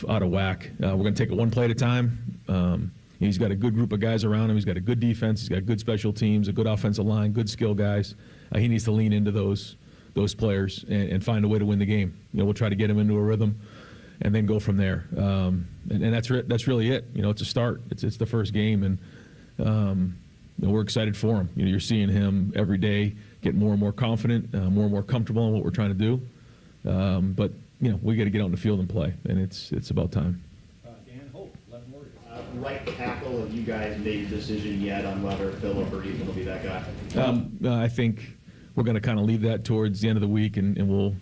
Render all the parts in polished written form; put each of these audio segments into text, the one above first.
out of whack. We're going to take it one play at a time. He's got a good group of guys around him. He's got a good defense. He's got good special teams, a good offensive line, good skill guys. He needs to lean into those players and find a way to win the game. We'll try to get him into a rhythm and then go from there. And that's really it. It's a start. It's the first game, and we're excited for him. You're seeing him every day get more and more confident, more and more comfortable in what we're trying to do. But we got to get out in the field and play, and it's about time. Dan Hope, left Morgan. Right tackle, have you guys made a decision yet on whether Phillip or Ethan will be that guy? I think we're going to kind of leave that towards the end of the week, and we'll,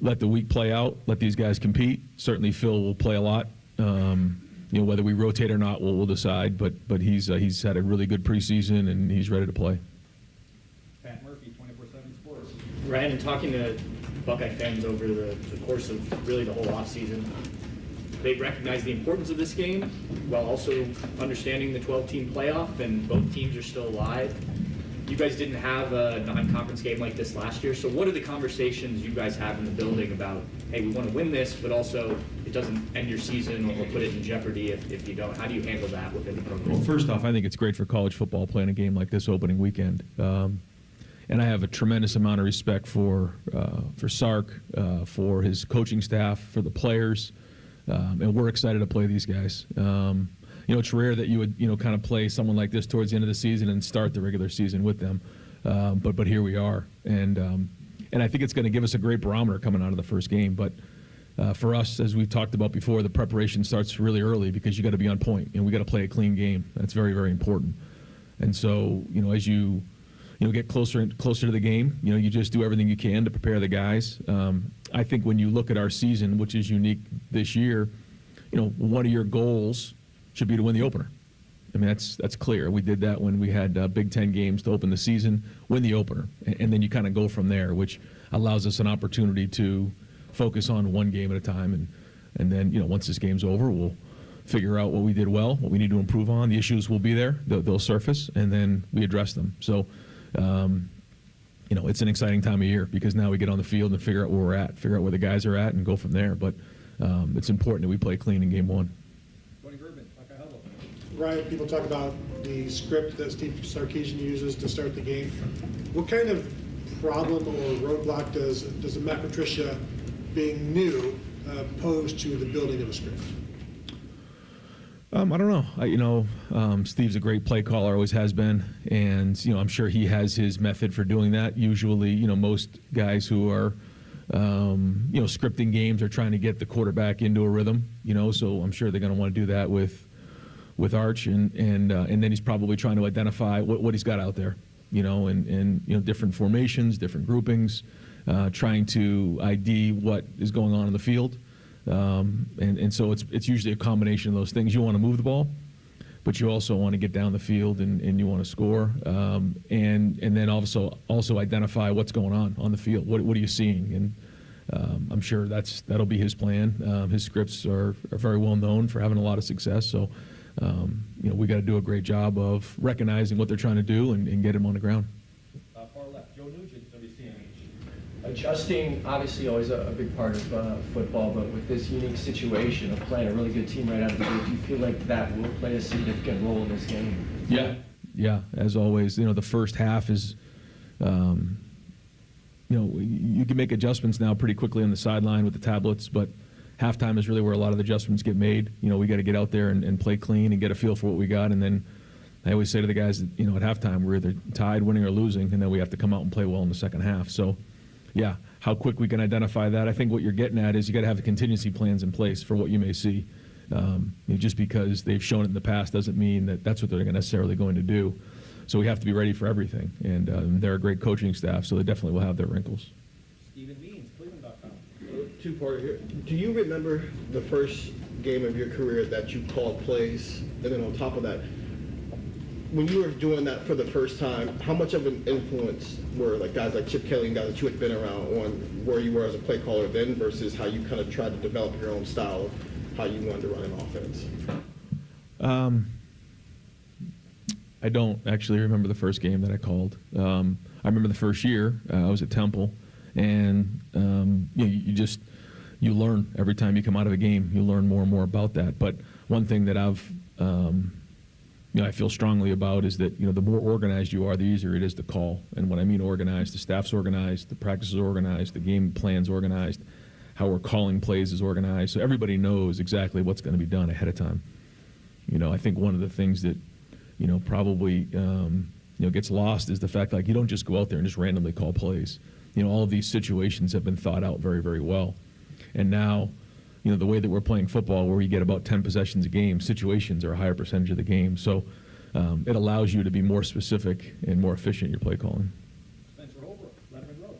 let the week play out, let these guys compete. Certainly Phil will play a lot. Whether we rotate or not, we'll decide. But he's had a really good preseason, and he's ready to play. Pat Murphy, 24/7 Sports. Ryan, in talking to Buckeye fans over the course of really the whole offseason, they recognize the importance of this game while also understanding the 12-team playoff, and both teams are still alive. You guys didn't have a non-conference game like this last year, so what are the conversations you guys have in the building about, hey, we want to win this, but also it doesn't end your season or put it in jeopardy if you don't? How do you handle that within the program? Well, first off, I think it's great for college football playing a game like this opening weekend. And I have a tremendous amount of respect for Sark, for his coaching staff, for the players, and we're excited to play these guys. It's rare that you would, kind of play someone like this towards the end of the season and start the regular season with them. But here we are. And I think it's going to give us a great barometer coming out of the first game. But for us, as we've talked about before, the preparation starts really early because you got to be on point and we got to play a clean game. That's very, very important. And so, as you get closer and closer to the game, you just do everything you can to prepare the guys. I think when you look at our season, which is unique this year, one of your goals should be to win the opener. I mean, that's clear. We did that when we had Big Ten games to open the season, win the opener, and then you kind of go from there, which allows us an opportunity to focus on one game at a time. And then, once this game's over, we'll figure out what we did well, what we need to improve on. The issues will be there. They'll surface, and then we address them. So, it's an exciting time of year because now we get on the field and figure out where we're at, figure out where the guys are at, and go from there. But it's important that we play clean in game one. Ryan, people talk about the script that Steve Sarkisian uses to start the game. What kind of problem or roadblock does a Matt Patricia being new pose to the building of a script? I don't know. Steve's a great play caller, always has been, and I'm sure he has his method for doing that. Usually, most guys who are scripting games are trying to get the quarterback into a rhythm. So I'm sure they're going to want to do that with Arch, and then he's probably trying to identify what he's got out there, and different formations, different groupings, trying to ID what is going on in the field, and so it's usually a combination of those things. You want to move the ball, but you also want to get down the field and you want to score, and then also identify what's going on the field. What are you seeing? And I'm sure that'll be his plan. His scripts are very well known for having a lot of success, so. We got to do a great job of recognizing what they're trying to do and get them on the ground. Far left, Joe Nugent, WCMH. Adjusting, obviously, always a big part of football, but with this unique situation of playing a really good team right out of the gate, do you feel like that will play a significant role in this game? Yeah. As always, the first half is, you can make adjustments now pretty quickly on the sideline with the tablets, but halftime is really where a lot of the adjustments get made. We got to get out there and play clean and get a feel for what we got. And then I always say to the guys that, at halftime, we're either tied, winning, or losing, and then we have to come out and play well in the second half. So, yeah, how quick we can identify that. I think what you're getting at is you got to have the contingency plans in place for what you may see. Just because they've shown it in the past doesn't mean that that's what they're necessarily going to do. So we have to be ready for everything. And they're a great coaching staff, so they definitely will have their wrinkles. Stephen Means, Cleveland.com. Two-part here. Do you remember the first game of your career that you called plays? And then on top of that, when you were doing that for the first time, how much of an influence were guys like Chip Kelly and guys that you had been around on where you were as a play caller then versus how you kind of tried to develop your own style of how you wanted to run an offense? I don't actually remember the first game that I called. I remember the first year. I was at Temple. And you just you learn every time you come out of a game. You learn more and more about that. But one thing that I feel strongly about is that, the more organized you are, the easier it is to call. And when I mean organized, the staff's organized, the practice is organized, the game plan's organized, how we're calling plays is organized. So everybody knows exactly what's going to be done ahead of time. I think one of the things that, probably, gets lost is the fact, like, you don't just go out there and just randomly call plays. All of these situations have been thought out very, very well. And now, the way that we're playing football, where we get about 10 possessions a game, situations are a higher percentage of the game. So it allows you to be more specific and more efficient in your play calling. Spencer Holbrook, Letterman Road.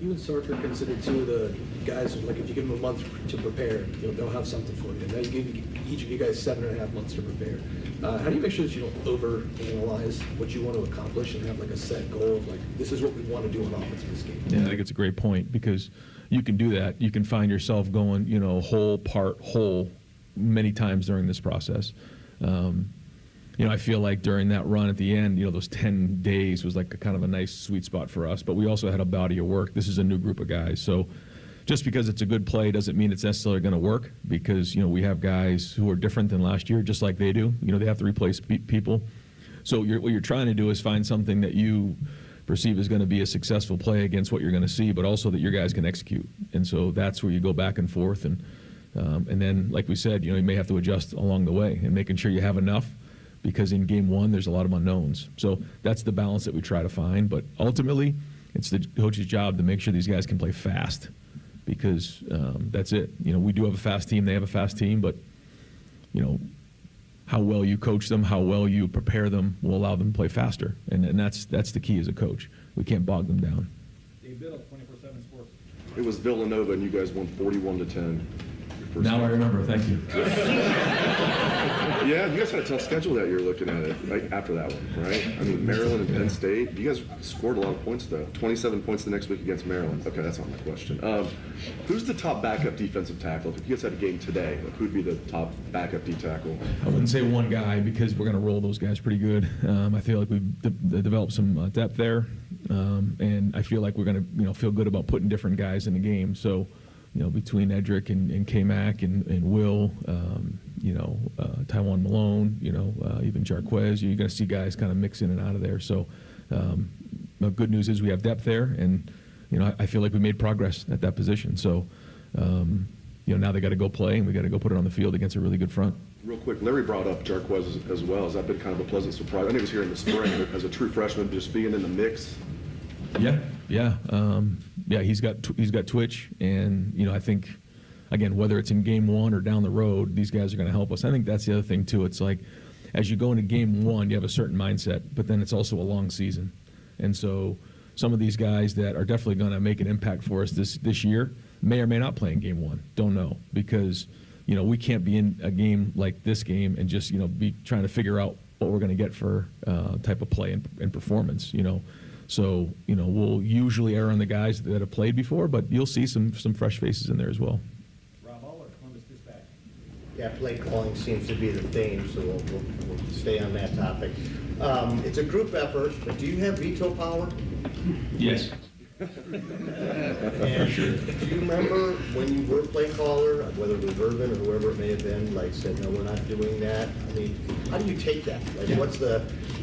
You and Sark are considered two of the guys, like, if you give them a month to prepare, they'll have something for you. Now you give each of you guys 7.5 months to prepare. How do you make sure that you don't overanalyze what you want to accomplish and have, like, a set goal of, like, this is what we want to do on offense in this game? Yeah, I think it's a great point, because you can do that. You can find yourself going, whole, part, whole many times during this process. I feel like during that run at the end, those 10 days was like a kind of a nice sweet spot for us. But we also had a body of work. This is a new group of guys. So just because it's a good play doesn't mean it's necessarily going to work, because, we have guys who are different than last year, just like they do. They have to replace people. So what you're trying to do is find something that you perceive as going to be a successful play against what you're going to see, but also that your guys can execute. And so that's where you go back and forth. And then, like we said, you may have to adjust along the way and making sure you have enough, because in game one, there's a lot of unknowns. So that's the balance that we try to find. But ultimately, it's the coach's job to make sure these guys can play fast, because that's it. We do have a fast team. They have a fast team. But, how well you coach them, how well you prepare them will allow them to play faster. And that's the key as a coach. We can't bog them down. Dave Biddle, 24/7 Sports. It was Villanova, and you guys won 41-10. Now I remember. Thank you. Yeah, you guys had a tough schedule that year looking at it, right after that one, right? I mean, Maryland and Penn State. You guys scored a lot of points, though. 27 points the next week against Maryland. Okay, that's not my question. Who's the top backup defensive tackle? If you guys had a game today, who'd be the top backup D tackle? I wouldn't say one guy, because we're going to roll those guys pretty good. I feel like we've developed some depth there, and I feel like we're going to feel good about putting different guys in the game. So, between Edric and K-Mac and Will, Taiwan Malone, even Jarquez, you're going to see guys kind of mix in and out of there. So the good news is we have depth there, and, I feel like we made progress at that position. So, now they got to go play, and we got to go put it on the field against a really good front. Real quick, Larry brought up Jarquez as well. Has that been kind of a pleasant surprise? I think it was here in the spring, but as a true freshman, just being in the mix. Yeah, he's got twitch, and I think, again, whether it's in game one or down the road, these guys are going to help us. I think that's the other thing too. It's like, as you go into game one, you have a certain mindset, but then it's also a long season, and so some of these guys that are definitely going to make an impact for us this year may or may not play in game one. Don't know, because we can't be in a game like this game and just be trying to figure out what we're going to get for type of play and performance. So, we'll usually err on the guys that have played before, but you'll see some fresh faces in there as well. Rob Aller, Columbus Dispatch. Yeah, play calling seems to be the theme, so we'll stay on that topic. It's a group effort, but do you have veto power? Yes. And do you remember when you were play caller, whether it was Irvin or whoever it may have been, like said, no, we're not doing that? I mean, how do you take that? Like, is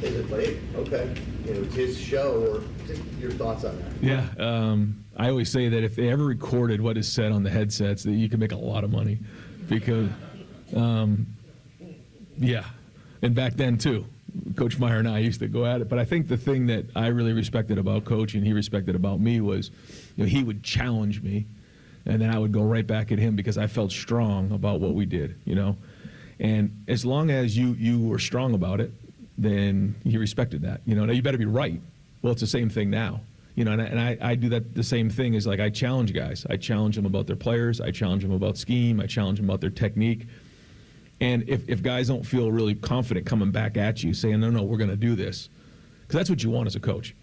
it like, okay, it's his show, or just your thoughts on that? Yeah. I always say that if they ever recorded what is said on the headsets, that you can make a lot of money, because, yeah. And back then too, Coach Meyer and I used to go at it. But I think the thing that I really respected about Coach, and he respected about me, was, he would challenge me, and then I would go right back at him, because I felt strong about what we did, And as long as you were strong about it, then he respected that. Now you better be right. Well, it's the same thing now. And I do that the same thing, is like, I challenge guys. I challenge them about their players. I challenge them about scheme. I challenge them about their technique. And if guys don't feel really confident coming back at you saying, no, we're going to do this, because that's what you want as a coach.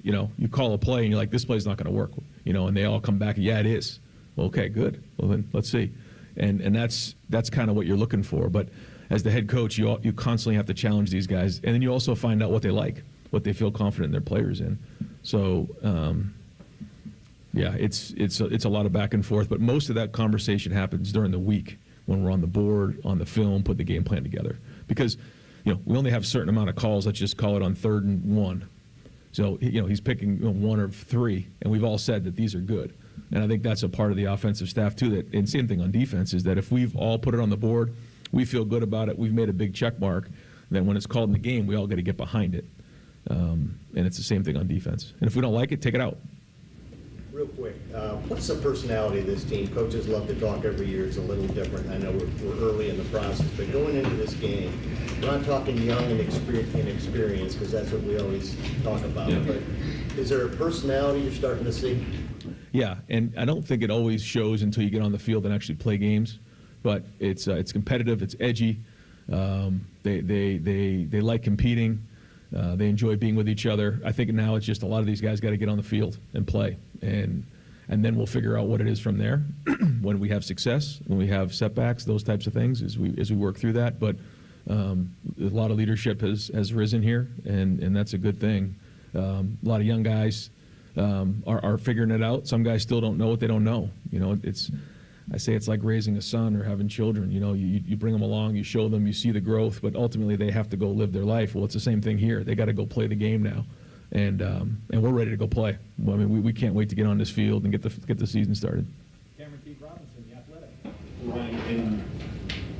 You call a play and you're like, this play's not going to work, and they all come back, yeah, it is. Well, okay, good. Well, then let's see. And that's kind of what you're looking for. But as the head coach, you constantly have to challenge these guys, and then you also find out what they like, what they feel confident in their players in. So, Yeah, it's a lot of back and forth, but most of that conversation happens during the week when we're on the board, on the film, put the game plan together. Because, we only have a certain amount of calls. Let's just call it on 3rd and 1. So, he's picking one of 3, and we've all said that these are good. And I think that's a part of the offensive staff too. That, and same thing on defense, is that if we've all put it on the board, we feel good about it, we've made a big check mark, then when it's called in the game, we all got to get behind it. And it's the same thing on defense. And if we don't like it, take it out. Real quick, what's the personality of this team? Coaches love to talk every year. It's a little different. I know we're early in the process, but going into this game, we're not talking young and inexperienced, because that's what we always talk about. Yeah. But is there a personality you're starting to see? Yeah, and I don't think it always shows until you get on the field and actually play games. But it's competitive, it's edgy. They like competing. They enjoy being with each other. I think now it's just a lot of these guys got to get on the field and play, and then we'll figure out what it is from there. When we have success, when we have setbacks, those types of things, as we work through that. But a lot of leadership has risen here, and that's a good thing. A lot of young guys are figuring it out. Some guys still don't know what they don't know. I say it's like raising a son or having children. You bring them along, you show them, you see the growth, but ultimately they have to go live their life. Well, it's the same thing here. They got to go play the game now, and we're ready to go play. Well, I mean, we can't wait to get on this field and get the season started. Cameron T. Robinson, The Athletic. Ryan, and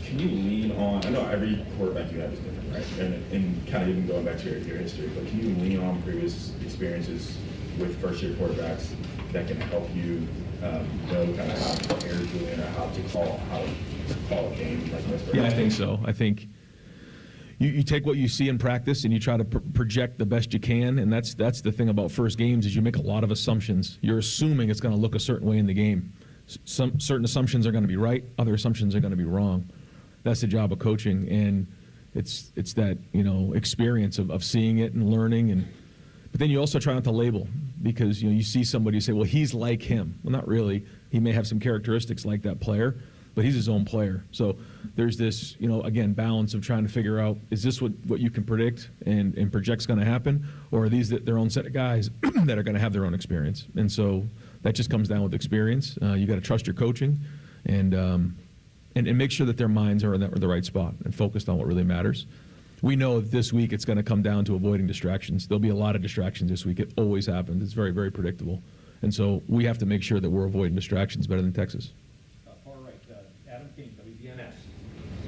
can you lean on, I know every quarterback you have is different, right? And kind of even going back to your history, but can you lean on previous experiences with first-year quarterbacks that can help you know kind of how to prepare Julian, or how to call a game like this? Yeah, I think so. I think you take what you see in practice and you try to project the best you can, and that's the thing about first games, is you make a lot of assumptions. You're assuming it's going to look a certain way in the game. Some certain assumptions are going to be right, other assumptions are going to be wrong. That's the job of coaching, and it's that experience of seeing it and learning. But then you also try not to label, because you see somebody, you say, well, he's like him. Well, not really. He may have some characteristics like that player, but he's his own player. So there's this, again, balance of trying to figure out, is this what you can predict and project's going to happen, or are these their own set of guys that are going to have their own experience? And so that just comes down with experience. You got to trust your coaching and make sure that their minds are in the right spot and focused on what really matters. We know this week it's going to come down to avoiding distractions. There'll be a lot of distractions this week. It always happens. It's very, very predictable. And so we have to make sure that we're avoiding distractions better than Texas. Far right, Adam King, WDNS.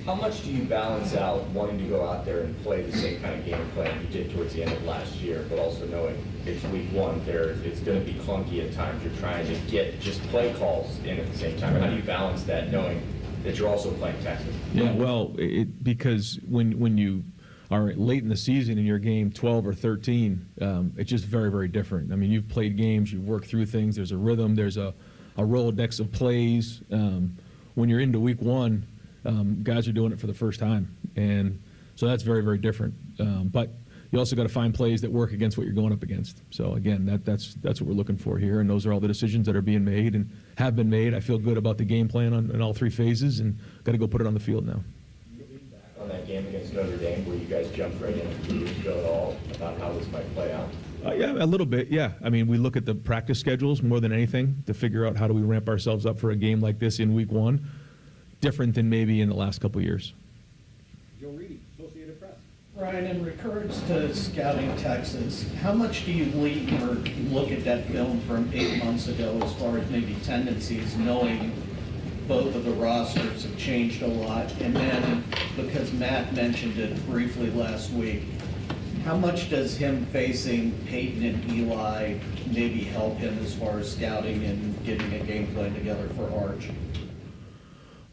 How much do you balance out wanting to go out there and play the same kind of game plan you did towards the end of last year, but also knowing it's week one, it's going to be clunky at times. You're trying to get just play calls in at the same time. How do you balance that, knowing that you're also playing Texas? Yeah, well, because when you are late in the season in your game 12 or 13, it's just very, very different. I mean, you've played games, you've worked through things, there's a rhythm, there's a Rolodex of plays. When you're into week one, guys are doing it for the first time. And so that's very, very different. But you also got to find plays that work against what you're going up against. So again, that's what we're looking for here. And those are all the decisions that are being made and have been made. I feel good about the game plan in all 3 phases, and got to go put it on the field now. On that game against Notre Dame, where you guys jumped right in a few weeks ago at all about how this might play out? Yeah, a little bit, yeah. I mean, we look at the practice schedules more than anything to figure out how do we ramp ourselves up for a game like this in week one, different than maybe in the last couple of years. Joe Reedy, Associated Press. Ryan, in regards to scouting Texas, how much do you lean or look at that film from 8 months ago as far as maybe tendencies, knowing both of the rosters have changed a lot? And then, because Matt mentioned it briefly last week, how much does him facing Peyton and Eli maybe help him as far as scouting and getting a game plan together for Arch?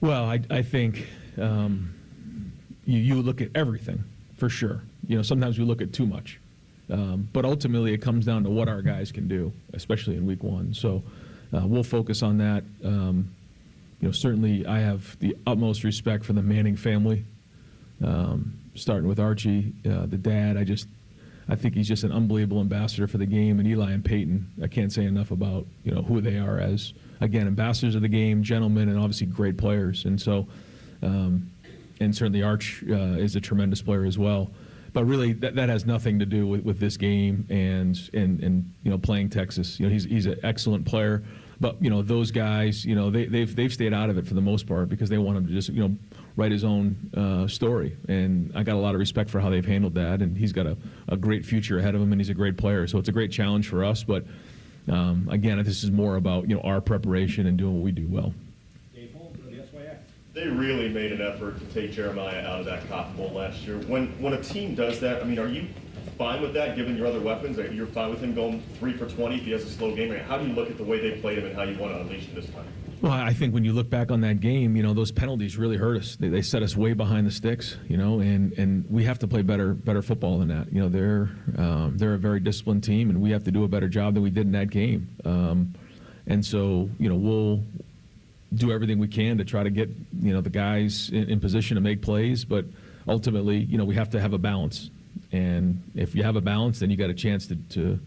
Well, I think you look at everything, for sure. Sometimes we look at too much. But ultimately, it comes down to what our guys can do, especially in week one. So we'll focus on that. Certainly I have the utmost respect for the Manning family, starting with Archie, the dad. I think he's just an unbelievable ambassador for the game, and Eli and Peyton. I can't say enough about who they are as, again, ambassadors of the game, gentlemen, and obviously great players. And so, and certainly Arch is a tremendous player as well. But really, that has nothing to do with this game and playing Texas. He's an excellent player, but those guys, they've stayed out of it for the most part because they want him to just write his own story. And I got a lot of respect for how they've handled that. And he's got a great future ahead of him, and he's a great player. So it's a great challenge for us. But again, this is more about our preparation and doing what we do well. Dave Holmes of the SYX. They really made an effort to take Jeremiah out of that Cotton Bowl last year. When a team does that, I mean, are you fine with that, given your other weapons? You're fine with him going 3 for 20 if he has a slow game? How do you look at the way they played him and how you want to unleash him this time? Well, I think when you look back on that game, those penalties really hurt us. They set us way behind the sticks, and we have to play better football than that. They're a very disciplined team, and we have to do a better job than we did in that game. And so, we'll do everything we can to try to get the guys in position to make plays, but ultimately, we have to have a balance. And if you have a balance, then you got a chance to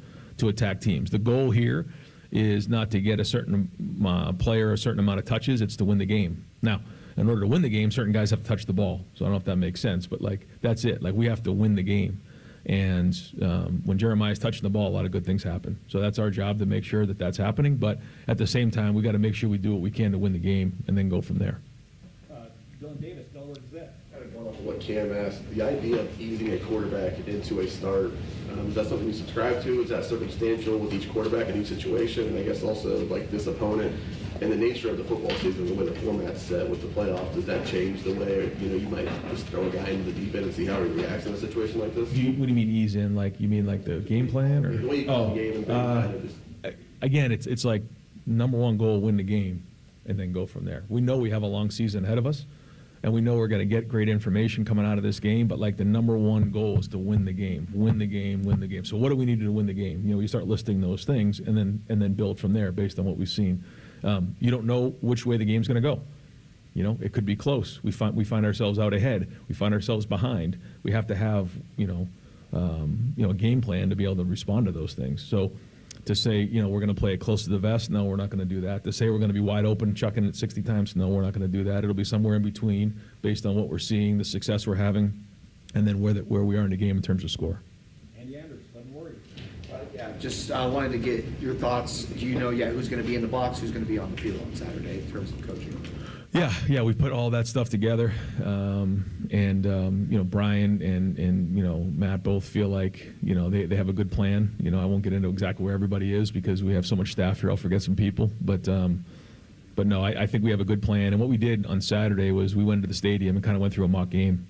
attack teams. The goal here is not to get a certain player a certain amount of touches. It's to win the game. Now, in order to win the game, certain guys have to touch the ball. So I don't know if that makes sense, but that's it. We have to win the game. And when Jeremiah's touching the ball, a lot of good things happen. So that's our job to make sure that that's happening. But at the same time, we got to make sure we do what we can to win the game and then go from there. Dylan Davis, Delaware Gazette. Kind of going off of what Cam asked, the idea of easing a quarterback into a start, is that something you subscribe to? Is that circumstantial with each quarterback in each situation? And I guess also this opponent and the nature of the football season, the way the format's set with the playoffs, does that change the way you might just throw a guy into the deep end and see how he reacts in a situation like this? What do you mean ease in? You mean the game plan, or The way you call the game and kind of just... Again, it's number one goal, win the game, and then go from there. We know we have a long season ahead of us, and we know we're going to get great information coming out of this game, but the number one goal is to win the game, win the game, win the game. So what do we need to do to win the game? You start listing those things and then build from there based on what we've seen. You don't know which way the game's going to go. It could be close. We find ourselves out ahead. We find ourselves behind. We have to have a game plan to be able to respond to those things. So to say we're going to play it close to the vest, no, we're not going to do that. To say we're going to be wide open, chucking it 60 times, no, we're not going to do that. It'll be somewhere in between based on what we're seeing, the success we're having, and then where we are in the game in terms of score. Andy Anders, Southern Warriors. Yeah, just wanted to get your thoughts. Do you know yet who's going to be in the box, who's going to be on the field on Saturday in terms of coaching? Yeah, we put all that stuff together, and Brian and Matt both feel like they have a good plan. I won't get into exactly where everybody is because we have so much staff here. I'll forget some people, but no, I think we have a good plan. And what we did on Saturday was we went to the stadium and kind of went through a mock game.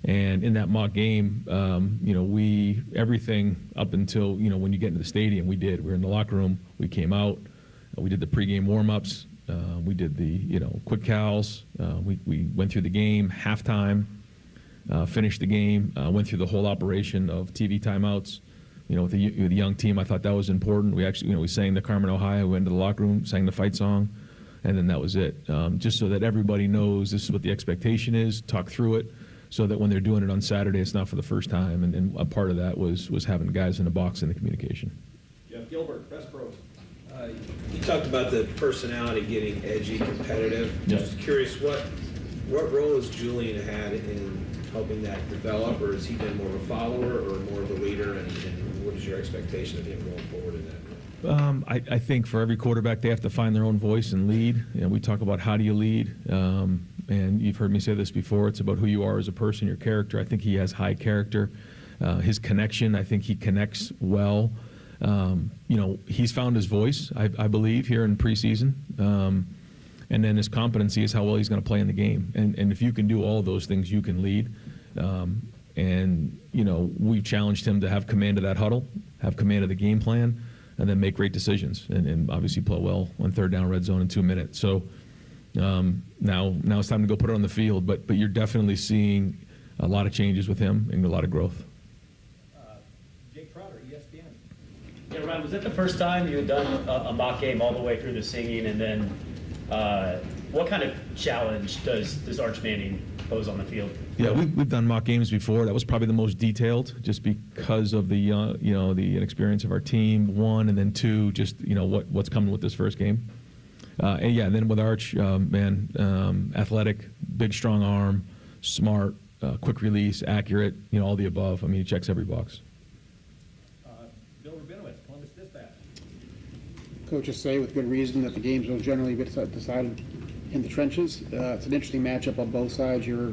And in that mock game, we everything up until when you get into the stadium, we did. We were in the locker room. We came out. We did the pregame warm-ups. We did the quick cows. We went through the game, halftime, finished the game, went through the whole operation of TV timeouts. With the young team, I thought that was important. We actually we sang the Carmen, Ohio. We went into the locker room, sang the fight song, and then that was it. Just so that everybody knows this is what the expectation is. Talk through it, so that when they're doing it on Saturday, it's not for the first time. And a part of that was having guys in the box and the communication. Jeff Gilbert, Best Pros. You talked about the personality getting edgy, competitive. Yeah. Just curious, what role has Julian had in helping that develop, or has he been more of a follower or more of a leader, and what is your expectation of him going forward in that? I think for every quarterback, they have to find their own voice and lead. We talk about how do you lead, and you've heard me say this before. It's about who you are as a person, your character. I think he has high character. His connection, I think he connects well. He's found his voice, I believe, here in preseason. And then his competency is how well he's going to play in the game. And if you can do all of those things, you can lead. We've challenged him to have command of that huddle, have command of the game plan, and then make great decisions. And obviously play well on third down, red zone in 2 minutes. So now it's time to go put it on the field. But you're definitely seeing a lot of changes with him and a lot of growth. Jake Trotter, ESPN. Yeah, Ryan, was that the first time you had done a mock game all the way through the singing? And then what kind of challenge does Arch Manning pose on the field? Yeah, we've done mock games before. That was probably the most detailed, just because of the the inexperience of our team. One, and then two, just what's coming with this first game. And then with Arch, athletic, big, strong arm, smart, quick release, accurate, all the above. I mean, he checks every box. Bill Rabinowitz, Columbus Dispatch. Coaches say with good reason that the games will generally be decided in the trenches. It's an interesting matchup on both sides. Your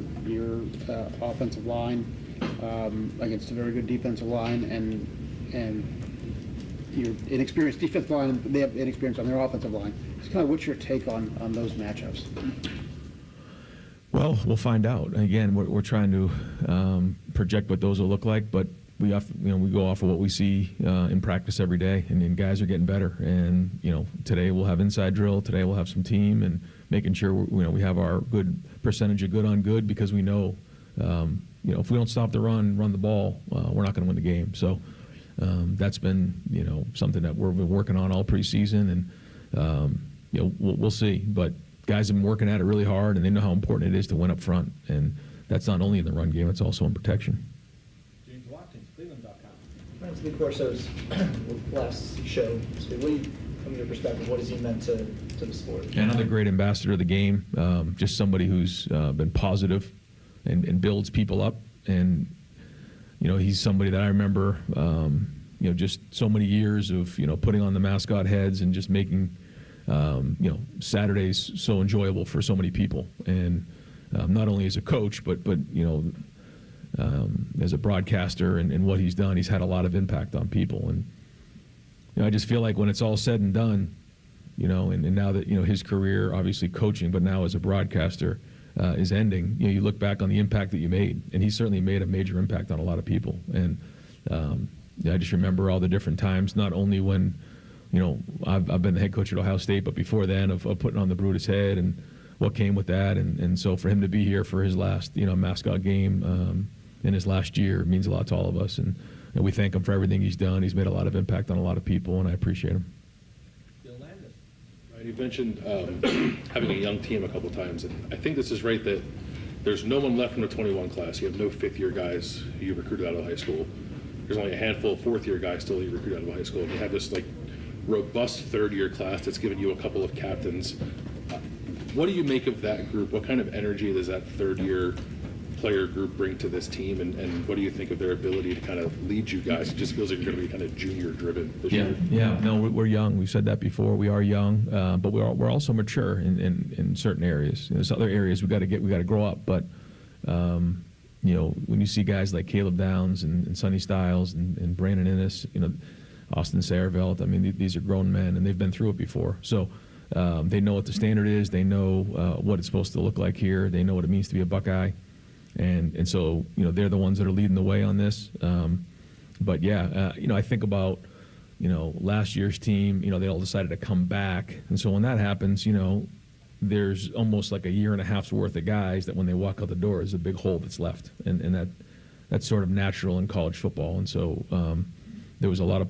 offensive line against a very good defensive line, and your inexperienced defensive line, and they have inexperience on their offensive line. Just kind of what's your take on those matchups? Well, we'll find out. Again, we're trying to project what those will look like, but we go off of what we see in practice every day, and guys are getting better. And today we'll have inside drill. Today we'll have some team, and making sure we have our good percentage of good on good, because we know if we don't stop the run the ball, we're not going to win the game. So that's been something that we've been working on all preseason, and we'll see. But guys have been working at it really hard, and they know how important it is to win up front, and that's not only in the run game; it's also in protection. James Watkins, Cleveland.com. Friends, Lee Corso's last show. So what do you, from your perspective, what has he meant to the sport? Another great ambassador of the game, just somebody who's been positive and builds people up. And he's somebody that I remember, just so many years of putting on the mascot heads and just making Saturdays so enjoyable for so many people. And not only as a coach, but as a broadcaster and what he's done, he's had a lot of impact on people. And I just feel like when it's all said and done, and now that his career, obviously coaching, but now as a broadcaster, is ending. You look back on the impact that you made, and he certainly made a major impact on a lot of people. And I just remember all the different times, not only when I've been the head coach at Ohio State, but before then of putting on the Brutus head and what came with that. And so for him to be here for his last mascot game in his last year means a lot to all of us. And we thank him for everything he's done. He's made a lot of impact on a lot of people, and I appreciate him. You mentioned having a young team a couple times, and I think this is right that there's no one left from the 21 class. You have no fifth-year guys who you recruited out of high school. There's only a handful of fourth-year guys still you recruit out of high school. And you have this robust third-year class that's given you a couple of captains. What do you make of that group? What kind of energy does that third-year player group bring to this team, and what do you think of their ability to kind of lead you guys? It just feels like you're going to be kind of junior-driven this year. Yeah. No, we're young. We've said that before. We are young, but we're also mature in certain areas. There's other areas we got to grow up. But when you see guys like Caleb Downs and Sonny Styles and Brandon Innes, Austin Saravelt, I mean, these are grown men, and they've been through it before. So they know what the standard is. They know what it's supposed to look like here. They know what it means to be a Buckeye. And so, they're the ones that are leading the way on this. But yeah, I think about, last year's team, they all decided to come back. And so when that happens, there's almost like a year and a half's worth of guys that when they walk out the door is a big hole that's left. And that's sort of natural in college football. And so there was a lot of,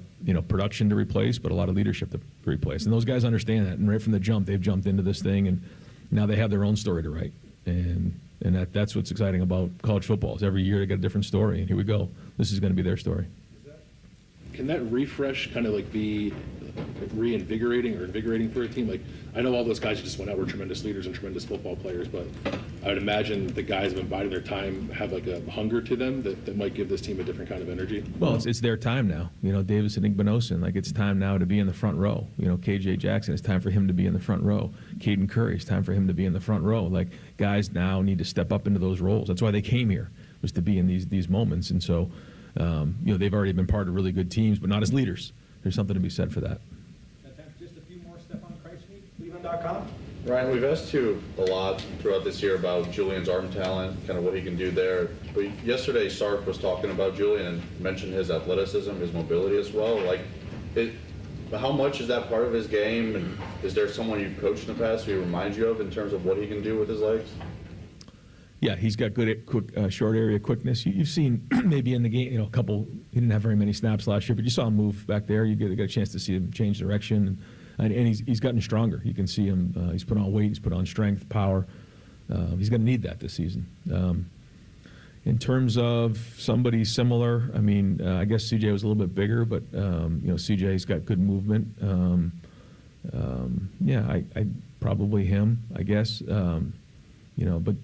production to replace, but a lot of leadership to replace. And those guys understand that. And right from the jump, they've jumped into this thing, and now they have their own story to write. And that's what's exciting about college football. Is every year they get a different story, and here we go. This is going to be their story. Can that refresh kind of be reinvigorating or invigorating for a team? I know all those guys who just went out were tremendous leaders and tremendous football players, but I would imagine the guys have been biding their time, have a hunger to them that might give this team a different kind of energy. Well, it's their time now. Davis and Igbenosin, it's time now to be in the front row. KJ Jackson, it's time for him to be in the front row. Caden Curry, it's time for him to be in the front row. Guys now need to step up into those roles. That's why they came here, was to be in these moments. And so, they've already been part of really good teams, but not as leaders. There's something to be said for that. Just a few more. Stefan Kreisky, Cleveland.com. Ryan, we've asked you a lot throughout this year about Julian's arm talent, kind of what he can do there. But yesterday, Sark was talking about Julian and mentioned his athleticism, his mobility as well. How much is that part of his game? And is there someone you've coached in the past who he reminds you of in terms of what he can do with his legs? Yeah, he's got good short area quickness. You've seen maybe in the game, he didn't have very many snaps last year, but you saw him move back there. You get a chance to see him change direction, and he's gotten stronger. You can see him. He's put on weight. He's put on strength, power. He's going to need that this season. In terms of somebody similar, I guess CJ was a little bit bigger, but CJ's got good movement. I probably him, I guess. But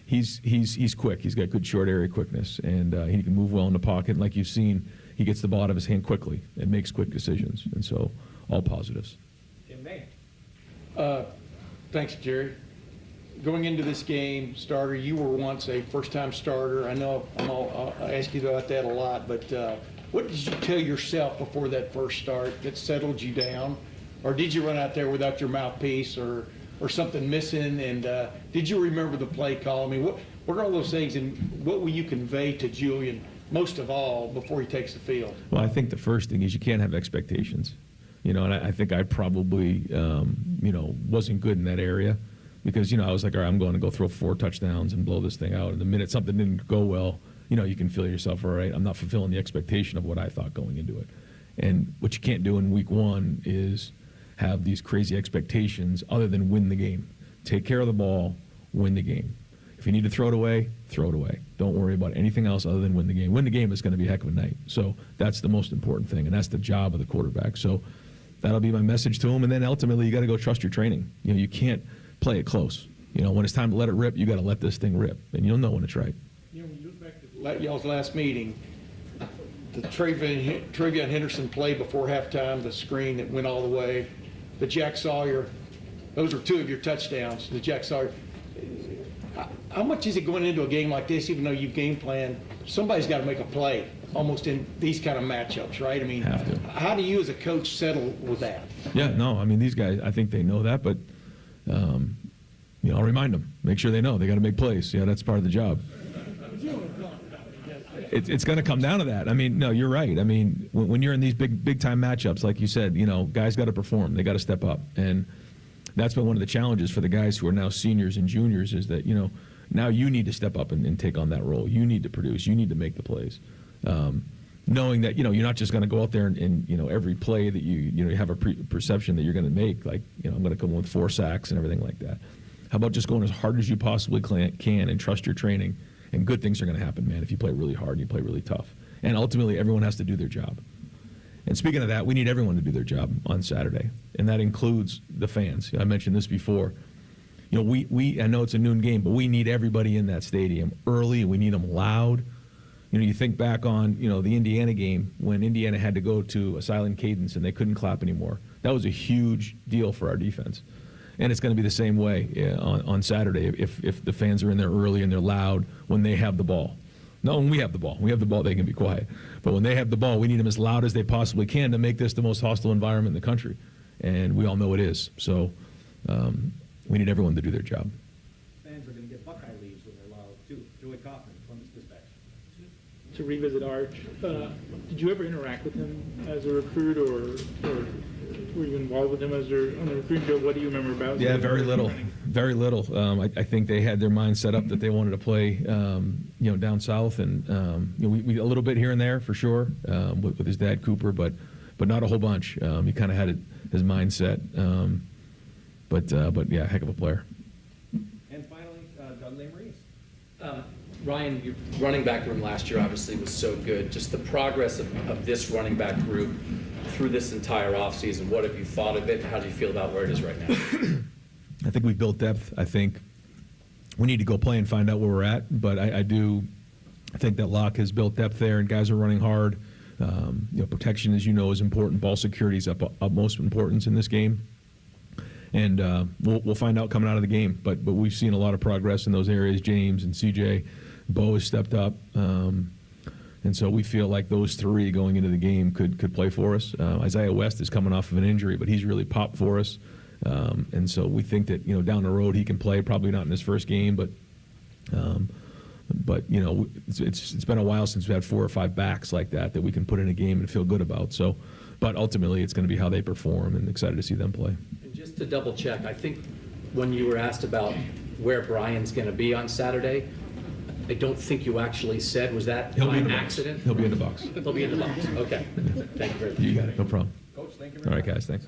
he's quick. He's got good short area quickness, and he can move well in the pocket. And like you've seen, he gets the ball out of his hand quickly and makes quick decisions. And so, all positives. Tim May. Thanks, Jerry. Going into this game, starter, you were once a first-time starter. I know I'll ask you about that a lot, but what did you tell yourself before that first start that settled you down? Or did you run out there without your mouthpiece or something missing? And did you remember the play call? I mean, what are all those things, and what will you convey to Julian most of all before he takes the field? Well, I think the first thing is you can't have expectations. And I think I probably, wasn't good in that area because, I was like, all right, I'm going to go throw 4 touchdowns and blow this thing out. And the minute something didn't go well, you can feel yourself, all right, I'm not fulfilling the expectation of what I thought going into it. And what you can't do in week 1 is have these crazy expectations other than win the game. Take care of the ball, win the game. If you need to throw it away, throw it away. Don't worry about anything else other than win the game. Win the game is going to be a heck of a night. So that's the most important thing, and that's the job of the quarterback. So that'll be my message to him. And then ultimately, you got to go trust your training. You can't play it close. When it's time to let it rip, you got to let this thing rip, and you'll know when it's right. When you look back to y'all's last meeting, the Trey Hendrickson play before halftime, the screen that went all the way, the Jack Sawyer, those were 2 of your touchdowns. The Jack Sawyer. How much is it going into a game like this, even though you've game planned? Somebody's got to make a play almost in these kind of matchups, right? I mean, how do you as a coach settle with that? Yeah, no, I mean, these guys, I think they know that, but, I'll remind them, make sure they know they got to make plays. Yeah, that's part of the job. It's going to come down to that. I mean, no, you're right. I mean, when you're in these big time matchups, like you said, guys got to perform. They got to step up. And that's been one of the challenges for the guys who are now seniors and juniors is that, now you need to step up and take on that role. You need to produce. You need to make the plays. Knowing that, you're not just going to go out there and every play that you have a perception that you're going to make, like, I'm going to come with 4 sacks and everything like that. How about just going as hard as you possibly can and trust your training, and good things are going to happen, man, if you play really hard and you play really tough. And ultimately, everyone has to do their job. And speaking of that, we need everyone to do their job on Saturday, and that includes the fans. I mentioned this before. I know it's a noon game, but we need everybody in that stadium early. We need them loud. You think back on, the Indiana game when Indiana had to go to a silent cadence and they couldn't clap anymore. That was a huge deal for our defense. And it's going to be the same way on Saturday if the fans are in there early and they're loud when they have the ball. No, when we have the ball. When we have the ball, they can be quiet. But when they have the ball, we need them as loud as they possibly can to make this the most hostile environment in the country. And we all know it is. So we need everyone to do their job. Fans are going to get Buckeye leaves when they're loud, too. Joey Kaufman, Columbus Dispatch. To revisit Arch, did you ever interact with him as a recruit, or were you involved with him on the recruiting field? What do you remember about him? Yeah, very little. Very little. I think they had their mind set up that they wanted to play, down south, and we a little bit here and there for sure with his dad Cooper, but not a whole bunch. He kind of had his mind set, but yeah, heck of a player. And finally, Dudley Maurice. Ryan, your running back room last year obviously was so good. Just the progress of this running back group through this entire offseason, what have you thought of it? How do you feel about where it is right now? I think we've built depth. I think we need to go play and find out where we're at, but I think that Locke has built depth there, and guys are running hard. Protection, as you know, is important. Ball security is of utmost importance in this game. And we'll find out coming out of the game. But we've seen a lot of progress in those areas. James and CJ, Bo has stepped up. And so we feel like those 3 going into the game could play for us. Isaiah West is coming off of an injury, but he's really popped for us. And so we think that, down the road he can play, probably not in his first game, but it's been a while since we had 4 or 5 backs like that we can put in a game and feel good about. So, but ultimately it's going to be how they perform, and excited to see them play. And just to double check, I think when you were asked about where Brian's going to be on Saturday, I don't think you actually said, was that by accident? He'll be in the box. He'll be in the box. Okay. Thank you very much. You got it. No problem. Coach, thank you All right, guys. Thanks.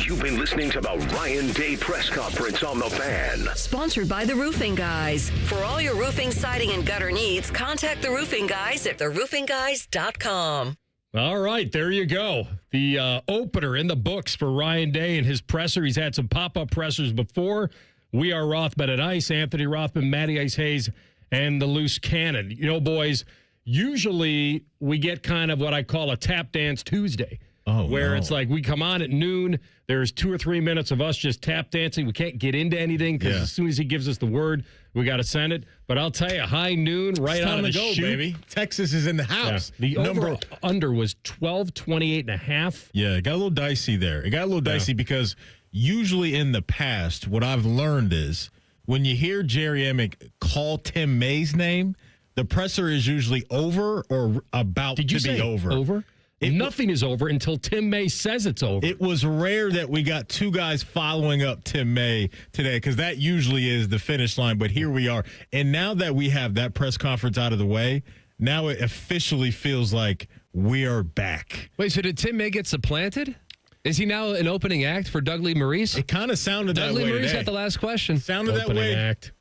You've been listening to the Ryan Day Press Conference on The Fan. Sponsored by The Roofing Guys. For all your roofing, siding, and gutter needs, contact The Roofing Guys at theroofingguys.com. All right, there you go. The opener in the books for Ryan Day and his presser. He's had some pop-up pressers before. We are Rothman Ice, Anthony Rothman, Matty Ice Hayes, and the Loose Cannon. You know, boys, usually we get kind of what I call a tap dance Tuesday. Where it's like we come on at noon, there's 2 or 3 minutes of us just tap dancing. We can't get into anything because as soon as he gives us the word, we got to send it. But I'll tell you, high noon, right out of the chute. Baby. Texas is in the house. Yeah. The over-under was 12-28.5. Yeah, it got a little dicey there. It got a little dicey because usually in the past, what I've learned is when you hear Jerry Emick call Tim May's name, the presser is usually over or about to be over. Over? Nothing is over until Tim May says it's over. It was rare that we got two guys following up Tim May today because that usually is the finish line, but here we are. And now that we have that press conference out of the way, now it officially feels like we are back. Wait, so did Tim May get supplanted? Is he now an opening act for Doug Lee Maurice? It kind of sounded that way Doug Lee Maurice today. got the last question. Sounded that way. Act.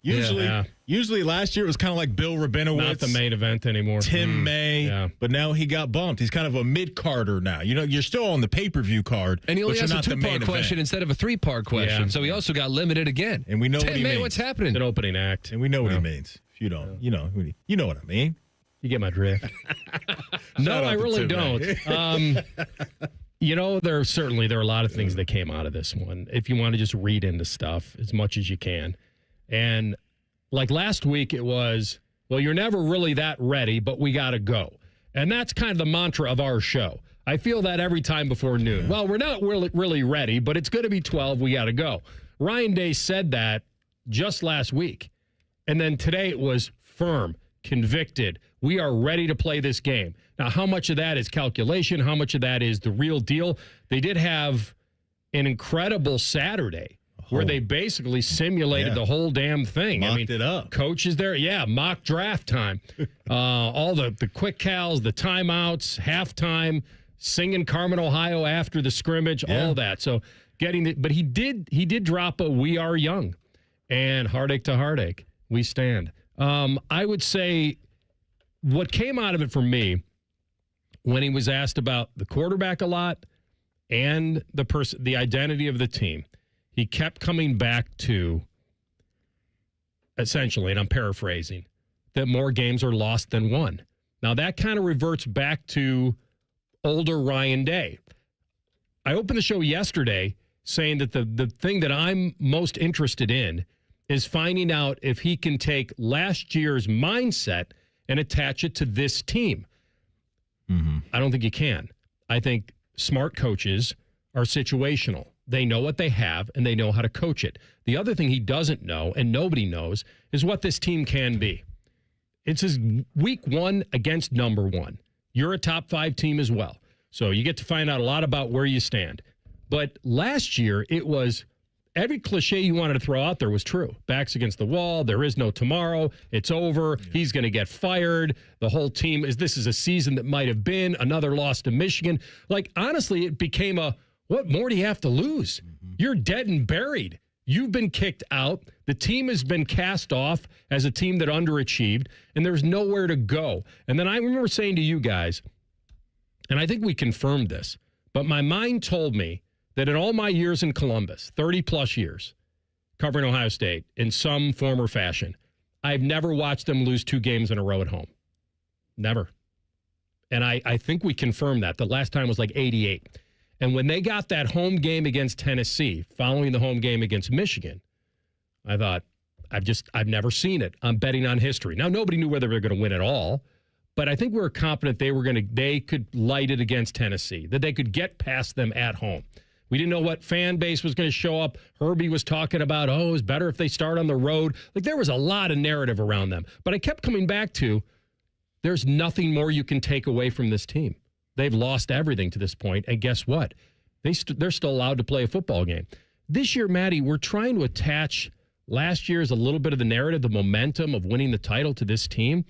Usually last year it was kind of like Bill Rabinowitz. Not the main event anymore. Tim May. But now he got bumped. He's kind of a mid-carder now. You know, you're still on the pay-per-view card, And he only but you're asked a not the main two-part question event. instead of a three-part question. So he also got limited again. And we know Tim what he May, means. what's happening? An opening act. And we know what he means. If you don't, you know what I mean. You get my drift. No, Shout out I to really Tim don't. You know, there are a lot of things that came out of this one. If you want to just read into stuff as much as you can. And like last week, it was, well, you're never really that ready, but we got to go. And that's kind of the mantra of our show. I feel that every time before noon. Well, we're not really ready, but it's going to be 12. We got to go. Ryan Day said that just last week. And then today it was firm, convicted. We are ready to play this game. Now, how much of that is calculation? How much of that is the real deal? They did have an incredible Saturday where they basically simulated the whole damn thing. Mocked it up. Coaches there. Yeah, mock draft time. All the quick cals, the timeouts, halftime, singing Carmen, Ohio after the scrimmage, all that. So but he did drop a "We Are Young" and "Heartache to Heartache, We Stand." I would say what came out of it for me when he was asked about the quarterback a lot and the identity of the team, he kept coming back to essentially, and I'm paraphrasing, that more games are lost than won. Now that kind of reverts back to older Ryan Day. I opened the show yesterday saying that the thing that I'm most interested in is finding out if he can take last year's mindset and attach it to this team. I don't think you can. I think smart coaches are situational. They know what they have, and they know how to coach it. The other thing he doesn't know, and nobody knows, is what this team can be. It's his week one against number one. You're a top 5 team as well. So you get to find out a lot about where you stand. But last year, it was every cliche you wanted to throw out there was true. Backs against the wall. There is no tomorrow. It's over. He's going to get fired. The whole team this is a season that might have been another loss to Michigan. Like, honestly, it became what more do you have to lose? You're dead and buried. You've been kicked out. The team has been cast off as a team that underachieved, and there's nowhere to go. And then I remember saying to you guys, and I think we confirmed this, but my mind told me that in all my years in Columbus, 30-plus years, covering Ohio State in some form or fashion, I've never watched them lose 2 games in a row at home. Never. And I think we confirmed that. The last time was like 88. And when they got that home game against Tennessee, following the home game against Michigan, I thought, I've never seen it. I'm betting on history. Now, nobody knew whether they were going to win at all, but I think we were confident they could light it against Tennessee, that they could get past them at home. We didn't know what fan base was going to show up. Herbie was talking about, it was better if they start on the road. Like, there was a lot of narrative around them. But I kept coming back to, there's nothing more you can take away from this team. They've lost everything to this point, and guess what? They're still allowed to play a football game. This year, Matty, we're trying to attach last year's a little bit of the narrative, the momentum of winning the title to this team.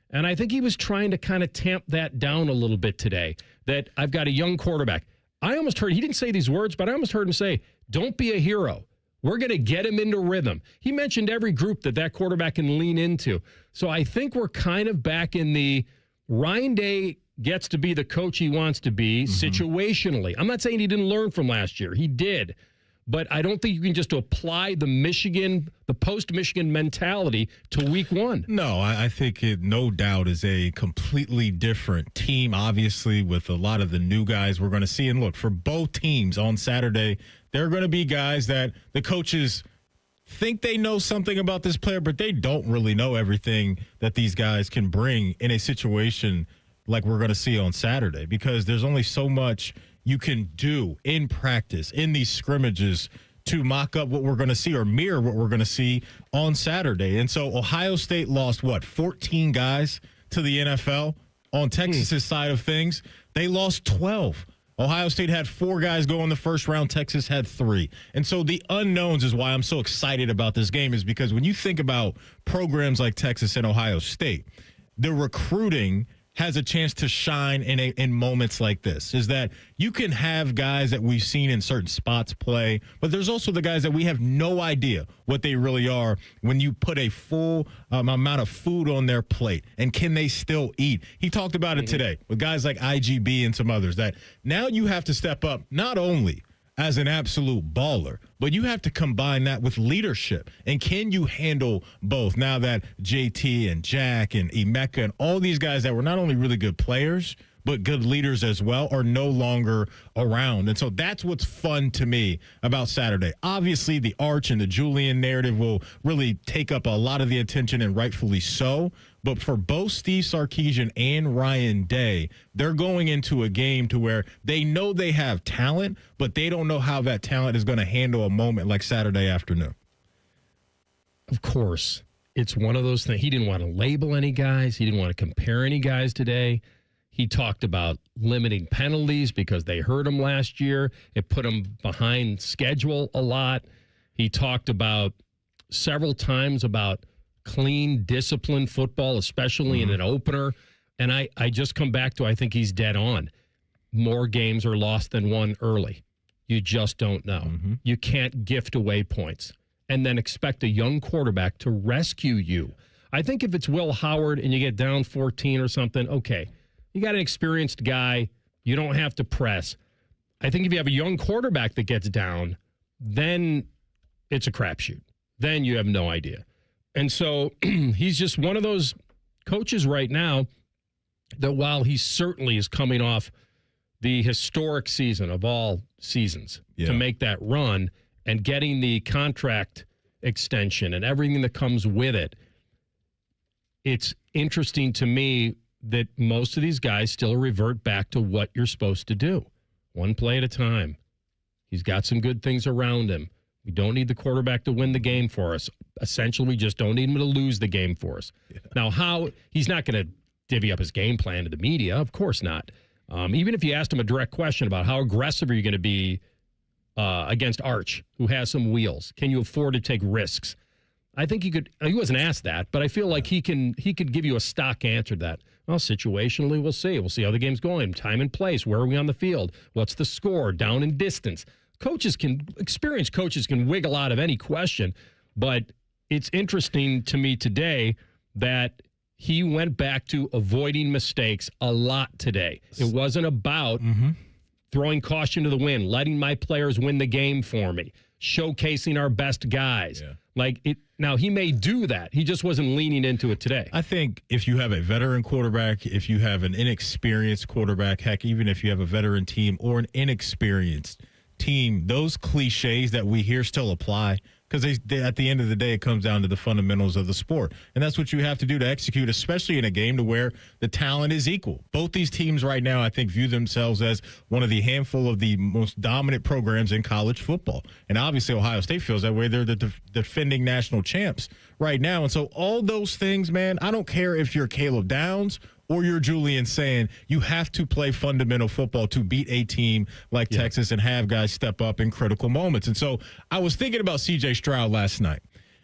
And I think he was trying to kind of tamp that down a little bit today, that I've got a young quarterback. I almost heard, he didn't say these words, but I almost heard him say, don't be a hero. We're going to get him into rhythm. He mentioned every group that quarterback can lean into. So I think we're kind of back in the Ryan Day gets to be the coach he wants to be situationally. I'm not saying he didn't learn from last year. He did. But I don't think you can just apply the post-Michigan mentality to week one. No, I think it, no doubt, is a completely different team, obviously, with a lot of the new guys we're going to see. And look, for both teams on Saturday, there are going to be guys that the coaches think they know something about this player, but they don't really know everything that these guys can bring in a situation like we're going to see on Saturday, because there's only so much you can do in practice, in these scrimmages, to mock up what we're going to see or mirror what we're going to see on Saturday. And so Ohio State lost, 14 guys to the NFL? On Texas's side of things, they lost 12. Ohio State had 4 guys go in the first round. Texas had 3. And so the unknowns is why I'm so excited about this game, is because when you think about programs like Texas and Ohio State, the recruiting has a chance to shine in moments like this, is that you can have guys that we've seen in certain spots play, but there's also the guys that we have no idea what they really are when you put a full amount of food on their plate. And can they still eat? He talked about it today with guys like IGB and some others, that now you have to step up not only as an absolute baller, but you have to combine that with leadership. And can you handle both now that JT and Jack and Emeka and all these guys that were not only really good players, but good leaders as well, are no longer around? And so that's what's fun to me about Saturday. Obviously, the Arch and the Julian narrative will really take up a lot of the attention, and rightfully so. But for both Steve Sarkisian and Ryan Day, they're going into a game to where they know they have talent, but they don't know how that talent is going to handle a moment like Saturday afternoon. Of course, it's one of those things. He didn't want to label any guys. He didn't want to compare any guys today. He talked about limiting penalties because they hurt him last year. It put him behind schedule a lot. He talked about several times about clean, disciplined football, especially in an opener. And I just come back to, I think he's dead on. More games are lost than won early. You just don't know. You can't gift away points and then expect a young quarterback to rescue you. I think if it's Will Howard and you get down 14 or something, okay. You got an experienced guy. You don't have to press. I think if you have a young quarterback that gets down, then it's a crapshoot. Then you have no idea. And so he's just one of those coaches right now that, while he certainly is coming off the historic season of all seasons to make that run and getting the contract extension and everything that comes with it, it's interesting to me that most of these guys still revert back to what you're supposed to do. One play at a time. He's got some good things around him. We don't need the quarterback to win the game for us. Essentially, we just don't need him to lose the game for us. Now, how he's not going to divvy up his game plan to the media. Of course not. Even if you asked him a direct question about how aggressive are you going to be against Arch, who has some wheels, can you afford to take risks? I think he could. He wasn't asked that, but I feel like he could give you a stock answer to that. Well, situationally, we'll see. We'll see how the game's going. Time and place. Where are we on the field? What's the score? Down and distance. Experienced coaches can wiggle out of any question, but it's interesting to me today that he went back to avoiding mistakes a lot today. It wasn't about throwing caution to the wind, letting my players win the game for me, showcasing our best guys. Now, he may do that. He just wasn't leaning into it today. I think if you have a veteran quarterback, if you have an inexperienced quarterback, heck, even if you have a veteran team or an inexperienced team, those cliches that we hear still apply, because at the end of the day, it comes down to the fundamentals of the sport. And that's what you have to do to execute, especially in a game to where the talent is equal. Both these teams right now, I think, view themselves as one of the handful of the most dominant programs in college football. And obviously, Ohio State feels that way. They're the defending national champs right now. And so all those things, man, I don't care if you're Caleb Downs or you're Julian saying you have to play fundamental football to beat a team like Texas and have guys step up in critical moments. And so I was thinking about C.J. Stroud last night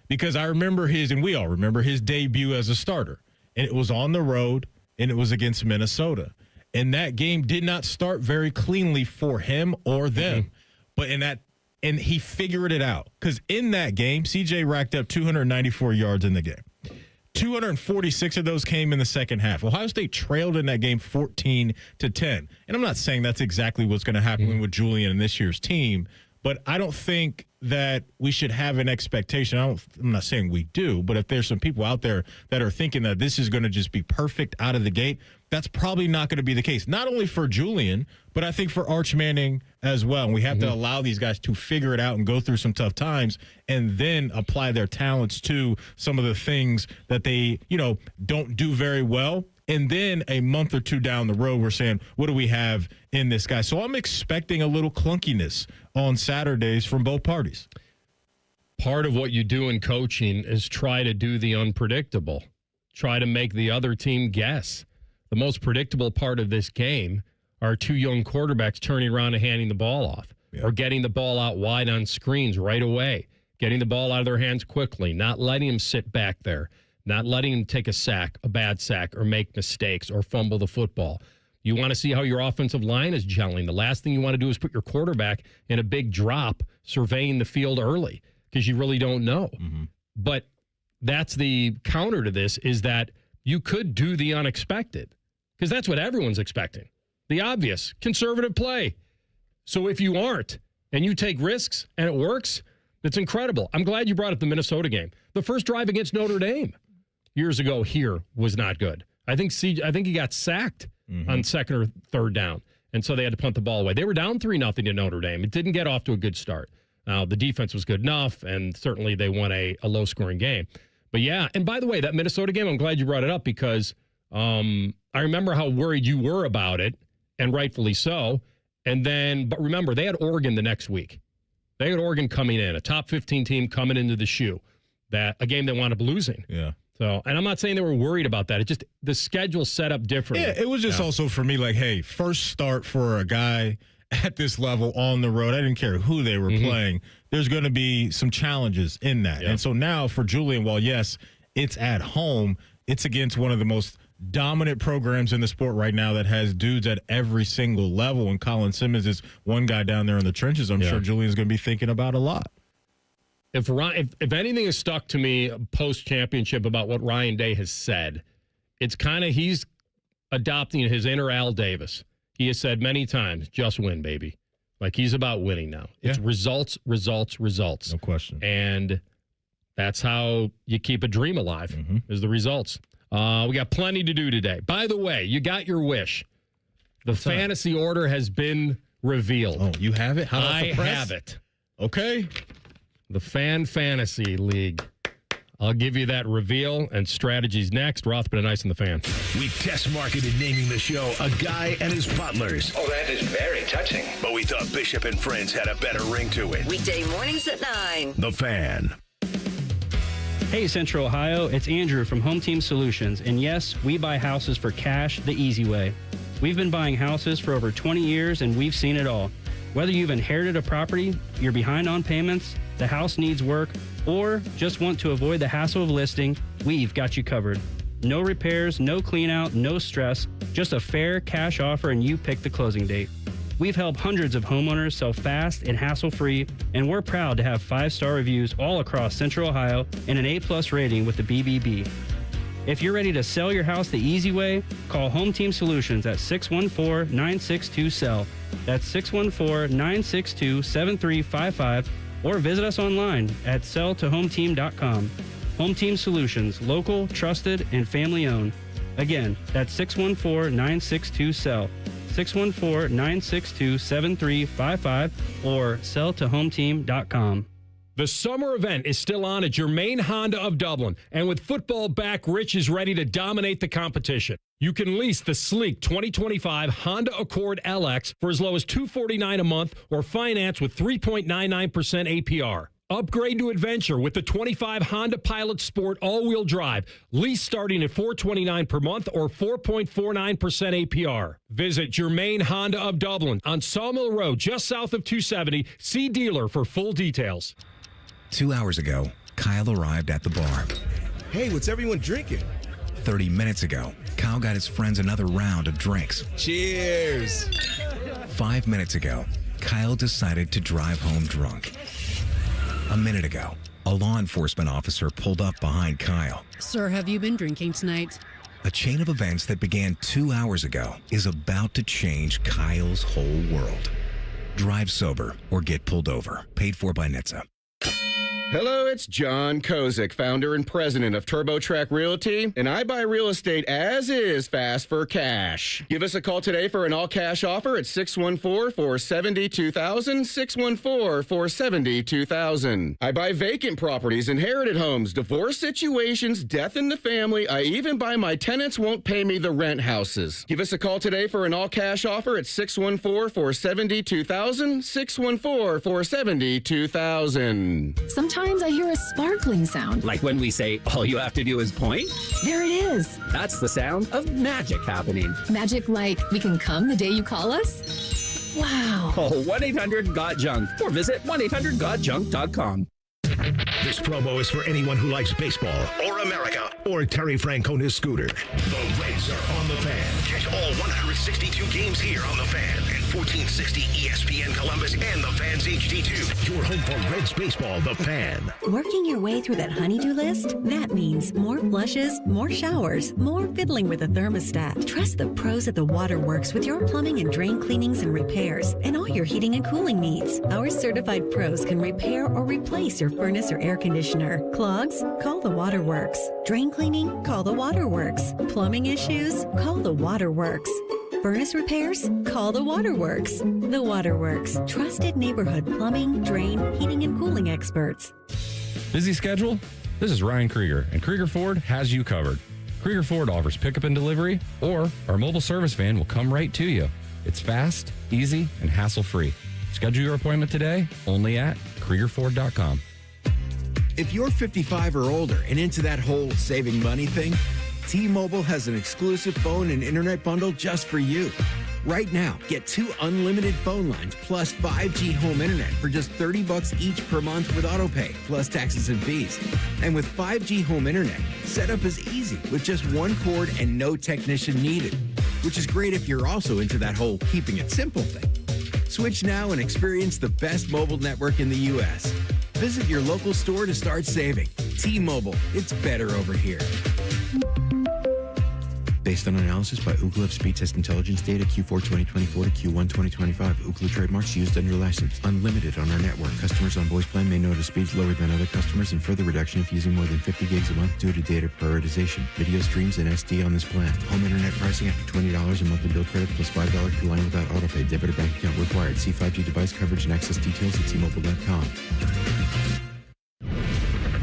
because I remember and we all remember his debut as a starter. And it was on the road, and it was against Minnesota. And that game did not start very cleanly for him or them. But and he figured it out. Because in that game, C.J. racked up 294 yards in the game. 246 of those came in the second half. Ohio State trailed in that game 14-10. And I'm not saying that's exactly what's going to happen with Julian and this year's team, But I don't think that we should have an expectation. I'm not saying we do, but if there's some people out there that are thinking that this is going to just be perfect out of the gate, that's probably not going to be the case. Not only for Julian, but I think for Arch Manning as well. And we have to allow these guys to figure it out and go through some tough times and then apply their talents to some of the things that they, don't do very well. And then a month or two down the road, we're saying, what do we have in this guy? So I'm expecting a little clunkiness on Saturdays from both parties. Part of what you do in coaching is try to do the unpredictable. Try to make the other team guess. The most predictable part of this game are two young quarterbacks turning around and handing the ball off or getting the ball out wide on screens right away, getting the ball out of their hands quickly, not letting them sit back there. Not letting him take a bad sack, or make mistakes, or fumble the football. You want to see how your offensive line is gelling. The last thing you want to do is put your quarterback in a big drop surveying the field early because you really don't know. But that's the counter to this, is that you could do the unexpected because that's what everyone's expecting. The obvious, conservative play. So if you aren't and you take risks and it works, it's incredible. I'm glad you brought up the Minnesota game. The first drive against Notre Dame years ago here was not good. I think he got sacked on second or third down, and so they had to punt the ball away. They were down 3-0 to Notre Dame. It didn't get off to a good start. Now, the defense was good enough, and certainly they won a low-scoring game. But, yeah, and by the way, that Minnesota game, I'm glad you brought it up because I remember how worried you were about it, and rightfully so. But remember, they had Oregon the next week. They had Oregon coming in, a top 15 team coming into the shoe, a game they wound up losing. Yeah. So, and I'm not saying they were worried about that. It just, the schedule set up differently. Yeah, it was just also for me like, hey, first start for a guy at this level on the road. I didn't care who they were playing. There's going to be some challenges in that. And so now for Julian, while yes, it's at home, it's against one of the most dominant programs in the sport right now that has dudes at every single level. And Colin Simmons is one guy down there in the trenches I'm sure Julian's going to be thinking about a lot. If anything has stuck to me post-championship about what Ryan Day has said, it's kind of he's adopting his inner Al Davis. He has said many times, just win, baby. Like he's about winning now. It's results, results, results. No question. And that's how you keep a dream alive, is the results. We got plenty to do today. By the way, you got your wish. The fantasy order has been revealed. Oh, you have it? I have it. Okay. The Fan Fantasy League. I'll give you that reveal and strategies next. Rothman Ice and the Fan. We test marketed naming the show A Guy and His Butlers. Oh, that is very touching. But we thought Bishop and Friends had a better ring to it. Weekday mornings at 9. The Fan. Hey, Central Ohio, it's Andrew from Home Team Solutions. And yes, we buy houses for cash the easy way. We've been buying houses for over 20 years, and we've seen it all. Whether you've inherited a property, you're behind on payments, the house needs work, or just want to avoid the hassle of listing, we've got you covered. No repairs, no clean out, no stress, just a fair cash offer and you pick the closing date. We've helped hundreds of homeowners sell fast and hassle-free, and we're proud to have 5-star reviews all across Central Ohio and an A+ rating with the BBB. If you're ready to sell your house the easy way, call Home Team Solutions at 614-962-SELL. That's 614-962-7355. Or visit us online at selltohometeam.com. Home Team Solutions, local, trusted, and family-owned. Again, that's 614-962-SELL. 614-962-7355 or selltohometeam.com. The summer event is still on at Germain Honda of Dublin, and with football back, Rich is ready to dominate the competition. You can lease the sleek 2025 Honda Accord LX for as low as $249 a month or finance with 3.99% APR. Upgrade to adventure with the 25 Honda Pilot Sport all-wheel drive. Lease starting at $429 per month or 4.49% APR. Visit Germain Honda of Dublin on Sawmill Road, just south of 270. See dealer for full details. 2 hours ago, Kyle arrived at the bar. Hey, what's everyone drinking? 30 minutes ago, Kyle got his friends another round of drinks. Cheers! 5 minutes ago, Kyle decided to drive home drunk. A minute ago, a law enforcement officer pulled up behind Kyle. Sir, have you been drinking tonight? A chain of events that began 2 hours ago is about to change Kyle's whole world. Drive sober or get pulled over. Paid for by NHTSA. Hello, it's John Kozik, founder and president of TurboTrack Realty, and I buy real estate as is fast for cash. Give us a call today for an all-cash offer at 614-470-2000, 614-470-2000. I buy vacant properties, inherited homes, divorce situations, death in the family. I even buy my tenants won't pay me the rent houses. Give us a call today for an all-cash offer at 614-470-2000, 614-470-2000. Sometimes I hear a sparkling sound. Like when we say, all you have to do is point? There it is. That's the sound of magic happening. Magic like we can come the day you call us? Wow. Call 1-800-GOT-JUNK or visit 1-800-GOT-JUNK.com. This promo is for anyone who likes baseball or America or Terry Francona's scooter. The Reds are on the Fan. Catch all 162 games here on the Fan and 1460 ESPN Columbus and the Fan's HD2. Your home for Reds baseball, the Fan. Working your way through that honey-do list? That means more flushes, more showers, more fiddling with the thermostat. Trust the pros at the Waterworks with your plumbing and drain cleanings and repairs and all your heating and cooling needs. Our certified pros can repair or replace your furnace or air conditioner. Clogs? Call the Waterworks. Drain cleaning? Call the Waterworks. Plumbing issues? Call the Waterworks. Furnace repairs? Call the Waterworks. The Waterworks. Trusted neighborhood plumbing, drain, heating, and cooling experts. Busy schedule? This is Ryan Krieger, and Krieger Ford has you covered. Krieger Ford offers pickup and delivery, or our mobile service van will come right to you. It's fast, easy, and hassle-free. Schedule your appointment today only at KriegerFord.com. If you're 55 or older and into that whole saving money thing, T-Mobile has an exclusive phone and internet bundle just for you. Right now, get 2 unlimited phone lines plus 5G home internet for just $30 each per month with autopay, plus taxes and fees. And with 5G home internet, setup is easy with just one cord and no technician needed, which is great if you're also into that whole keeping it simple thing. Switch now and experience the best mobile network in the U.S. Visit your local store to start saving. T-Mobile, it's better over here. Based on analysis by Ookla of speed test intelligence data Q4 2024 to Q1 2025. Ookla trademarks used under license. Unlimited on our network. Customers on voice plan may notice speeds lower than other customers and further reduction if using more than 50 gigs a month due to data prioritization. Video streams and SD on this plan. Home internet pricing after $20 a monthly bill credit plus $5 per line without autopay. Debit or bank account required. See 5G device coverage and access details at T-Mobile.com.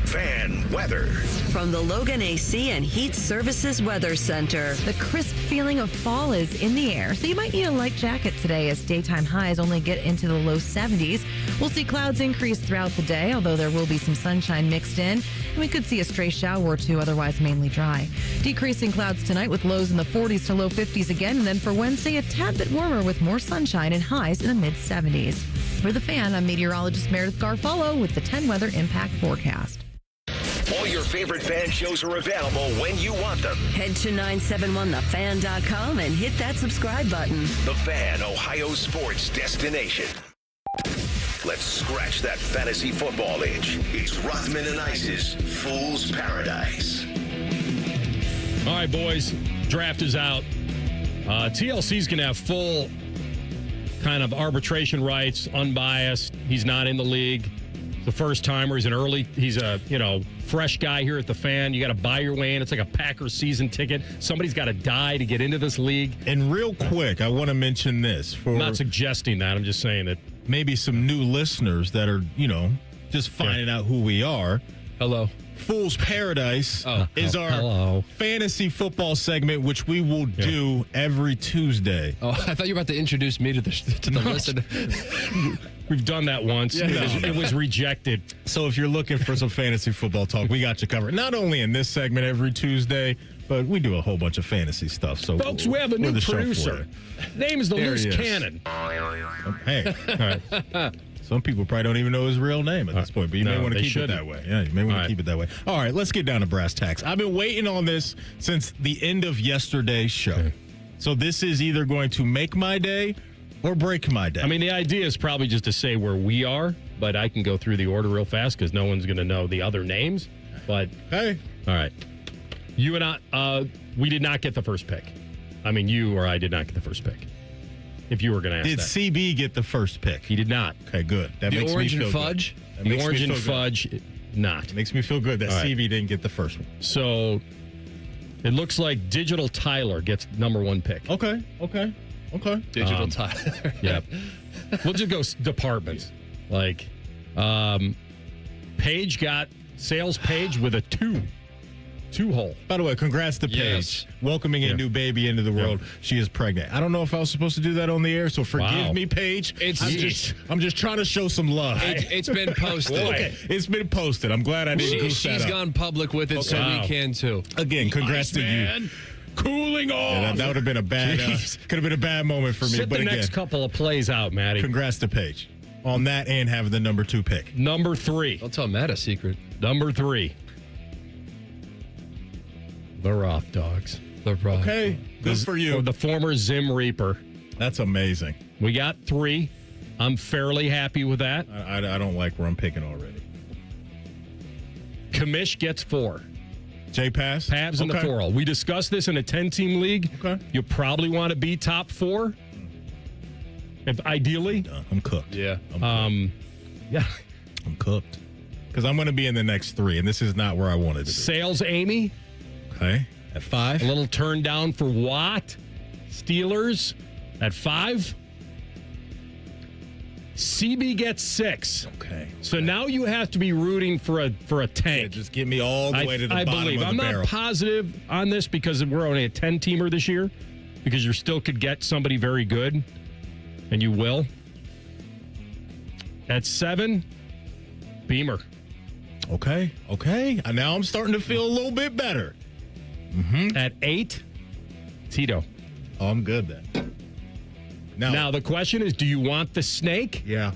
Fan weather. From the Logan AC and Heat Services Weather Center. The crisp feeling of fall is in the air, so you might need a light jacket today as daytime highs only get into the low 70s. We'll see clouds increase throughout the day, although there will be some sunshine mixed in, and we could see a stray shower or two, otherwise mainly dry. Decreasing clouds tonight with lows in the 40s to low 50s again, and then for Wednesday, a tad bit warmer with more sunshine and highs in the mid-70s. For The Fan, I'm meteorologist Meredith Garfolo with the 10 Weather Impact Forecast. All your favorite Fan shows are available when you want them. Head to 971thefan.com and hit that subscribe button. The Fan, Ohio sports destination. Let's scratch that fantasy football itch. It's Rothman and Ice's Fool's Paradise. All right, boys, draft is out. TLC's going to have full kind of arbitration rights, unbiased. He's not in the league. The first timer. He's a fresh guy here at the Fan. You got to buy your way in. It's like a Packers season ticket. Somebody's got to die to get into this league. And real quick, I want to mention this. I'm not suggesting that. I'm just saying that maybe some new listeners that are, just finding out who we are. Hello. Fool's Paradise is our fantasy football segment, which we will do every Tuesday. Oh, I thought you were about to introduce me to the listen. We've done that once. It was rejected. So if you're looking for some fantasy football talk, we got you covered. Not only in this segment every Tuesday, but we do a whole bunch of fantasy stuff. So, folks, we have a new producer. Name is the Loose Cannon. Hey, all right. Some people probably don't even know his real name at this point, but you may want to keep it that way. Yeah, you may want to keep it that way. All right, let's get down to brass tacks. I've been waiting on this since the end of yesterday's show. Okay. So this is either going to make my day or break my day. I mean, the idea is probably just to say where we are, but I can go through the order real fast because no one's going to know the other names. But hey, all right. You and I, we did not get the first pick. I mean, you or I did not get the first pick. if you were going to ask Did that. CB get the first pick? He did not. Okay, good. That The makes me orange feel and good. fudge? That The makes me orange and feel good. fudge, not. Makes me feel good that All right. CB didn't get the first one. So it looks like Digital Tyler gets number 1 pick. Okay. Digital Tyler. Yep. We'll just go departments. Like, Paige got sales Paige with a 2 hole. By the way, congrats to Paige. Yes. Welcoming a new baby into the world. She is pregnant. I don't know if I was supposed to do that on the air, so forgive Wow. me, Paige. I'm just trying to show some love. It's been posted. Okay, it's been posted. I'm glad I didn't goose that She's up. gone public with it, so Wow. we can too. Again, congrats to you. Cooling off. Yeah, that would have been a bad, could have been a bad moment for me. Sit but the again, next couple of plays out, Matty. congrats to Paige on that and having the number 2 pick. Number 3. Don't tell Matt a secret. Number 3. The Roth Dogs. The Roth. Okay, good for you. Or the former Zim Reaper. That's amazing. We got 3. I'm fairly happy with that. I don't like where I'm picking already. Kamish gets 4. J-Pass? Pavs in the 4-hole. We discussed this in a 10-team league. Okay. You probably want to be top 4. If ideally. I'm cooked. Yeah. Yeah. I'm cooked. Because I'm going to be in the next 3, and this is not where I wanted to be. Sales Amy. Okay. At 5. A little turn down for Watt. Steelers at 5. CB gets 6. Okay. So now you have to be rooting for a tank. Yeah, just get me all the way to the bottom believe. of the I'm barrel. not positive on this because we're only a 10-teamer this year, because you still could get somebody very good, and you will. At 7, Beamer. Okay. And now I'm starting to feel a little bit better. At 8, Tito. Oh, I'm good then. Now the question is, do you want the snake? Yeah.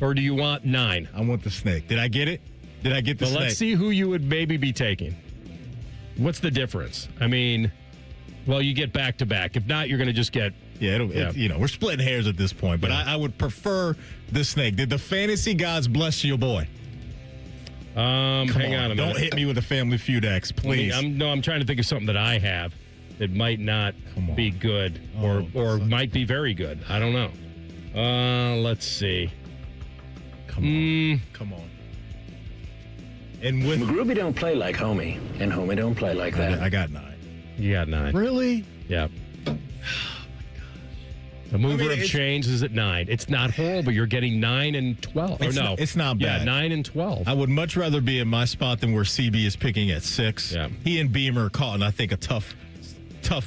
Or do you want 9? I want the snake. Did I get it? Did I get the Well, snake? let's see who you would maybe be taking. What's the difference? I mean, well, you get back-to-back. If not, you're going to just get... Yeah, we're splitting hairs at this point, but I would prefer the snake. Did the fantasy gods bless your boy? Hang on a minute. Don't hit me with a Family Feud X, please. I'm trying to think of something that I have that might not be good or might be very good. I don't know. Let's see. Come on. And with McGruby don't play like Homie, and Homie don't play like that. I got 9. You got 9. Really? Yep. The mover of chains is at 9. It's not horrible. You're getting 9 and 12. It's not bad. Yeah, 9 and 12. I would much rather be in my spot than where CB is picking at 6. Yeah. He and Beamer caught, and I think, a tough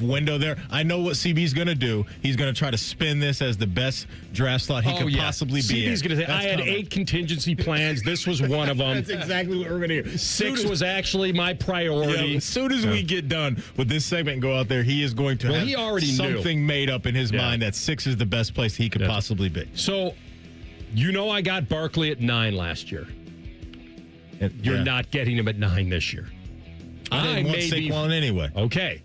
window there. I know what CB's going to do. He's going to try to spin this as the best draft slot he could possibly be in. CB's going to say, I had 8 contingency plans. This was one of them. That's exactly what we're going to hear. 6 was actually my priority. Yeah, as soon as we get done with this segment and go out there, he is going to have he already something made up in his mind that 6 is the best place he could possibly be. So, I got Barkley at 9 last year. You're not getting him at 9 this year. I didn't want Saquon anyway. Okay.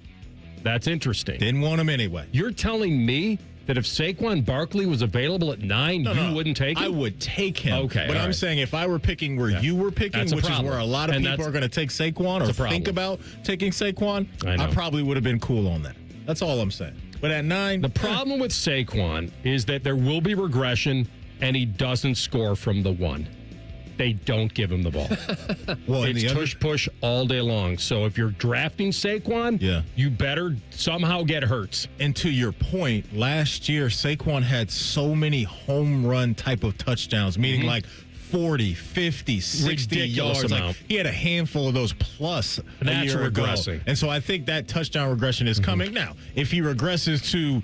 That's interesting. Didn't want him anyway. You're telling me that if Saquon Barkley was available at 9, you wouldn't take him? I would take him. Okay. But I'm saying if I were picking where you were picking, That's a which is problem. where a lot of And people are going to take Saquon or think about taking Saquon, I know. I probably would have been cool on that. That's all I'm saying. But at 9, the problem with Saquon is that there will be regression, and he doesn't score from the 1. They don't give him the ball. Well, it's push all day long. So if you're drafting Saquon, you better somehow get Hurts. And to your point, last year Saquon had so many home run type of touchdowns, meaning like 40, 50, 60 Ridiculous yards. amount. Like he had a handful of those plus That's a year ago. regressing. And so I think that touchdown regression is coming. Now, if he regresses to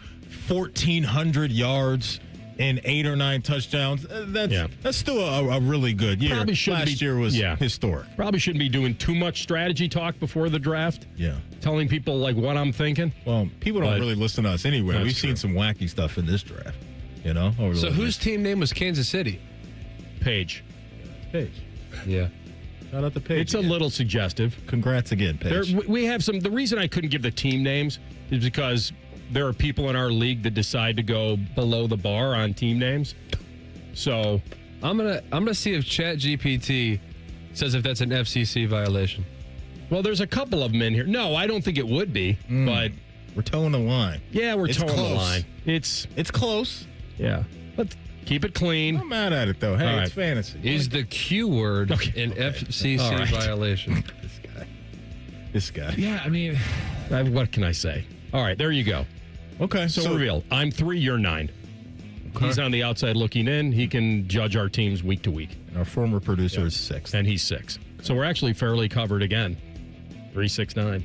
1,400 yards and 8 or 9 touchdowns, that's still a really good year. Probably shouldn't Last year was historic. Probably shouldn't be doing too much strategy talk before the draft. Yeah. Telling people like what I'm thinking. Well, people don't really listen to us anyway. That's We've true. seen some wacky stuff in this draft, over So the whose team name was Kansas City? Paige. Yeah. Shout out to Paige. It's a little suggestive. Congrats again, Paige. We have some. The reason I couldn't give the team names is because there are people in our league that decide to go below the bar on team names. So I'm gonna see if ChatGPT says if that's an FCC violation. Well, there's a couple of them in here. No, I don't think it would be, but We're towing the line. Yeah, we're It's towing the close. line. It's close. Yeah. Let's keep it clean. I'm mad at it, though. Hey, All it's fantasy. Is the Q word an FCC All right. violation? This guy. Yeah, I mean, what can I say? All right, there you go. Okay. So reveal. I'm 3, you're 9. Okay. He's on the outside looking in. He can judge our teams week to week. And our former producer is 6. And he's 6. So we're actually fairly covered again. 3, 6, 9.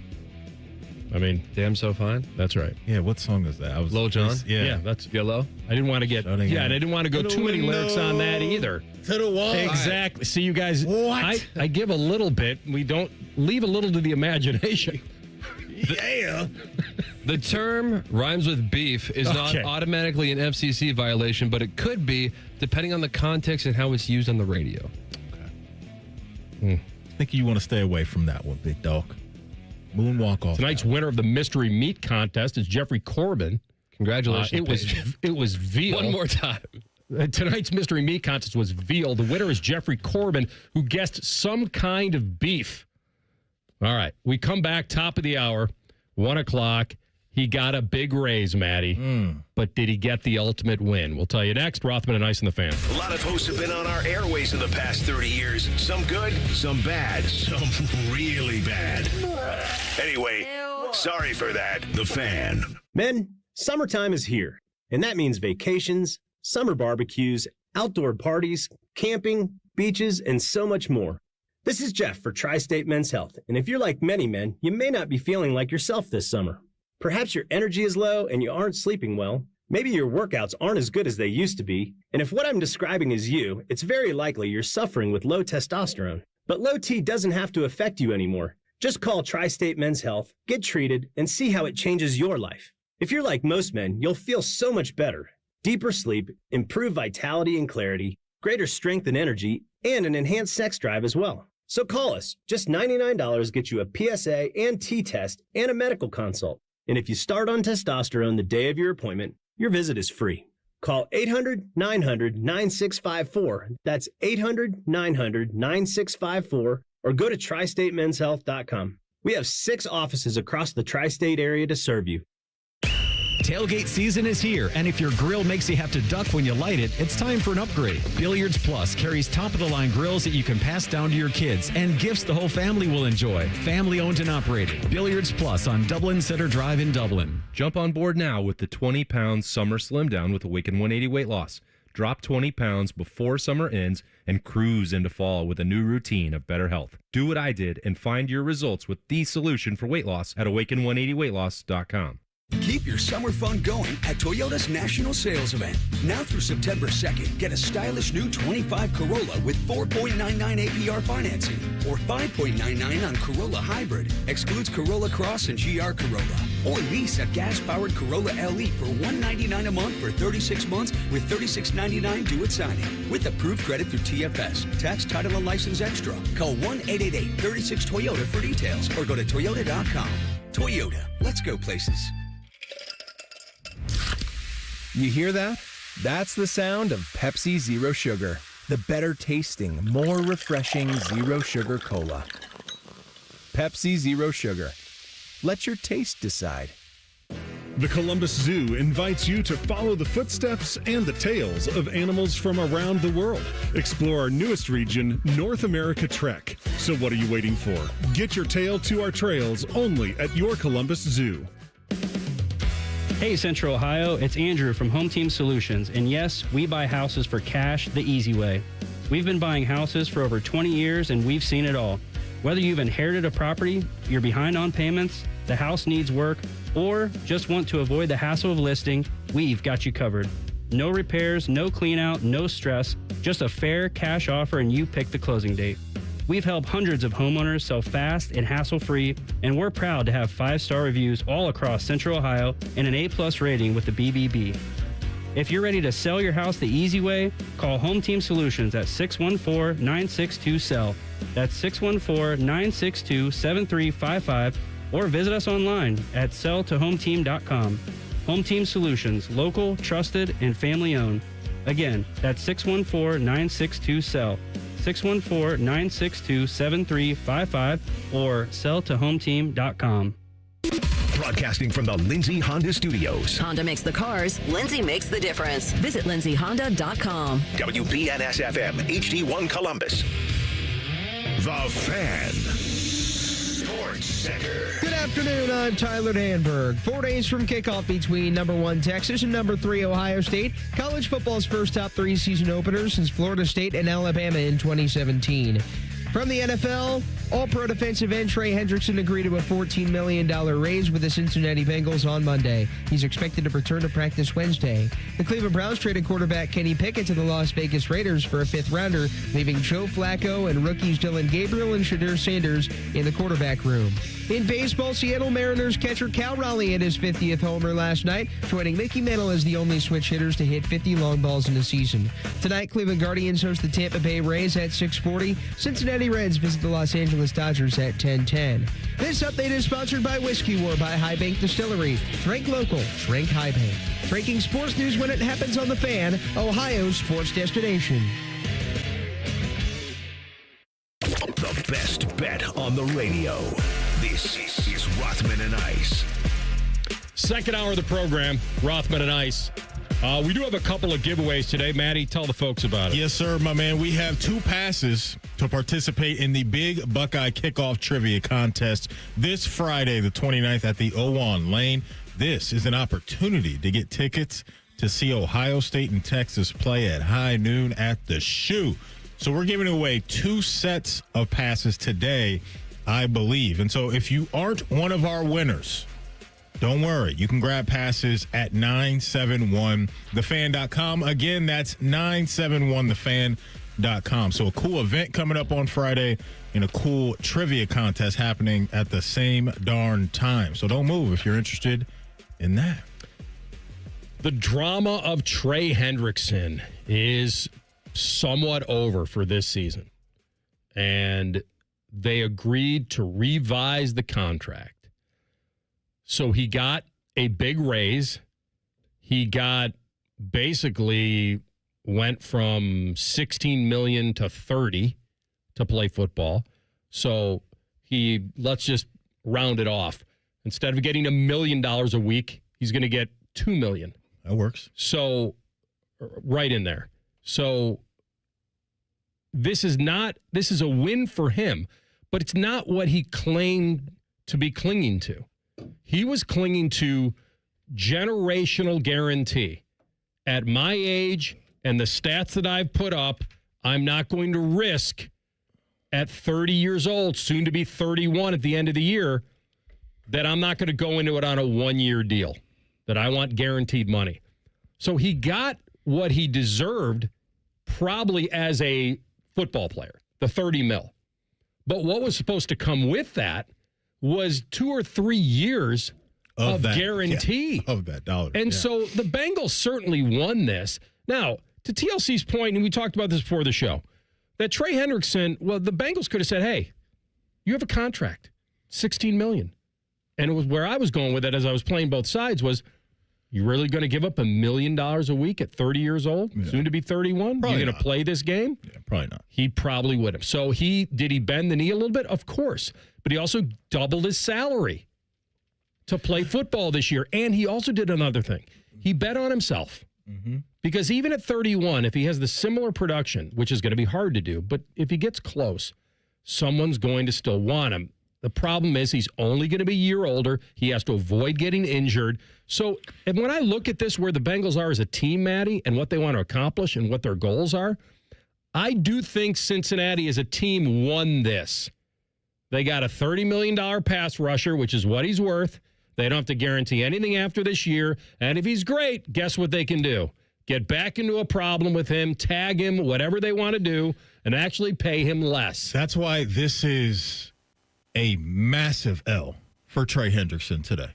I mean, damn so fine. That's right. Yeah, what song is that? Lil Jon? Yeah, that's Yellow. I didn't want to get Shutting and in. I didn't want to go To the too many lyrics on that window. either. To the wall. Exactly. See, you guys, What? I give a little bit. We don't leave a little to the imagination. Yeah. The term rhymes with beef is not Okay. automatically an FCC violation, but it could be depending on the context and how it's used on the radio. I think you want to stay away from that one, big dog. Moonwalk off. Tonight's winner of the mystery meat contest is Jeffrey Corbin. Congratulations. It was veal. One more time. Tonight's mystery meat contest was veal. The winner is Jeffrey Corbin, who guessed some kind of beef. All right, we come back top of the hour, 1 o'clock. He got a big raise, Maddie. But did he get the ultimate win? We'll tell you next. Rothman and Ice in the Fan. A lot of hosts have been on our airways in the past 30 years. Some good, some bad, some really bad. Anyway, sorry for that. The Fan. Men, summertime is here, and that means vacations, summer barbecues, outdoor parties, camping, beaches, and so much more. This is Jeff for Tri-State Men's Health, and if you're like many men, you may not be feeling like yourself this summer. Perhaps your energy is low and you aren't sleeping well. Maybe your workouts aren't as good as they used to be. And if what I'm describing is you, it's very likely you're suffering with low testosterone. But low T doesn't have to affect you anymore. Just call Tri-State Men's Health, get treated, and see how it changes your life. If you're like most men, you'll feel so much better. Deeper sleep, improved vitality and clarity, greater strength and energy, and an enhanced sex drive as well. So call us. Just $99 gets you a PSA and T-test and a medical consult. And if you start on testosterone the day of your appointment, your visit is free. Call 800-900-9654. That's 800-900-9654. Or go to tristatemenshealth.com. We have 6 offices across the tri-state area to serve you. Tailgate season is here, and if your grill makes you have to duck when you light it, it's time for an upgrade. Billiards Plus carries top-of-the-line grills that you can pass down to your kids and gifts the whole family will enjoy. Family-owned and operated. Billiards Plus on Dublin Center Drive in Dublin. Jump on board now with the 20-pound summer slim down with Awaken 180 weight loss. Drop 20 pounds before summer ends and cruise into fall with a new routine of better health. Do what I did and find your results with the solution for weight loss at awaken180weightloss.com. Keep your summer fun going at Toyota's National Sales Event. Now through September 2nd, get a stylish new 25 Corolla with 4.99 APR financing or 5.99 on Corolla Hybrid. Excludes Corolla Cross and GR Corolla. Or lease a gas-powered Corolla LE for $199 a month for 36 months with $36.99 due at signing. With approved credit through TFS. Tax, title, and license extra. Call 1-888-36-TOYOTA for details or go to Toyota.com. Toyota. Let's go places. You hear that? That's the sound of Pepsi Zero Sugar. The better tasting, more refreshing Zero Sugar Cola. Pepsi Zero Sugar. Let your taste decide. The Columbus Zoo invites you to follow the footsteps and the tales of animals from around the world. Explore our newest region, North America Trek. So what are you waiting for? Get your tail to our trails only at your Columbus Zoo. Hey, Central Ohio, it's Andrew from Home Team Solutions. And yes, we buy houses for cash the easy way. We've been buying houses for over 20 years and we've seen it all. Whether you've inherited a property, you're behind on payments, the house needs work, or just want to avoid the hassle of listing, we've got you covered. No repairs, no clean out, no stress, just a fair cash offer and you pick the closing date. We've helped hundreds of homeowners sell fast and hassle-free, and we're proud to have 5-star reviews all across Central Ohio and an A+ rating with the BBB. If you're ready to sell your house the easy way, call Home Team Solutions at 614-962-SELL. That's 614-962-7355, or visit us online at selltohometeam.com. Home Team Solutions, local, trusted, and family-owned. Again, that's 614-962-SELL. 614-962-7355 or selltohometeam.com. Broadcasting from the Lindsay Honda Studios. Honda makes the cars. Lindsay makes the difference. Visit lindsayhonda.com. WBNS-FM, HD1 Columbus. The Fan. Sports Center. Good afternoon, I'm Tyler Danberg. 4 days from kickoff between number 1 Texas and number 3 Ohio State. College football's first top 3 season openers since Florida State and Alabama in 2017. From the NFL, All-Pro defensive end Trey Hendrickson agreed to a $14 million raise with the Cincinnati Bengals on Monday. He's expected to return to practice Wednesday. The Cleveland Browns traded quarterback Kenny Pickett to the Las Vegas Raiders for a 5th-rounder, leaving Joe Flacco and rookies Dylan Gabriel and Shadur Sanders in the quarterback room. In baseball, Seattle Mariners catcher Cal Raleigh hit his 50th homer last night, joining Mickey Mantle as the only switch hitters to hit 50 long balls in a season. Tonight, Cleveland Guardians host the Tampa Bay Rays at 6:40. Cincinnati Reds visit the Los Angeles Dodgers at 10:10. This update is sponsored by Whiskey War by High Bank Distillery. Drink local, drink High Bank. Breaking sports news when it happens on The Fan, Ohio's sports destination. The best bet on the radio. This is Rothman and Ice. Second hour of the program, Rothman and Ice. We do have a couple of giveaways today. Maddie, tell the folks about it. Yes, sir, my man. We have 2 passes to participate in the Big Buckeye Kickoff Trivia Contest this Friday, the 29th at the Owan Lane. This is an opportunity to get tickets to see Ohio State and Texas play at high noon at the Shoe. So we're giving away 2 sets of passes today, I believe. And so if you aren't one of our winners, don't worry. You can grab passes at 971thefan.com. Again, that's 971thefan.com. So a cool event coming up on Friday and a cool trivia contest happening at the same darn time. So don't move if you're interested in that. The drama of Trey Hendrickson is somewhat over for this season. And they agreed to revise the contract. So he got a big raise. He basically went from $16 million to $30 to play football. So let's just round it off. Instead of getting $1 million a week, he's going to get $2 million. That works. So right in there. So this is a win for him, but it's not what he claimed to be clinging to. He was clinging to generational guarantee. At my age and the stats that I've put up, I'm not going to risk at 30 years old, soon to be 31 at the end of the year, that I'm not going to go into it on a 1-year deal, that I want guaranteed money. So he got what he deserved probably as a football player, the $30 million. But what was supposed to come with that was 2 or 3 years of that guarantee. Yeah, of that dollar. And so the Bengals certainly won this. Now, to TLC's point, and we talked about this before the show, that Trey Hendrickson, well, the Bengals could have said, hey, you have a contract, $16 million. And it was where I was going with it as I was playing both sides was, you really going to give up $1 million a week at 30 years old, soon to be 31? You're going to play this game? Yeah, probably not. He probably would have. So did he bend the knee a little bit? Of course. But he also doubled his salary to play football this year. And he also did another thing. He bet on himself. Mm-hmm. Because even at 31, if he has the similar production, which is going to be hard to do, but if he gets close, someone's going to still want him. The problem is he's only going to be a year older. He has to avoid getting injured. So and when I look at this, where the Bengals are as a team, Maddie, and what they want to accomplish and what their goals are, I do think Cincinnati as a team won this. They got a $30 million pass rusher, which is what he's worth. They don't have to guarantee anything after this year. And if he's great, guess what they can do? Get back into a problem with him, tag him, whatever they want to do, and actually pay him less. That's why this is a massive L for Trey Hendrickson today.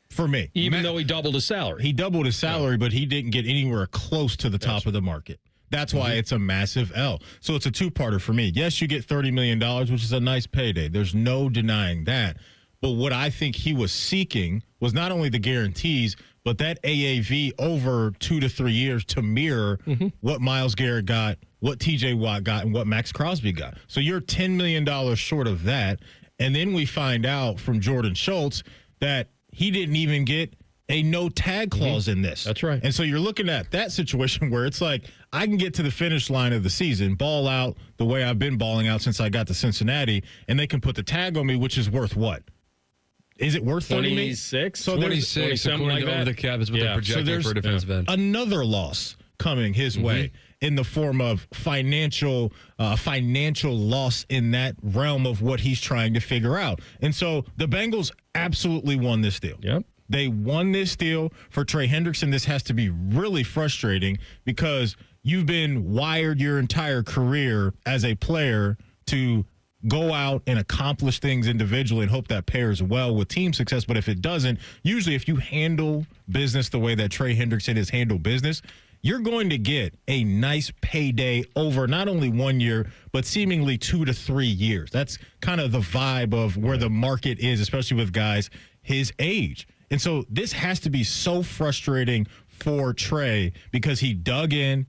For me. Even though he doubled his salary. He doubled his salary, but he didn't get anywhere close to the top of the market. That's why it's a massive L. So it's a two-parter for me. Yes, you get $30 million, which is a nice payday. There's no denying that. But what I think he was seeking was not only the guarantees, but that AAV over 2 to 3 years to mirror what Myles Garrett got, what TJ Watt got, and what Max Crosby got. So you're $10 million short of that. And then we find out from Jordan Schultz that he didn't even get a no tag clause in this. That's right. And so you're looking at that situation where it's like, I can get to the finish line of the season, ball out the way I've been balling out since I got to Cincinnati, and they can put the tag on me, which is worth what? Is it worth 26? So 26, something according like to that. Over the Cap is what they're so projecting there's for a defensive end. another loss coming his way in the form of financial loss in that realm of what he's trying to figure out. And so the Bengals absolutely won this deal. Yep. They won this deal for Trey Hendrickson. This has to be really frustrating because you've been wired your entire career as a player to go out and accomplish things individually and hope that pairs well with team success. But if it doesn't, usually if you handle business the way that Trey Hendrickson has handled business, you're going to get a nice payday over not only 1 year, but seemingly 2 to 3 years. That's kind of the vibe of where the market is, especially with guys his age. And so this has to be so frustrating for Trey because he dug in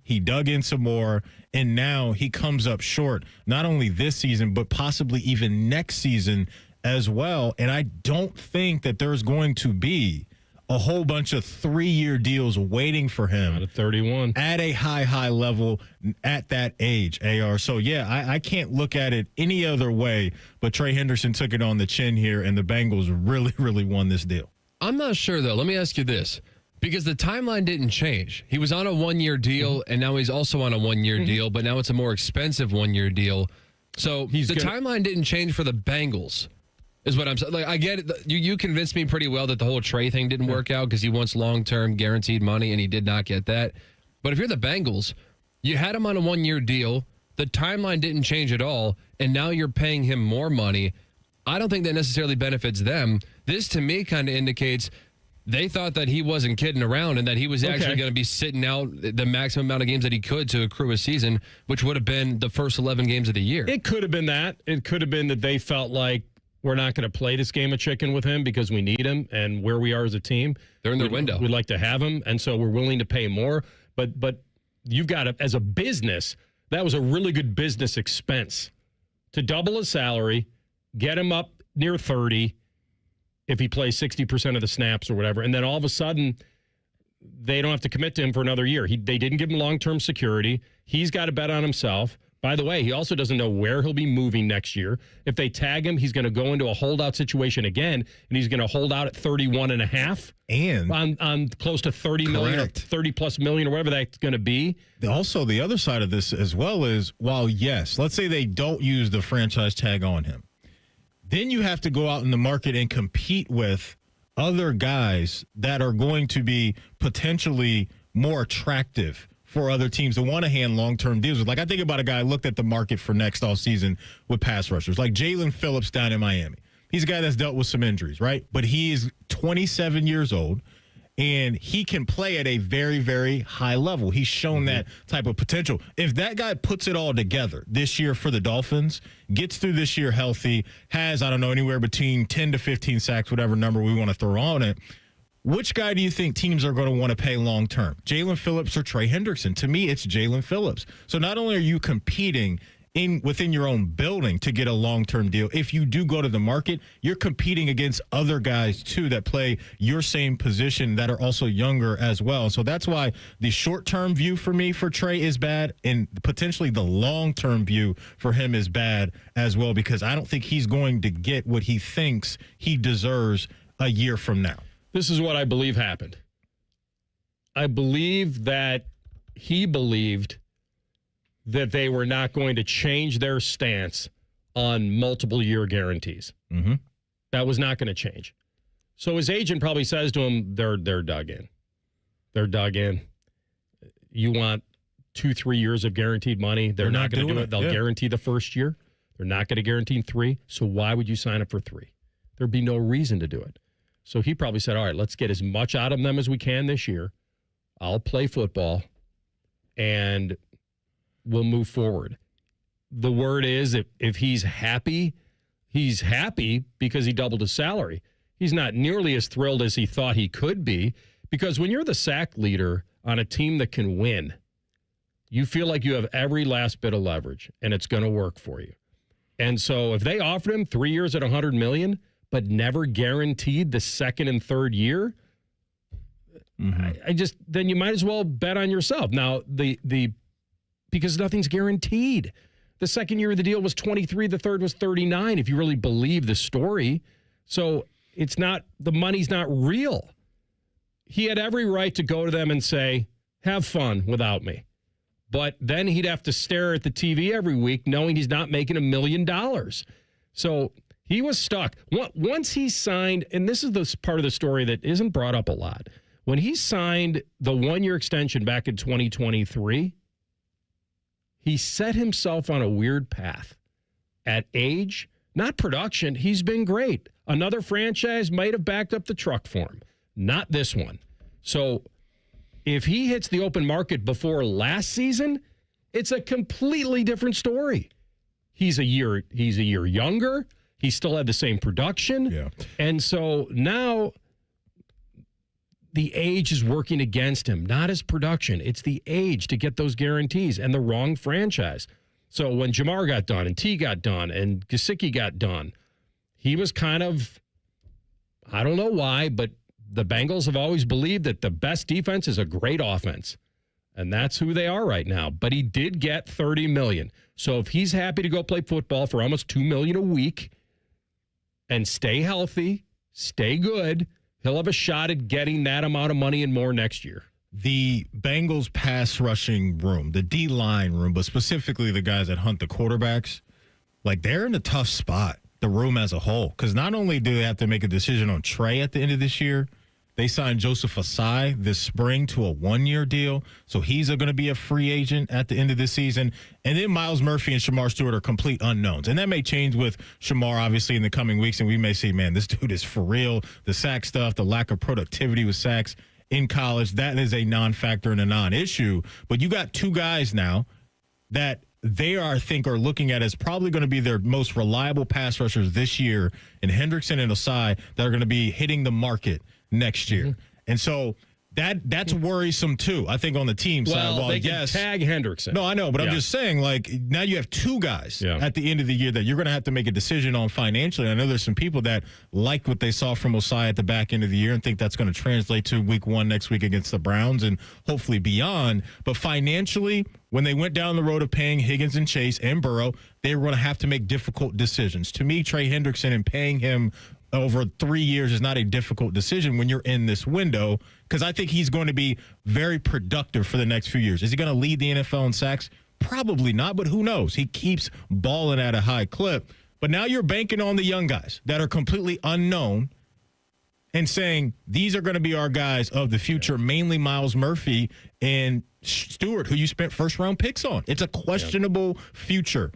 some more, and now he comes up short, not only this season, but possibly even next season as well. And I don't think that there's going to be a whole bunch of 3-year deals waiting for him at 31 at a high level at that age, AR. So, yeah, I can't look at it any other way, but Trey Hendrickson took it on the chin here, and the Bengals really, really won this deal. I'm not sure, though. Let me ask you this. Because the timeline didn't change. He was on a 1-year deal, and now he's also on a 1-year deal, but now it's a more expensive 1-year deal. So timeline didn't change for the Bengals, is what I'm saying. Like, I get it. You convinced me pretty well that the whole Trey thing didn't work out because he wants long-term guaranteed money, and he did not get that. But if you're the Bengals, you had him on a 1-year deal. The timeline didn't change at all, and now you're paying him more money. I don't think that necessarily benefits them. This, to me, kind of indicates they thought that he wasn't kidding around and that he was actually going to be sitting out the maximum amount of games that he could to accrue a season, which would have been the first 11 games of the year. It could have been that. It could have been that they felt like we're not going to play this game of chicken with him because we need him and where we are as a team. They're in their window. We'd like to have him, and so we're willing to pay more. But you've got to, as a business, that was a really good business expense to double his salary, get him up near 30, if he plays 60% of the snaps or whatever, and then all of a sudden they don't have to commit to him for another year. They didn't give him long-term security. He's got to bet on himself. By the way, he also doesn't know where he'll be moving next year. If they tag him, he's going to go into a holdout situation again, and he's going to hold out at 31.5 and on close to 30 million or 30+ million or whatever that's going to be. Also, the other side of this as well is, while yes, let's say they don't use the franchise tag on him, then you have to go out in the market and compete with other guys that are going to be potentially more attractive for other teams to want to hand long-term deals with. Like, I think about a guy I looked at the market for next offseason with pass rushers, like Jalen Phillips down in Miami. He's a guy that's dealt with some injuries, right? But he is 27 years old, and he can play at a very, very high level. He's shown that type of potential. If that guy puts it all together this year for the Dolphins, gets through this year healthy, has, I don't know, anywhere between 10 to 15 sacks, whatever number we want to throw on it, which guy do you think teams are going to want to pay long term? Jalen Phillips or Trey Hendrickson? To me, it's Jalen Phillips. So not only are you competing within your own building to get a long-term deal, if you do go to the market, you're competing against other guys too that play your same position that are also younger as well. So that's why the short-term view for me for Trey is bad, and potentially the long-term view for him is bad as well, because I don't think he's going to get what he thinks he deserves a year from now. This is what I believe happened. I believe that he believed that they were not going to change their stance on multiple year guarantees. Mm-hmm. That was not going to change. So his agent probably says to him, they're dug in. They're dug in. You want 2-3 years of guaranteed money. They're not going to do it. They'll guarantee the first year. They're not going to guarantee 3. So why would you sign up for 3? There'd be no reason to do it. So he probably said, all right, let's get as much out of them as we can this year. I'll play football, and we'll move forward. The word is, if he's happy because he doubled his salary. He's not nearly as thrilled as he thought he could be, because when you're the sack leader on a team that can win, you feel like you have every last bit of leverage, and it's going to work for you. And so if they offered him 3 years at $100 million, but never guaranteed the second and third year, then you might as well bet on yourself. Now, because nothing's guaranteed. The second year of the deal was 23, the third was 39, if you really believe the story. So the money's not real. He had every right to go to them and say, have fun without me. But then he'd have to stare at the TV every week knowing he's not making $1 million. So he was stuck. Once he signed, and this is the part of the story that isn't brought up a lot, when he signed the one-year extension back in 2023, he set himself on a weird path. At age, not production, he's been great. Another franchise might have backed up the truck for him. Not this one. So if he hits the open market before last season, it's a completely different story. He's a year younger. He still had the same production. Yeah. And so now the age is working against him, not his production. It's the age to get those guarantees and the wrong franchise. So when Jamar got done and T got done and Gesicki got done, he was kind of, I don't know why, but the Bengals have always believed that the best defense is a great offense. And that's who they are right now. But he did get $30 million. So if he's happy to go play football for almost $2 million a week and stay healthy, stay good, he'll have a shot at getting that amount of money and more next year. The Bengals pass rushing room, the D-line room, but specifically the guys that hunt the quarterbacks, like they're in a tough spot, the room as a whole. Because not only do they have to make a decision on Trey at the end of this year, they signed Joseph Asai this spring to a one-year deal. So he's going to be a free agent at the end of this season. And then Myles Murphy and Shamar Stewart are complete unknowns. And that may change with Shamar, obviously, in the coming weeks. And we may say, man, this dude is for real. The sack stuff, the lack of productivity with sacks in college, that is a non-factor and a non-issue. But you got two guys now that they are looking at as probably going to be their most reliable pass rushers this year in Hendrickson and Asai that are going to be hitting the market next year. And so that's worrisome too, I think, on the team side. Well, they can tag Hendrickson. No, I know, but I'm just saying, like, now you have two guys at the end of the year that you're going to have to make a decision on financially. I know there's some people that like what they saw from Osai at the back end of the year and think that's going to translate to week one next week against the Browns and hopefully beyond. But financially, when they went down the road of paying Higgins and Chase and Burrow, they were going to have to make difficult decisions. To me, Trey Hendrickson and paying him over 3 years is not a difficult decision when you're in this window, because I think he's going to be very productive for the next few years. Is he going to lead the NFL in sacks? Probably not, but who knows? He keeps balling at a high clip. But now you're banking on the young guys that are completely unknown and saying these are going to be our guys of the future, mainly Myles Murphy and Stewart, who you spent first-round picks on. It's a questionable future,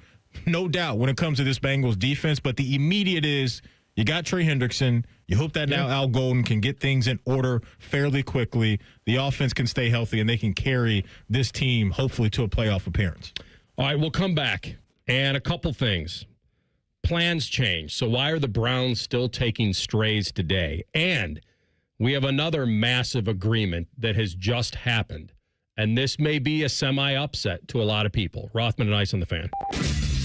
no doubt, when it comes to this Bengals defense. But the immediate is, you got Trey Hendrickson. You hope that now Al Golden can get things in order fairly quickly. The offense can stay healthy, and they can carry this team, hopefully, to a playoff appearance. All right, we'll come back. And a couple things. Plans change. So why are the Browns still taking strays today? And we have another massive agreement that has just happened. And this may be a semi-upset to a lot of people. Rothman and Ice on the Fan.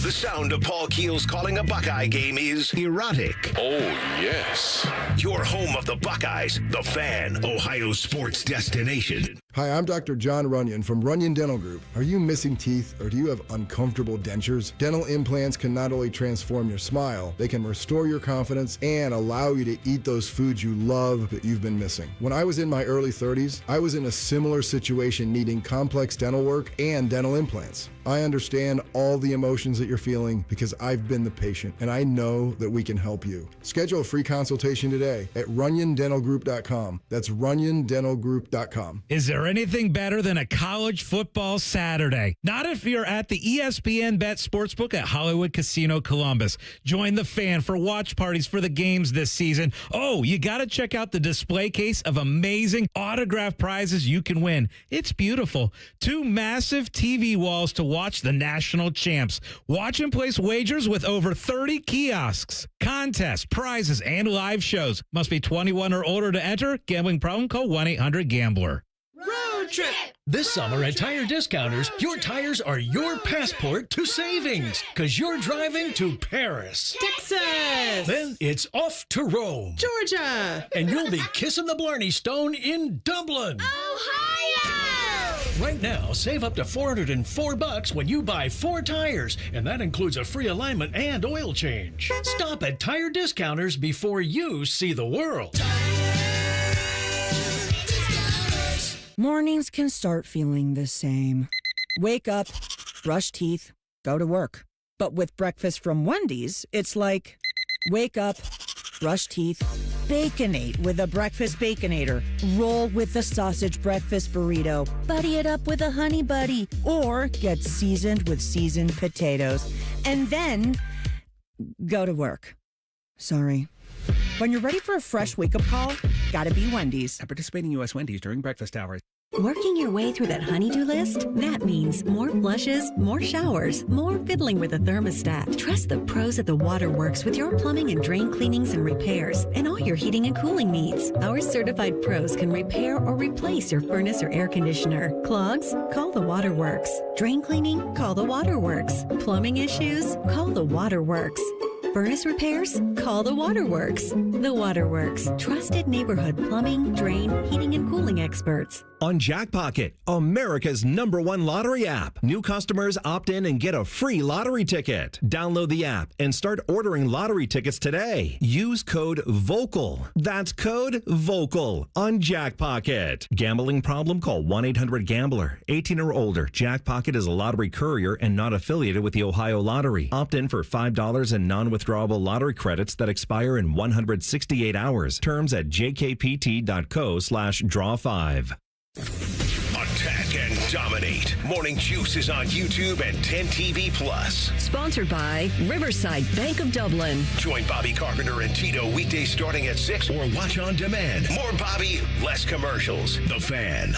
The sound of Paul Keels calling a Buckeye game is erotic. Oh, yes. Your home of the Buckeyes, the Fan, Ohio sports destination. Hi, I'm Dr. John Runyon from Runyon Dental Group. Are you missing teeth or do you have uncomfortable dentures? Dental implants can not only transform your smile, they can restore your confidence and allow you to eat those foods you love that you've been missing. When I was in my early 30s, I was in a similar situation needing complex dental work and dental implants. I understand all the emotions that you're feeling because I've been the patient and I know that we can help you. Schedule a free consultation today at runyondentalgroup.com. That's runyondentalgroup.com. Is there anything better than a college football Saturday? Not if you're at the ESPN Bet Sportsbook at Hollywood Casino Columbus. Join the Fan for watch parties for the games this season. Oh, you got to check out the display case of amazing autographed prizes you can win. It's beautiful. 2 massive TV walls to watch the national champs. Watch and place wagers with over 30 kiosks, contests, prizes, and live shows. Must be 21 or older to enter. Gambling problem? Call 1-800-GAMBLER. Road trip. This summer at Tire Discounters, your tires are your passport to savings because you're driving to Paris, Texas. Then it's off to Rome, Georgia. And you'll be kissing the Blarney Stone in Dublin, Ohio. Right now, save up to $404 when you buy 4 tires, and that includes a free alignment and oil change. Stop at Tire Discounters before you see the world. Mornings can start feeling the same. Wake up, brush teeth, go to work. But with breakfast from Wendy's, it's like, wake up, brush teeth, Baconate with a breakfast Baconator. Roll with the sausage breakfast burrito. Buddy it up with a honey buddy. Or get seasoned with seasoned potatoes. And then go to work. Sorry. When you're ready for a fresh wake-up call, gotta be Wendy's. At participating U.S. Wendy's during breakfast hours. Working your way through that honey-do list? That means more flushes, more showers, more fiddling with the thermostat. Trust the pros at the Waterworks with your plumbing and drain cleanings and repairs and all your heating and cooling needs. Our certified pros can repair or replace your furnace or air conditioner. Clogs? Call the Waterworks. Drain cleaning? Call the Waterworks. Plumbing issues? Call the Waterworks. Furnace repairs? Call the Waterworks. The Waterworks. Trusted neighborhood plumbing, drain, heating, and cooling experts. On Jackpocket, America's #1 lottery app. New customers opt in and get a free lottery ticket. Download the app and start ordering lottery tickets today. Use code VOCAL. That's code VOCAL on Jackpocket. Gambling problem? Call 1-800-GAMBLER. 18 or older. Jackpocket is a lottery courier and not affiliated with the Ohio Lottery. Opt in for $5 in non-withdrawable lottery credits that expire in 168 hours. Terms at jkpt.co/draw5. Attack and dominate. Morning Juice is on YouTube and 10 TV Plus. Sponsored by Riverside Bank of Dublin. Join Bobby Carpenter and Tito weekdays starting at 6 or watch on demand. More Bobby, less commercials. The Fan.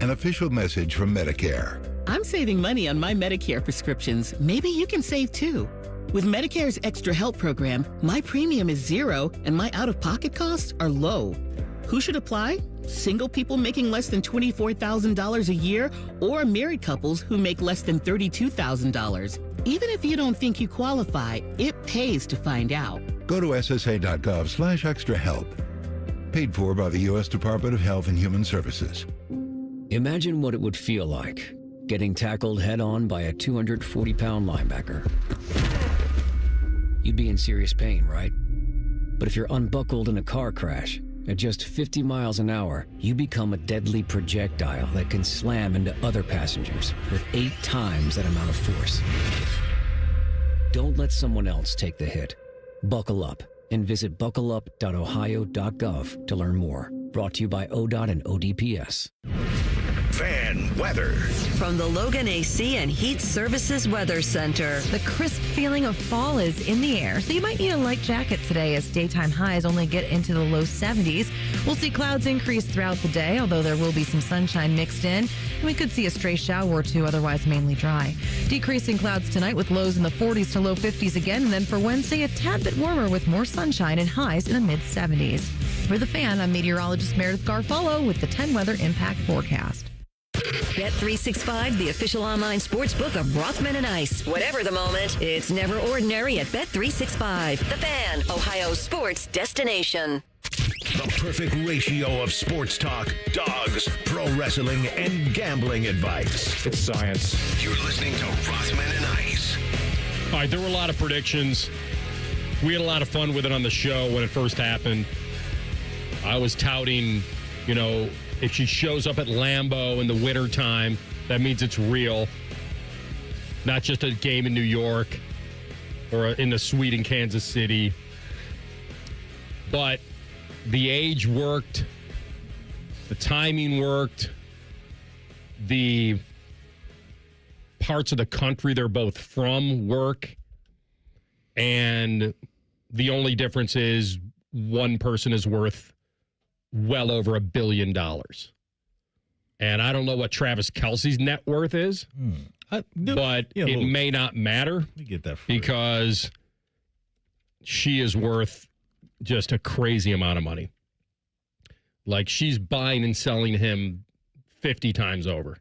An official message from Medicare. I'm saving money on my Medicare prescriptions. Maybe you can save too. With Medicare's Extra Help program, my premium is $0 and my out-of-pocket costs are low. Who should apply? Single people making less than $24,000 a year or married couples who make less than $32,000. Even if you don't think you qualify, it pays to find out. Go to ssa.gov/extrahelp. Paid for by the U.S. Department of Health and Human Services. Imagine what it would feel like getting tackled head-on by a 240-pound linebacker. You'd be in serious pain, right? But if you're unbuckled in a car crash, at just 50 miles an hour, you become a deadly projectile that can slam into other passengers with 8 times that amount of force. Don't let someone else take the hit. Buckle up and visit buckleup.ohio.gov to learn more. Brought to you by ODOT and ODPS. Fan weather. From the Logan AC and Heat Services Weather Center. The crisp feeling of fall is in the air, so you might need a light jacket today as daytime highs only get into the low 70s. We'll see clouds increase throughout the day, although there will be some sunshine mixed in, and we could see a stray shower or two, otherwise mainly dry. Decreasing clouds tonight with lows in the 40s to low 50s again, and then for Wednesday, a tad bit warmer with more sunshine and highs in the mid-70s. For the Fan, I'm meteorologist Meredith Garfolo with the 10 Weather Impact Forecast. Bet365, the official online sports book of Rothman Ice. Whatever the moment, it's never ordinary at Bet365. The Fan, Ohio's sports destination. The perfect ratio of sports talk, dogs, pro wrestling, and gambling advice. It's science. You're listening to Rothman and Ice. All right, there were a lot of predictions. We had a lot of fun with it on the show when it first happened. I was touting, if she shows up at Lambeau in the wintertime, that means it's real. Not just a game in New York or in the suite in Kansas City. But the age worked. The timing worked. The parts of the country they're both from work. And the only difference is one person is worth well over $1 billion. And I don't know what Travis Kelce's net worth is, but it may not matter get that because she is worth just a crazy amount of money. Like she's buying and selling him 50 times over.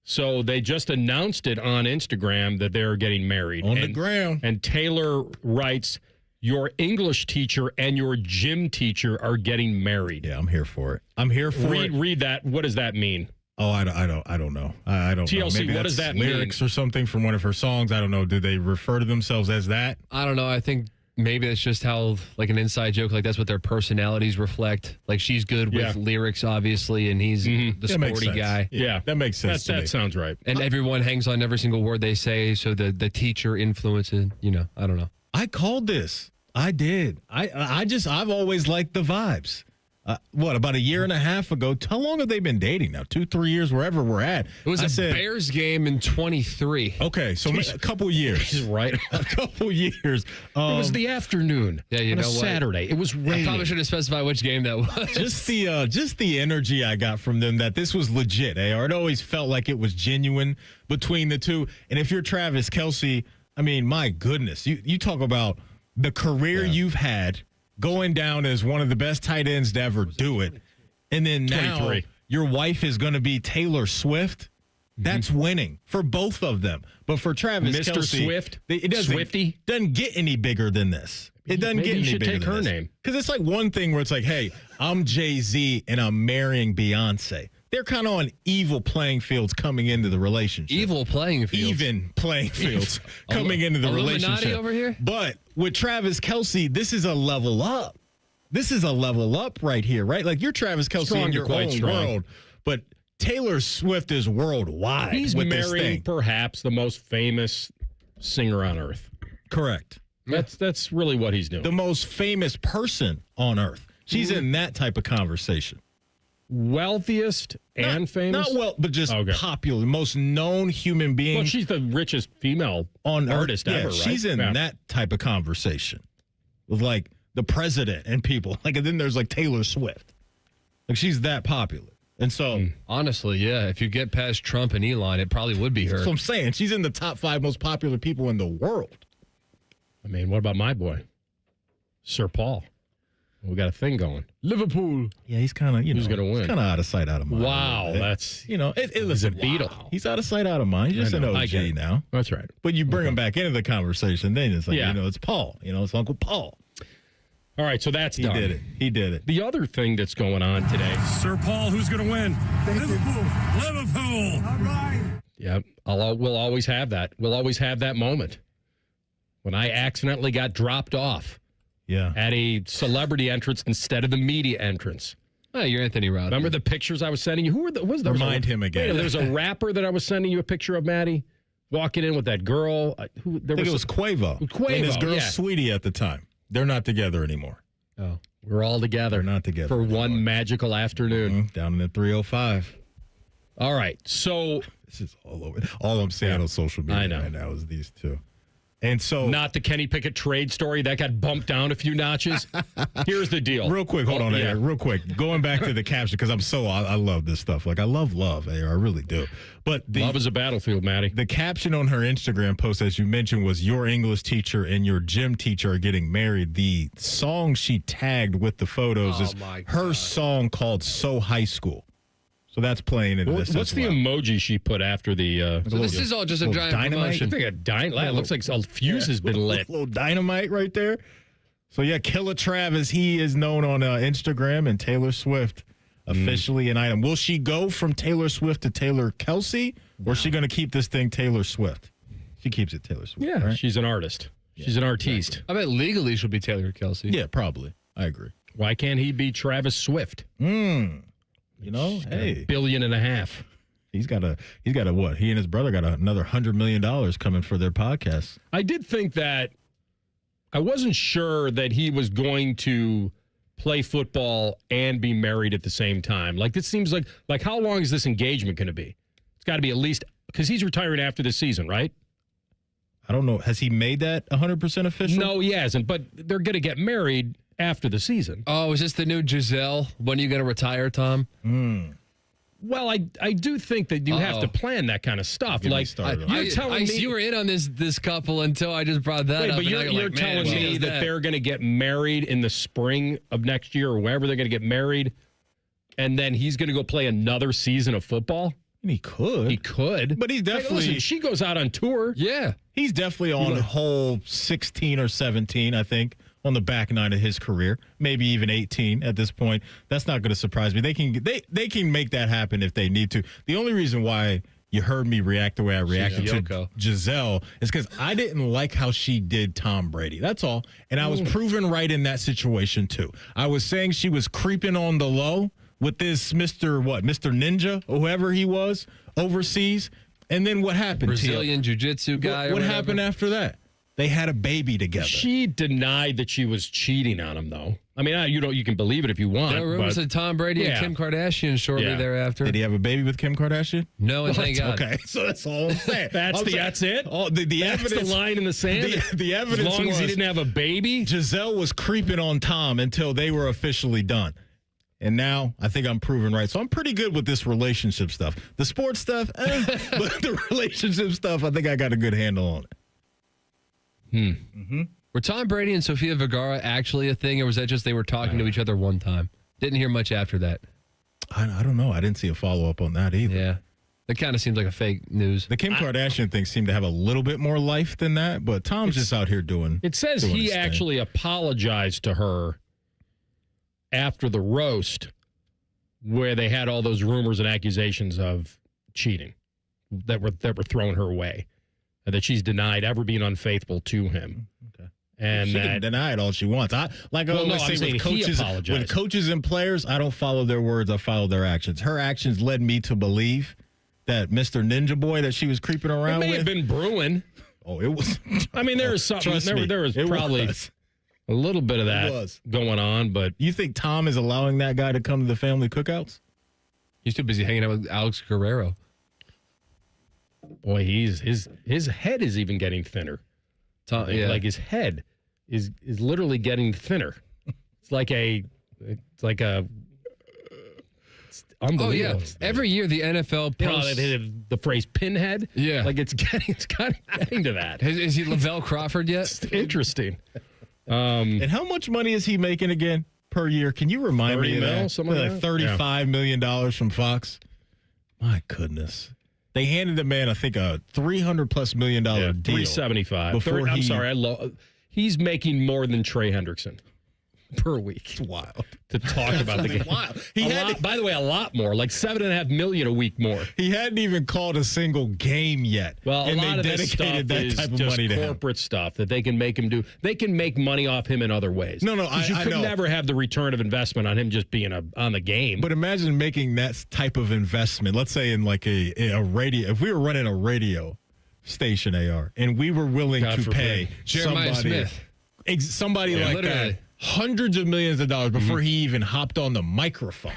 So they just announced it on Instagram that they're getting married. On the ground. And Taylor writes, your English teacher and your gym teacher are getting married. Yeah, I'm here for it. I'm here for it. Read that. What does that mean? Oh, I don't know. I don't TLC, know. Maybe what does that's that mean? lyrics or something from one of her songs. I don't know. Do they refer to themselves as that? I don't know. I think maybe it's just how, like, an inside joke, like that's what their personalities reflect. Like, she's good with lyrics, obviously, and he's the sporty guy. Yeah, that makes sense. That sounds right. And everyone hangs on every single word they say, so the teacher influences, I don't know. I called this. I did. I've always liked the vibes. About a year and a half ago? How long have they been dating now? 2-3 years, wherever we're at. It was a Bears game in 23. Okay, so a couple years. He's right. A couple years. It was the afternoon. Yeah, on a Saturday. It was raining. I probably should have specified which game that was. Just the energy I got from them that this was legit. It always felt like it was genuine between the two. And if you're Travis Kelce, I mean, my goodness, you talk about the career you've had, going down as one of the best tight ends to ever do it. And then now 23. Your wife is going to be Taylor Swift. That's winning for both of them. But for Travis Mr. Kelce, Swift? it doesn't get any bigger than this. It doesn't Maybe get any you should bigger take than her this. name. Because it's like one thing where it's like, hey, I'm Jay-Z and I'm marrying Beyonce. They're kind of on evil playing fields coming into the relationship. Evil playing fields. Even playing fields coming into the Illuminati relationship. over here? But with Travis Kelce, this is a level up. This is a level up right here, right? Like you're Travis Kelce in your own world, but Taylor Swift is worldwide. He's with this marrying thing. perhaps the most famous singer on earth. Correct. That's really what he's doing. The most famous person on earth. She's in that type of conversation. Wealthiest and famous? Not well, but just popular, most known human being. Well, she's the richest female artist ever, right? She's in that type of conversation with like the president and people. Like, and then there's like Taylor Swift. Like, she's that popular. And so, honestly, yeah, if you get past Trump and Elon, it probably would be her. That's what I'm saying. She's in the top 5 most popular people in the world. I mean, what about my boy, Sir Paul? We got a thing going. Liverpool. Yeah, he's kind of, who's going to win? He's kind of out of sight, out of mind. Wow, that's listen, a beetle. He's out of sight, out of mind. He's just an OG now. That's right. But you bring him back into the conversation, then it's like, it's Paul. It's Uncle Paul. All right, so that's done. He did it. The other thing that's going on today. Sir Paul, who's going to win? Liverpool. All right. Yep. We'll always have that. We'll always have that moment when I accidentally got dropped off. Yeah. At a celebrity entrance instead of the media entrance. Oh, you're Anthony Rodman. Remember the pictures I was sending you? Who was there? Remind him again. There was a rapper that I was sending you a picture of, Maddie, walking in with that girl. I think it was Quavo. Quavo, and his girl, Sweetie, at the time. They're not together anymore. Oh, we're all together. They're not together for anymore. one magical afternoon. Down in the 305. All right, so this is all over. All I'm saying on social media right now is these two. And so, not the Kenny Pickett trade story that got bumped down a few notches. Here's the deal. Real quick, hold on, AR, real quick. Going back to the caption, because I love this stuff. Like, I love, AR, I really do. But love is a battlefield, Maddie. The caption on her Instagram post, as you mentioned, was your English teacher and your gym teacher are getting married. The song she tagged with the photos is her song called So High School. So that's playing in this. What's the emoji she put after the? So this is all just a giant dynamite. I think a dynamite. It looks like a fuse has been lit. A little dynamite right there. So yeah, Killer Travis. He is known on Instagram, and Taylor Swift officially an item. Will she go from Taylor Swift to Taylor Kelce, or is she going to keep this thing Taylor Swift? She keeps it Taylor Swift. Yeah, right? She's an artist. She's an artiste. Exactly. I bet legally she'll be Taylor Kelce. Yeah, probably. I agree. Why can't he be Travis Swift? You know, hey, $1.5 billion. He's got a what? He and his brother got another $100 million coming for their podcast. I did think that I wasn't sure that he was going to play football and be married at the same time. Like, this seems like how long is this engagement going to be? It's got to be at least, because he's retiring after this season, right? I don't know. Has he made that 100% official? No, he hasn't. But they're going to get married after the season. Oh, is this the new Giselle? When are you going to retire, Tom? Well, I do think that you have to plan that kind of stuff. Like, you're telling me you were in on this couple until I just brought that up. But you're telling me that they're going to get married in the spring of next year or wherever they're going to get married. and then he's going to go play another season of football? He could. He could. But he's definitely... Hey, listen, she goes out on tour. Yeah. He's definitely on hole 16 or 17, I think, on the back nine of his career. Maybe even 18 at this point. That's not going to surprise me. They can make that happen if they need to. The only reason why you heard me react the way I reacted to Giselle is because I didn't like how she did Tom Brady. That's all. And I was proven right in that situation, too. I was saying she was creeping on the low with this Mr. Ninja, or whoever he was, overseas. And then what happened? Brazilian jiu-jitsu guy. What happened after that? They had a baby together. She denied that she was cheating on him, though. I mean, you can believe it if you want. There were rumors of Tom Brady and Kim Kardashian shortly thereafter. Did he have a baby with Kim Kardashian? No, and thank God. Okay, so that's all I'm saying. That's it? That's the evidence, the line in the sand? The evidence as long as he didn't have a baby? Giselle was creeping on Tom until they were officially done. And now I think I'm proven right. So I'm pretty good with this relationship stuff. The sports stuff, but the relationship stuff, I think I got a good handle on it. Were Tom Brady and Sofia Vergara actually a thing, or was that just they were talking to each other one time? Didn't hear much after that. I don't know. I didn't see a follow-up on that either. Yeah. That kind of seems like a fake news. The Kim Kardashian thing seemed to have a little bit more life than that, but Tom's just out here doing It says doing he his thing. actually apologized to her after the roast where they had all those rumors and accusations of cheating that were thrown her way, and that she's denied ever being unfaithful to him. Okay. And she can deny it all she wants. I always say with coaches and players, I don't follow their words, I follow their actions. Her actions led me to believe that Mr. Ninja Boy that she was creeping around It may with have been brewing. Oh, it was. I mean, there was something. There was probably a little bit of that going on, but you think Tom is allowing that guy to come to the family cookouts? He's too busy hanging out with Alex Guerrero. Boy, his head is even getting thinner. Like his head is literally getting thinner. It's like unbelievable. Oh yeah! Every year the NFL posts the phrase "pinhead." Yeah, like it's getting to that. Is he Lavelle Crawford yet? It's interesting. And how much money is he making again per year? Can you remind me of that? Something like $35 million from Fox. My goodness. They handed the man, I think, a $300+ million deal. $375. He's making more than Trey Hendrickson per week. It's wild to talk about the game. Wild. By the way, a lot more, like $7.5 million a week more. He hadn't even called a single game yet. Well, a lot of this stuff is just corporate stuff that they can make him do. They can make money off him in other ways. No, you could never have the return of investment on him just being on the game. But imagine making that type of investment. Let's say in like a radio. If we were running a radio station, AR, and we were willing to pay Jeremiah Smith, somebody like that, hundreds of millions of dollars before he even hopped on the microphone.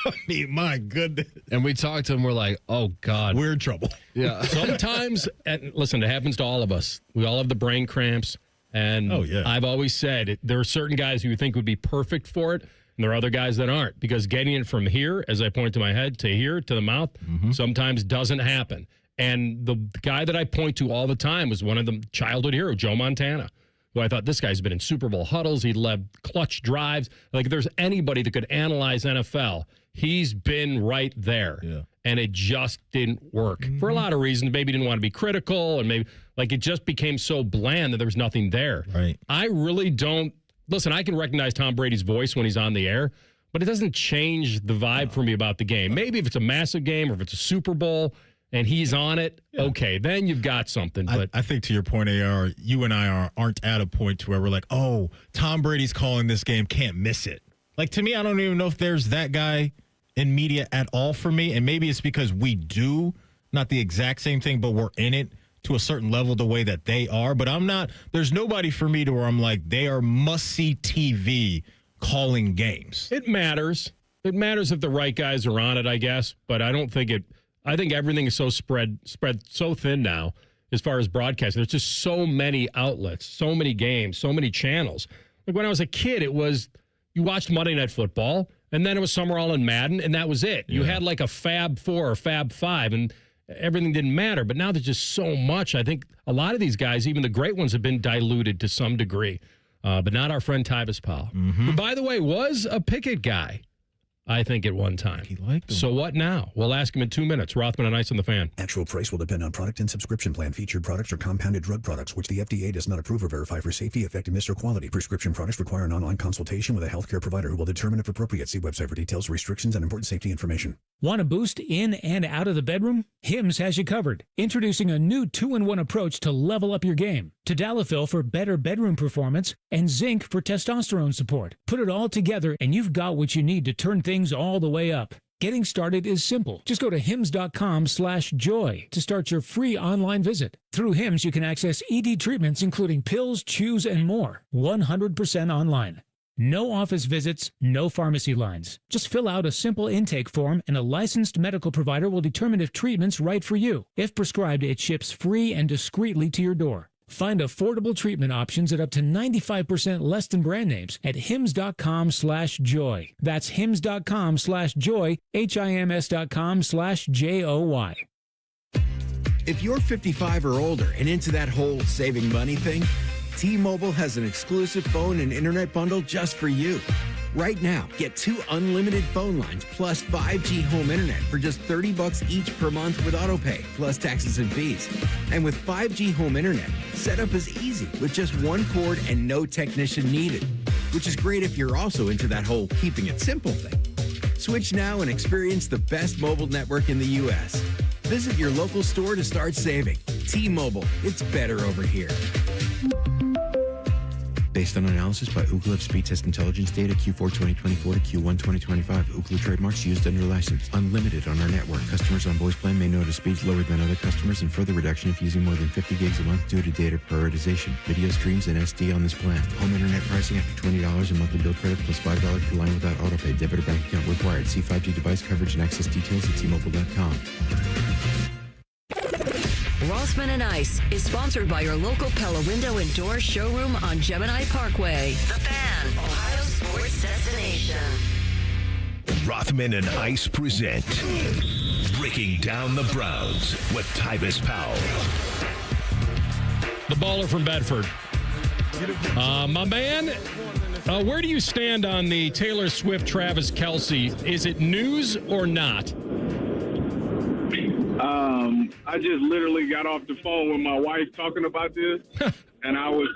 I mean, my goodness. And we talked to him, we're like, oh, God. We're in trouble. Yeah. Sometimes, listen, it happens to all of us. We all have the brain cramps. And I've always said there are certain guys who you think would be perfect for it, and there are other guys that aren't. Because getting it from here, as I point to my head, to here, to the mouth, sometimes doesn't happen. And the guy that I point to all the time was one of the childhood heroes, Joe Montana, who I thought this guy's been in Super Bowl huddles. He led clutch drives. Like, if there's anybody that could analyze NFL, he's been right there. Yeah. And it just didn't work for a lot of reasons. Maybe he didn't want to be critical, and maybe it just became so bland that there was nothing there. Right. I really don't. Listen, I can recognize Tom Brady's voice when he's on the air, but it doesn't change the vibe for me about the game. Maybe if it's a massive game or if it's a Super Bowl and he's on it, okay, then you've got something. But I think to your point, AR, you and I aren't at a point to where we're like, oh, Tom Brady's calling this game, can't miss it. Like, to me, I don't even know if there's that guy in media at all for me. And maybe it's because we do not the exact same thing, but we're in it to a certain level the way that they are. But I'm not, there's nobody for me to where I'm like, they are must-see TV calling games. It matters. It matters if the right guys are on it, I guess. But I don't think it. I think everything is so spread so thin now as far as broadcasting. There's just so many outlets, so many games, so many channels. Like when I was a kid, it was you watched Monday Night Football, and then it was Summer All in Madden, and that was it. You had like a Fab 4 or Fab 5, and everything didn't matter. But now there's just so much. I think a lot of these guys, even the great ones, have been diluted to some degree. But not our friend Tyvis Powell, who, by the way, was a Pickett guy. I think, at one time. He liked them. So what now? We'll ask him in 2 minutes. Rothman and Ice on the Fan. Actual price will depend on product and subscription plan. Featured products are compounded drug products, which the FDA does not approve or verify for safety, effectiveness, or quality. Prescription products require an online consultation with a healthcare provider who will determine if appropriate. See website for details, restrictions, and important safety information. Want a boost in and out of the bedroom? Hims has you covered. Introducing a new 2-in-1 approach to level up your game. Tadalafil for better bedroom performance and zinc for testosterone support. Put it all together and you've got what you need to turn things all the way up. Getting started is simple. Just go to hims.com/joy to start your free online visit. Through Hims, you can access ED treatments including pills, chews, and more. 100% online. No office visits, no pharmacy lines. Just fill out a simple intake form and a licensed medical provider will determine if treatment's right for you. If prescribed, it ships free and discreetly to your door. Find affordable treatment options at up to 95% less than brand names at hims.com/joy. That's hims.com/joy, hims.com/joy. If you're 55 or older and into that whole saving money thing, T-Mobile has an exclusive phone and internet bundle just for you. Right now, get 2 unlimited phone lines plus 5G home internet for just $30 each per month with autopay, plus taxes and fees. And with 5G home internet, setup is easy with just one cord and no technician needed, which is great if you're also into that whole keeping it simple thing. Switch now and experience the best mobile network in the U.S. Visit your local store to start saving. T-Mobile, it's better over here. Based on analysis by Ookla of speed test intelligence data Q4 2024 to Q1 2025. Ookla trademarks used under license. Unlimited on our network. Customers on voice plan may notice speeds lower than other customers and further reduction if using more than 50 gigs a month due to data prioritization. Video streams and SD on this plan. Home internet pricing after $20 a monthly bill credit plus $5 per line without autopay. Debit or bank account required. See 5G device coverage and access details at T-Mobile.com. Rothman and Ice is sponsored by your local Pella Window and Door showroom on Gemini Parkway. The Fan, Ohio sports destination. Rothman and Ice present Breaking Down the Browns with Tyvis Powell. The baller from Bedford. My man, where do you stand on the Taylor Swift, Travis Kelce? Is it news or not? I just literally got off the phone with my wife talking about this, and I was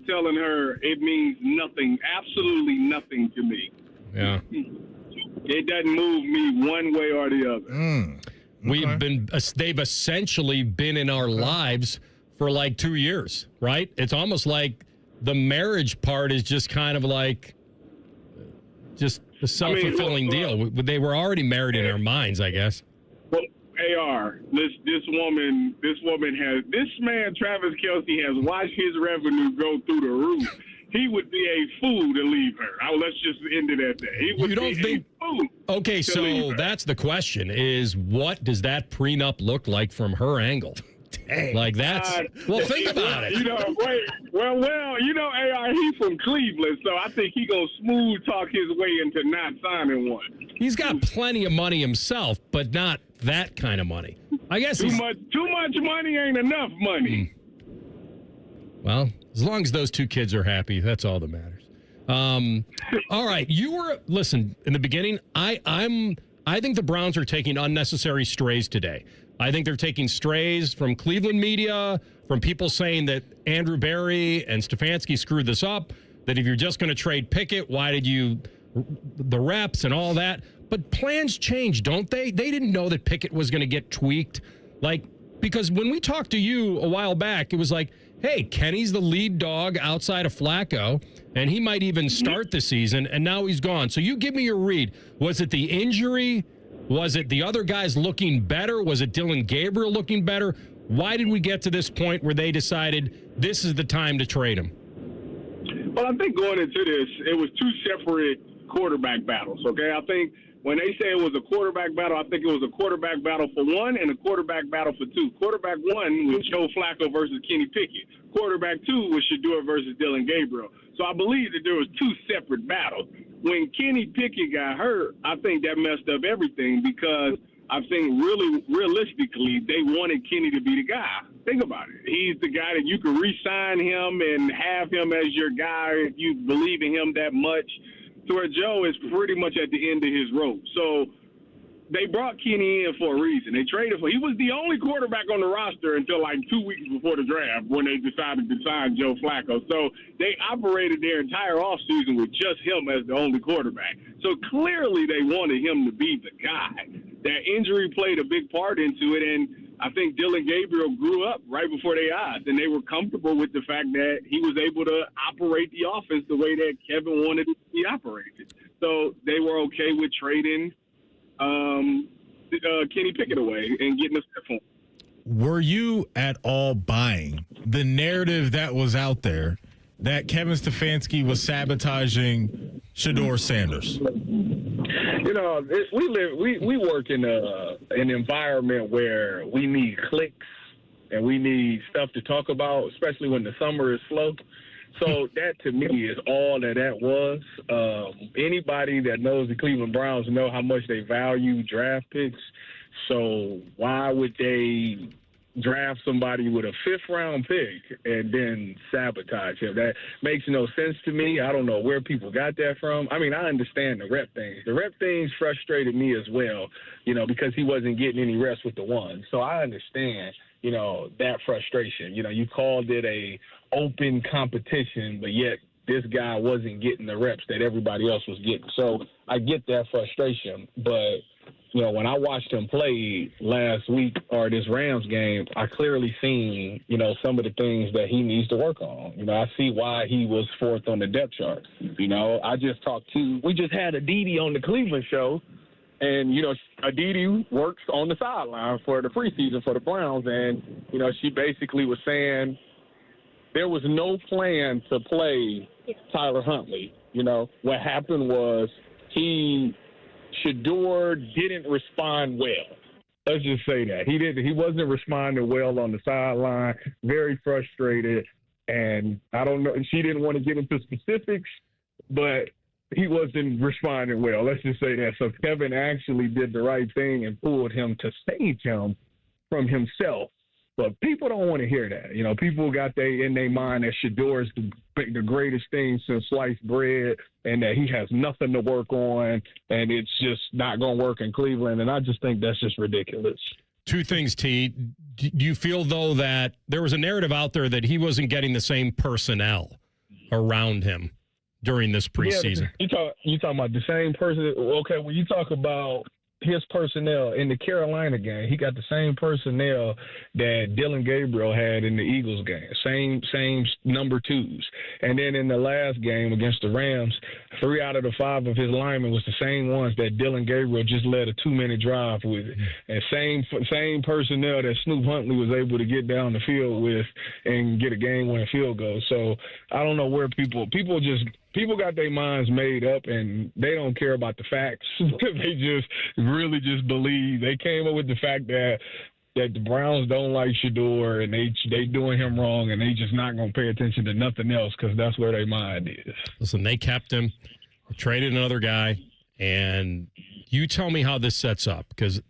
telling her it means nothing, absolutely nothing to me. Yeah. It doesn't move me one way or the other. They've essentially been in our lives for like 2 years, right? It's almost like the marriage part is just kind of like just a self-fulfilling deal. They were already married in our minds, I guess. Well, AR, this man, Travis Kelce, has watched his revenue go through the roof. He would be a fool to leave her. Let's just end it at that. He would a fool. Okay, so that's the question: is what does that prenup look like from her angle? Dang. Like that's think about it. AR, he's from Cleveland, so I think he gonna smooth talk his way into not signing one. He's got plenty of money himself, but not that kind of money. I guess too much money ain't enough money. Well, as long as those two kids are happy, that's all that matters. All right, listen, in the beginning, I think the Browns are taking unnecessary strays today. I think they're taking strays from Cleveland media, from people saying that Andrew Berry and Stefanski screwed this up, that if you're just going to trade Pickett, why did you the reps and all that? But plans change, don't they? They didn't know that Pickett was going to get tweaked. Because when we talked to you a while back, it was like, hey, Kenny's the lead dog outside of Flacco, and he might even start the season, and now he's gone. So you give me your read. Was it the injury? Was it the other guys looking better? Was it Dylan Gabriel looking better? Why did we get to this point where they decided this is the time to trade him? Well, I think going into this, it was two separate quarterback battles, okay? I think when they say it was a quarterback battle, I think it was a quarterback battle for one and a quarterback battle for two. Quarterback one was Joe Flacco versus Kenny Pickett. Quarterback two was Shedeur versus Dylan Gabriel. So I believe that there was two separate battles. When Kenny Pickett got hurt, I think that messed up everything because I think really realistically they wanted Kenny to be the guy. Think about it. He's the guy that you can re-sign him and have him as your guy if you believe in him that much. to where Joe is pretty much at the end of his rope. So they brought Kenny in for a reason. They traded for – he was the only quarterback on the roster until like 2 weeks before the draft when they decided to sign Joe Flacco. So they operated their entire offseason with just him as the only quarterback. So clearly they wanted him to be the guy. That injury played a big part into it, and I think Dylan Gabriel grew up right before their eyes, and they were comfortable with the fact that he was able to operate the offense the way that Kevin wanted it to be operated. So they were okay with trading Kenny Pickett away and getting a step for him. Were you at all buying the narrative that was out there that Kevin Stefanski was sabotaging Shedeur Sanders? You know, we work in an environment where we need clicks and we need stuff to talk about, especially when the summer is slow. So that, to me, is all that was. Anybody that knows the Cleveland Browns know how much they value draft picks. So why would they draft somebody with a fifth-round pick and then sabotage him? That makes no sense to me. I don't know where people got that from. I mean, I understand the rep things. The rep things frustrated me as well, you know, because he wasn't getting any reps with the one. So I understand, you know, that frustration. You know, you called it a open competition, but yet this guy wasn't getting the reps that everybody else was getting. So I get that frustration. But, you know, when I watched him play last week or this Rams game, I clearly seen, you know, some of the things that he needs to work on. You know, I see why he was fourth on the depth chart. You know, we just had Aditi on the Cleveland show. And, you know, Aditi works on the sideline for the preseason for the Browns. And, you know, she basically was saying there was no plan to play Tyler Huntley. You know, what happened was Shedeur didn't respond well. Let's just say that. He wasn't responding well on the sideline, very frustrated. And I don't know, she didn't want to get into specifics, but he wasn't responding well. Let's just say that. So Kevin actually did the right thing and pulled him to save him from himself. But people don't want to hear that. You know, people got in their mind that Shedeur is the greatest thing since sliced bread and that he has nothing to work on and it's just not going to work in Cleveland. And I just think that's just ridiculous. Two things, T. Do you feel, though, that there was a narrative out there that he wasn't getting the same personnel around him during this preseason? Yeah, you talking about the same person? Okay, when you talk about his personnel in the Carolina game, he got the same personnel that Dylan Gabriel had in the Eagles game, same number twos. And then in the last game against the Rams, 3 out of the 5 of his linemen was the same ones that Dylan Gabriel just led a 2-minute drive with. And same personnel that Snoop Huntley was able to get down the field with and get a game-winning field goal. So I don't know where people got their minds made up and they don't care about the facts. They just really just believe. They came up with the fact that the Browns don't like Shedeur and they doing him wrong and they just not going to pay attention to nothing else because that's where their mind is. Listen, they kept him, traded another guy, and you tell me how this sets up, because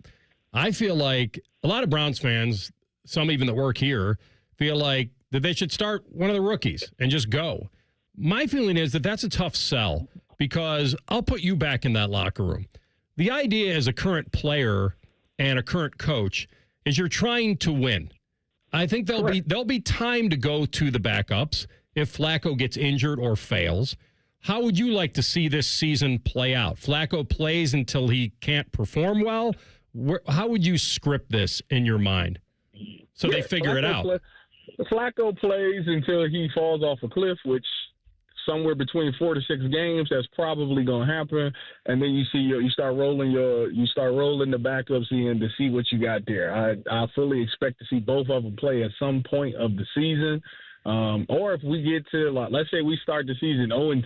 I feel like a lot of Browns fans, some even that work here, feel like that they should start one of the rookies and just go. My feeling is that that's a tough sell, because I'll put you back in that locker room. The idea as a current player and a current coach is you're trying to win. I think there'll be time to go to the backups if Flacco gets injured or fails. How would you like to see this season play out? Flacco plays until he can't perform well? How would you script this in your mind so they figure it out? Flacco plays until he falls off a cliff, which somewhere between 4 to 6 games, that's probably going to happen. And then you start rolling the backups in to see what you got there. I fully expect to see both of them play at some point of the season. Or if we get to, like, let's say we start the season 0-6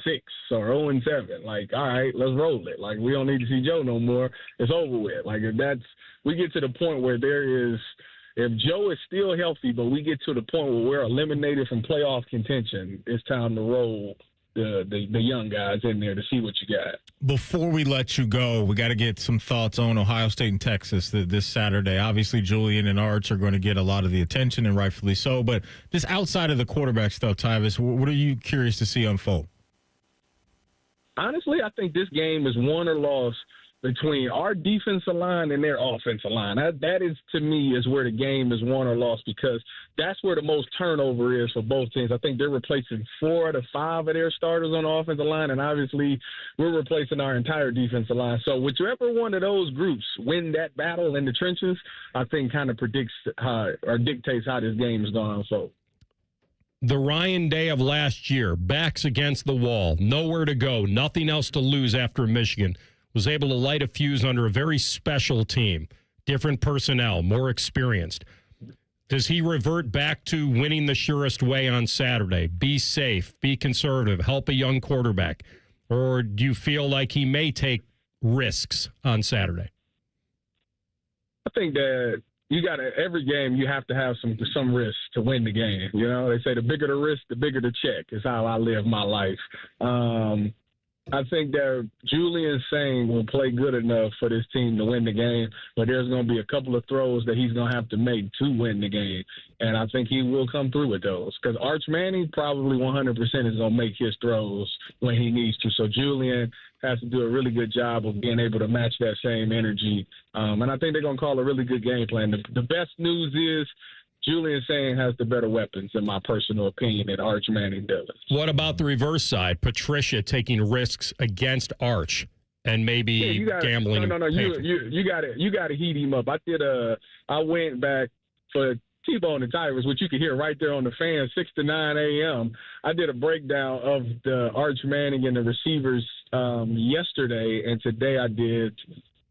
or 0-7, like, all right, let's roll it. Like, we don't need to see Joe no more. It's over with. Like, we get to the point where if Joe is still healthy, but we get to the point where we're eliminated from playoff contention, it's time to roll the young guys in there to see what you got. Before we let you go, we got to get some thoughts on Ohio State and Texas this Saturday. Obviously, Julian and Arch are going to get a lot of the attention, and rightfully so. But just outside of the quarterback stuff, Tyvis, what are you curious to see unfold? Honestly, I think this game is won or lost between our defensive line and their offensive line. That is, to me, is where the game is won or lost, because that's where the most turnover is for both teams. I think they're replacing 4 out of 5 of their starters on the offensive line, and obviously we're replacing our entire defensive line. So whichever one of those groups win that battle in the trenches, I think kind of predicts how, or dictates how this game is going to unfold. The Ryan Day of last year, backs against the wall, nowhere to go, nothing else to lose after Michigan, was able to light a fuse under a very special team, different personnel, more experienced. Does he revert back to winning the surest way on Saturday? Be safe, be conservative, help a young quarterback? Or do you feel like he may take risks on Saturday? I think that every game you have to have some risk to win the game. You know, they say the bigger the risk, the bigger the check is how I live my life. I think that Julian Sain will play good enough for this team to win the game, but there's going to be a couple of throws that he's going to have to make to win the game, and I think he will come through with those, because Arch Manning probably 100% is going to make his throws when he needs to. So Julian has to do a really good job of being able to match that same energy, and I think they're going to call a really good game plan. The best news is Julian Sain has the better weapons, in my personal opinion, than Arch Manning does. What about the reverse side? Patricia taking risks against Arch and maybe gambling. No. You got to heat him up. I went back for T-Bone and Tyrus, which you can hear right there on the fan, 6 to 9 a.m. I did a breakdown of the Arch Manning and the receivers yesterday, and today I did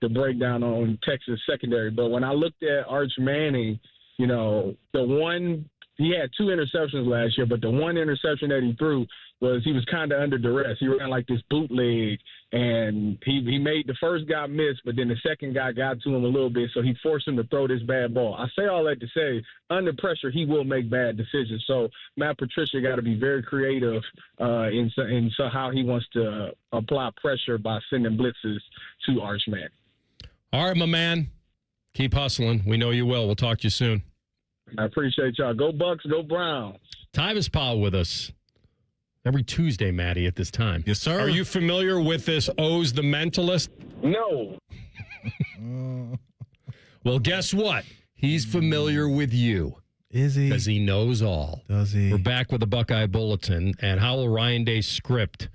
the breakdown on Texas secondary. But when I looked at Arch Manning, you know, he had 2 interceptions last year, but the one interception that he threw was he was kind of under duress. He ran like this bootleg, and he made the first guy miss, but then the second guy got to him a little bit, so he forced him to throw this bad ball. I say all that to say, under pressure, he will make bad decisions. So Matt Patricia got to be very creative in how he wants to apply pressure by sending blitzes to Arch Manning. All right, my man. Keep hustling. We know you will. We'll talk to you soon. I appreciate y'all. Go Bucks, go Browns. Tyvis Powell with us every Tuesday, Maddie, at this time. Yes, sir. Are you familiar with this O's the Mentalist? No. Well, guess what? He's familiar with you. Is he? Because he knows all. Does he? We're back with the Buckeye Bulletin. And how will Ryan Day script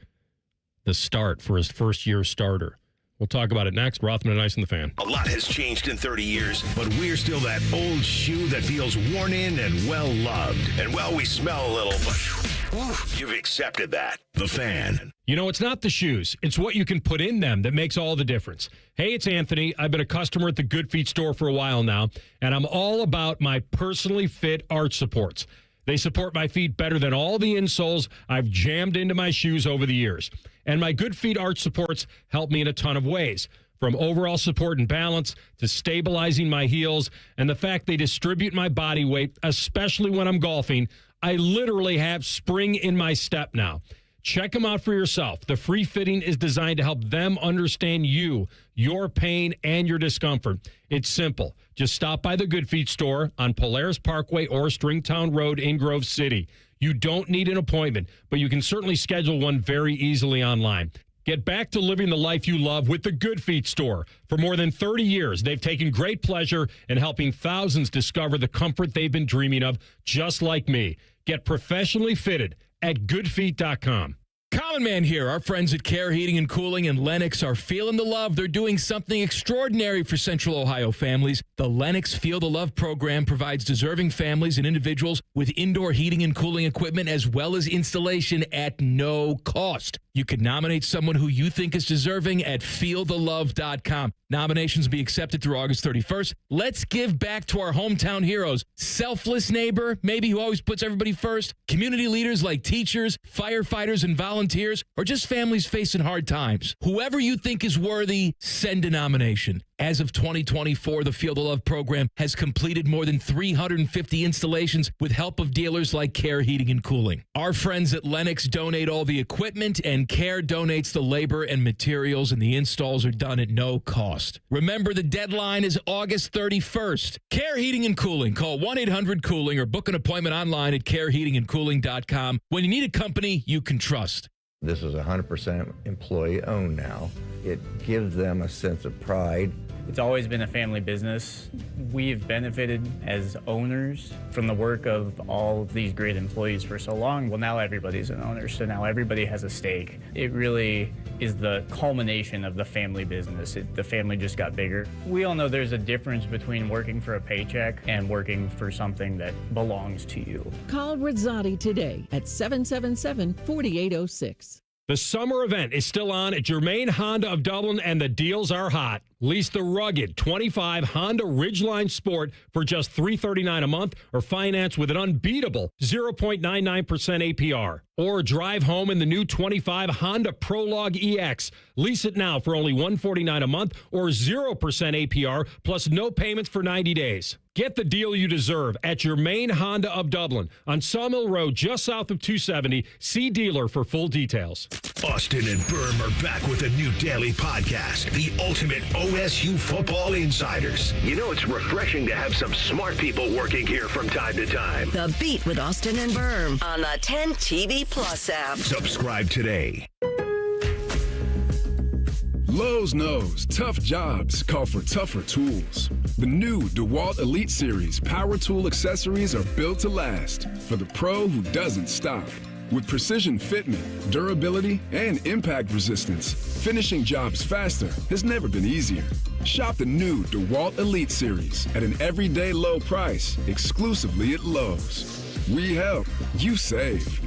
the start for his first-year starter? We'll talk about it next. Rothman Ice and the Fan. A lot has changed in 30 years, but we're still that old shoe that feels worn in and well-loved. And, well, we smell a little, but you've accepted that. The Fan. You know, it's not the shoes. It's what you can put in them that makes all the difference. Hey, it's Anthony. I've been a customer at the Good Feet store for a while now, and I'm all about my personally fit arch supports. They support my feet better than all the insoles I've jammed into my shoes over the years. And my Good Feet arch supports help me in a ton of ways, from overall support and balance to stabilizing my heels, and the fact they distribute my body weight, especially when I'm golfing. I literally have spring in my step now. Check them out for yourself. The free fitting is designed to help them understand you, your pain, and your discomfort. It's simple. Just stop by the Good Feet store on Polaris Parkway or Stringtown Road in Grove City. You don't need an appointment, but you can certainly schedule one very easily online. Get back to living the life you love with the Good Feet store. For more than 30 years, they've taken great pleasure in helping thousands discover the comfort they've been dreaming of, just like me. Get professionally fitted at goodfeet.com. Common Man here. Our friends at Care Heating and Cooling in Lenox are feeling the love. They're doing something extraordinary for Central Ohio families. The Lenox Feel the Love program provides deserving families and individuals with indoor heating and cooling equipment as well as installation at no cost. You can nominate someone who you think is deserving at feelthelove.com. Nominations will be accepted through August 31st. Let's give back to our hometown heroes. Selfless neighbor, maybe who always puts everybody first. Community leaders like teachers, firefighters, and volunteers, or just families facing hard times. Whoever you think is worthy, send a nomination. As of 2024, the Feel the Love program has completed more than 350 installations with help of dealers like Care Heating and Cooling. Our friends at Lenox donate all the equipment, and Care donates the labor and materials, and the installs are done at no cost. Remember, the deadline is August 31st. Care Heating and Cooling. Call 1-800-COOLING or book an appointment online at careheatingandcooling.com when you need a company you can trust. This is 100% employee-owned now. It gives them a sense of pride. It's always been a family business. We've benefited as owners from the work of all of these great employees for so long. Well, now everybody's an owner, so now everybody has a stake. It really is the culmination of the family business. The family just got bigger. We all know there's a difference between working for a paycheck and working for something that belongs to you. Call Rizzotti today at 777-4806. The summer event is still on at Germain Honda of Dublin, and the deals are hot. Lease the rugged 25 Honda Ridgeline Sport for just $339 a month, or finance with an unbeatable 0.99% APR. Or drive home in the new 25 Honda Prologue EX. Lease it now for only $149 a month, or 0% APR, plus no payments for 90 days. Get the deal you deserve at Germain Honda of Dublin on Sawmill Road, just south of 270. See dealer for full details. Austin and Berm are back with a new daily podcast, The Ultimate OSU Football Insiders. You know, it's refreshing to have some smart people working here from time to time. The Beat with Austin and Berm on the 10 TV Plus app. Subscribe today. Lowe's knows tough jobs call for tougher tools. The new DeWalt Elite Series power tool accessories are built to last for the pro who doesn't stop. With precision fitment, durability, and impact resistance, finishing jobs faster has never been easier. Shop the new DeWalt Elite Series at an everyday low price exclusively at Lowe's. We help, you save.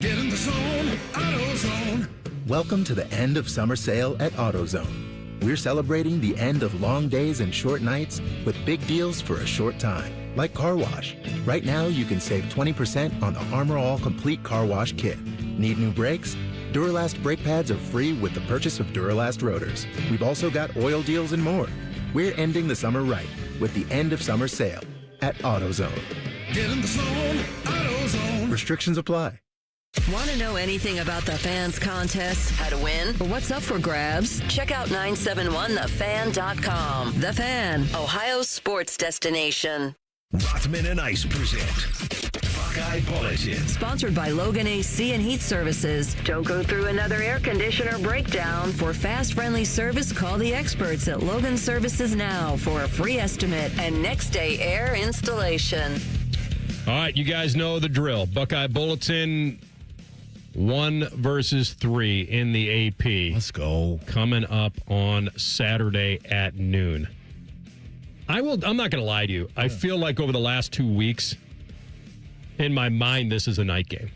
Get in the zone, AutoZone. Welcome to the end of summer sale at AutoZone. We're celebrating the end of long days and short nights with big deals for a short time, like car wash. Right now, you can save 20% on the Armor All Complete Car Wash Kit. Need new brakes? Duralast brake pads are free with the purchase of Duralast rotors. We've also got oil deals and more. We're ending the summer right with the end of summer sale at AutoZone. Get in the zone, AutoZone. Restrictions apply. Want to know anything about the fans contest, how to win, or what's up for grabs? Check out 971thefan.com. The Fan, Ohio's sports destination. Rothman and Ice present Buckeye Bulletin. Sponsored by Logan AC and Heat Services. Don't go through another air conditioner breakdown. For fast, friendly service, call the experts at Logan Services now for a free estimate and next day air installation. All right, you guys know the drill. Buckeye Bulletin 1 versus 3 in the AP. Let's go. Coming up on Saturday at noon. I'm not going to lie to you. I feel like over the last 2 weeks, in my mind, this is a night game.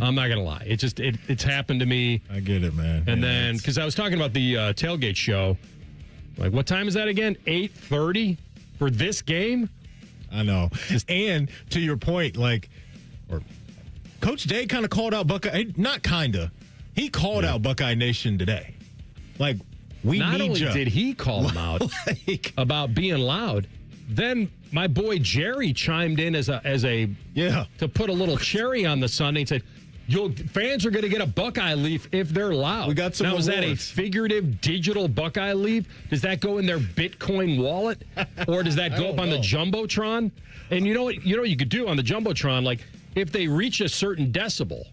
I'm not going to lie. It's happened to me. I get it, man. And then, because I was talking about the tailgate show, like, what time is that again? 8:30 for this game? I know. And to your point, Coach Day kind of called out Buckeye. Not kind of. He called out Buckeye Nation today. We Not need only you. did he call them out about being loud, then my boy Jerry chimed in as a to put a little cherry on the Sunday and said, fans are going to get a Buckeye leaf if they're loud. We got some Now, is that a awards. figurative digital Buckeye leaf? Does that go in their Bitcoin wallet? Or does that go up on the Jumbotron? And you know what you could do on the Jumbotron, if they reach a certain decibel,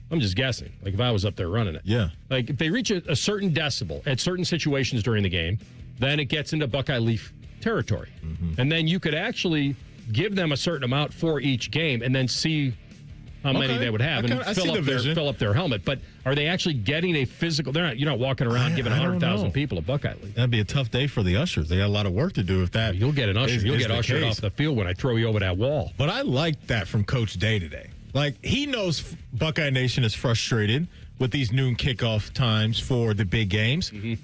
I'm just guessing, if I was up there running it. Yeah. If they reach a certain decibel at certain situations during the game, then it gets into Buckeye leaf territory. Mm-hmm. And then you could actually give them a certain amount for each game and then see how many they would have and fill up their helmet. But are they actually getting a physical? You're not walking around giving 100,000 people a Buckeye leaf. That'd be a tough day for the ushers. They got a lot of work to do with that. You'll get an usher. You'll get ushered off the field when I throw you over that wall. But I like that from Coach Day today. He knows Buckeye Nation is frustrated with these noon kickoff times for the big games. Mm-hmm.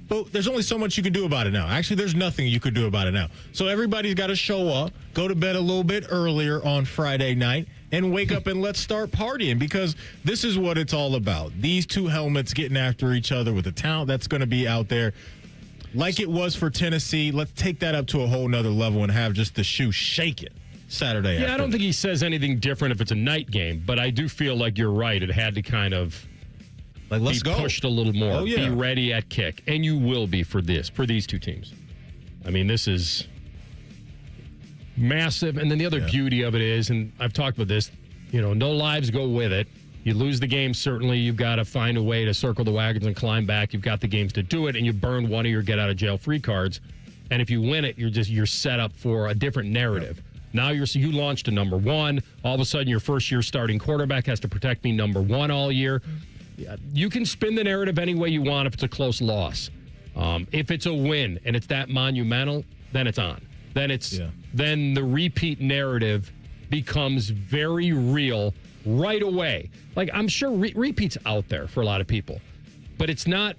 But there's only so much you can do about it now. Actually, there's nothing you could do about it now. So everybody's got to show up, go to bed a little bit earlier on Friday night, and wake up and let's start partying, because this is what it's all about. These two helmets getting after each other with the talent that's going to be out there. Like it was for Tennessee, let's take that up to a whole nother level and have just the shoe shaking Saturday afternoon. I don't think he says anything different if it's a night game, but I do feel like you're right. It had to kind of let's be pushed a little more. Be ready at kick. And you will be for these two teams. I mean, this is massive. And then the other beauty of it is, and I've talked about this, no lives go with it. You lose the game, certainly you've got to find a way to circle the wagons and climb back. You've got the games to do it, and you burn one of your get-out-of-jail-free cards. And if you win it, you're set up for a different narrative. Now you launched to number one. All of a sudden, your first-year starting quarterback has to protect me number one all year. You can spin the narrative any way you want if it's a close loss. If it's a win and it's that monumental, then it's on. Then the repeat narrative becomes very real right away. Like, I'm sure repeat's out there for a lot of people, but it's not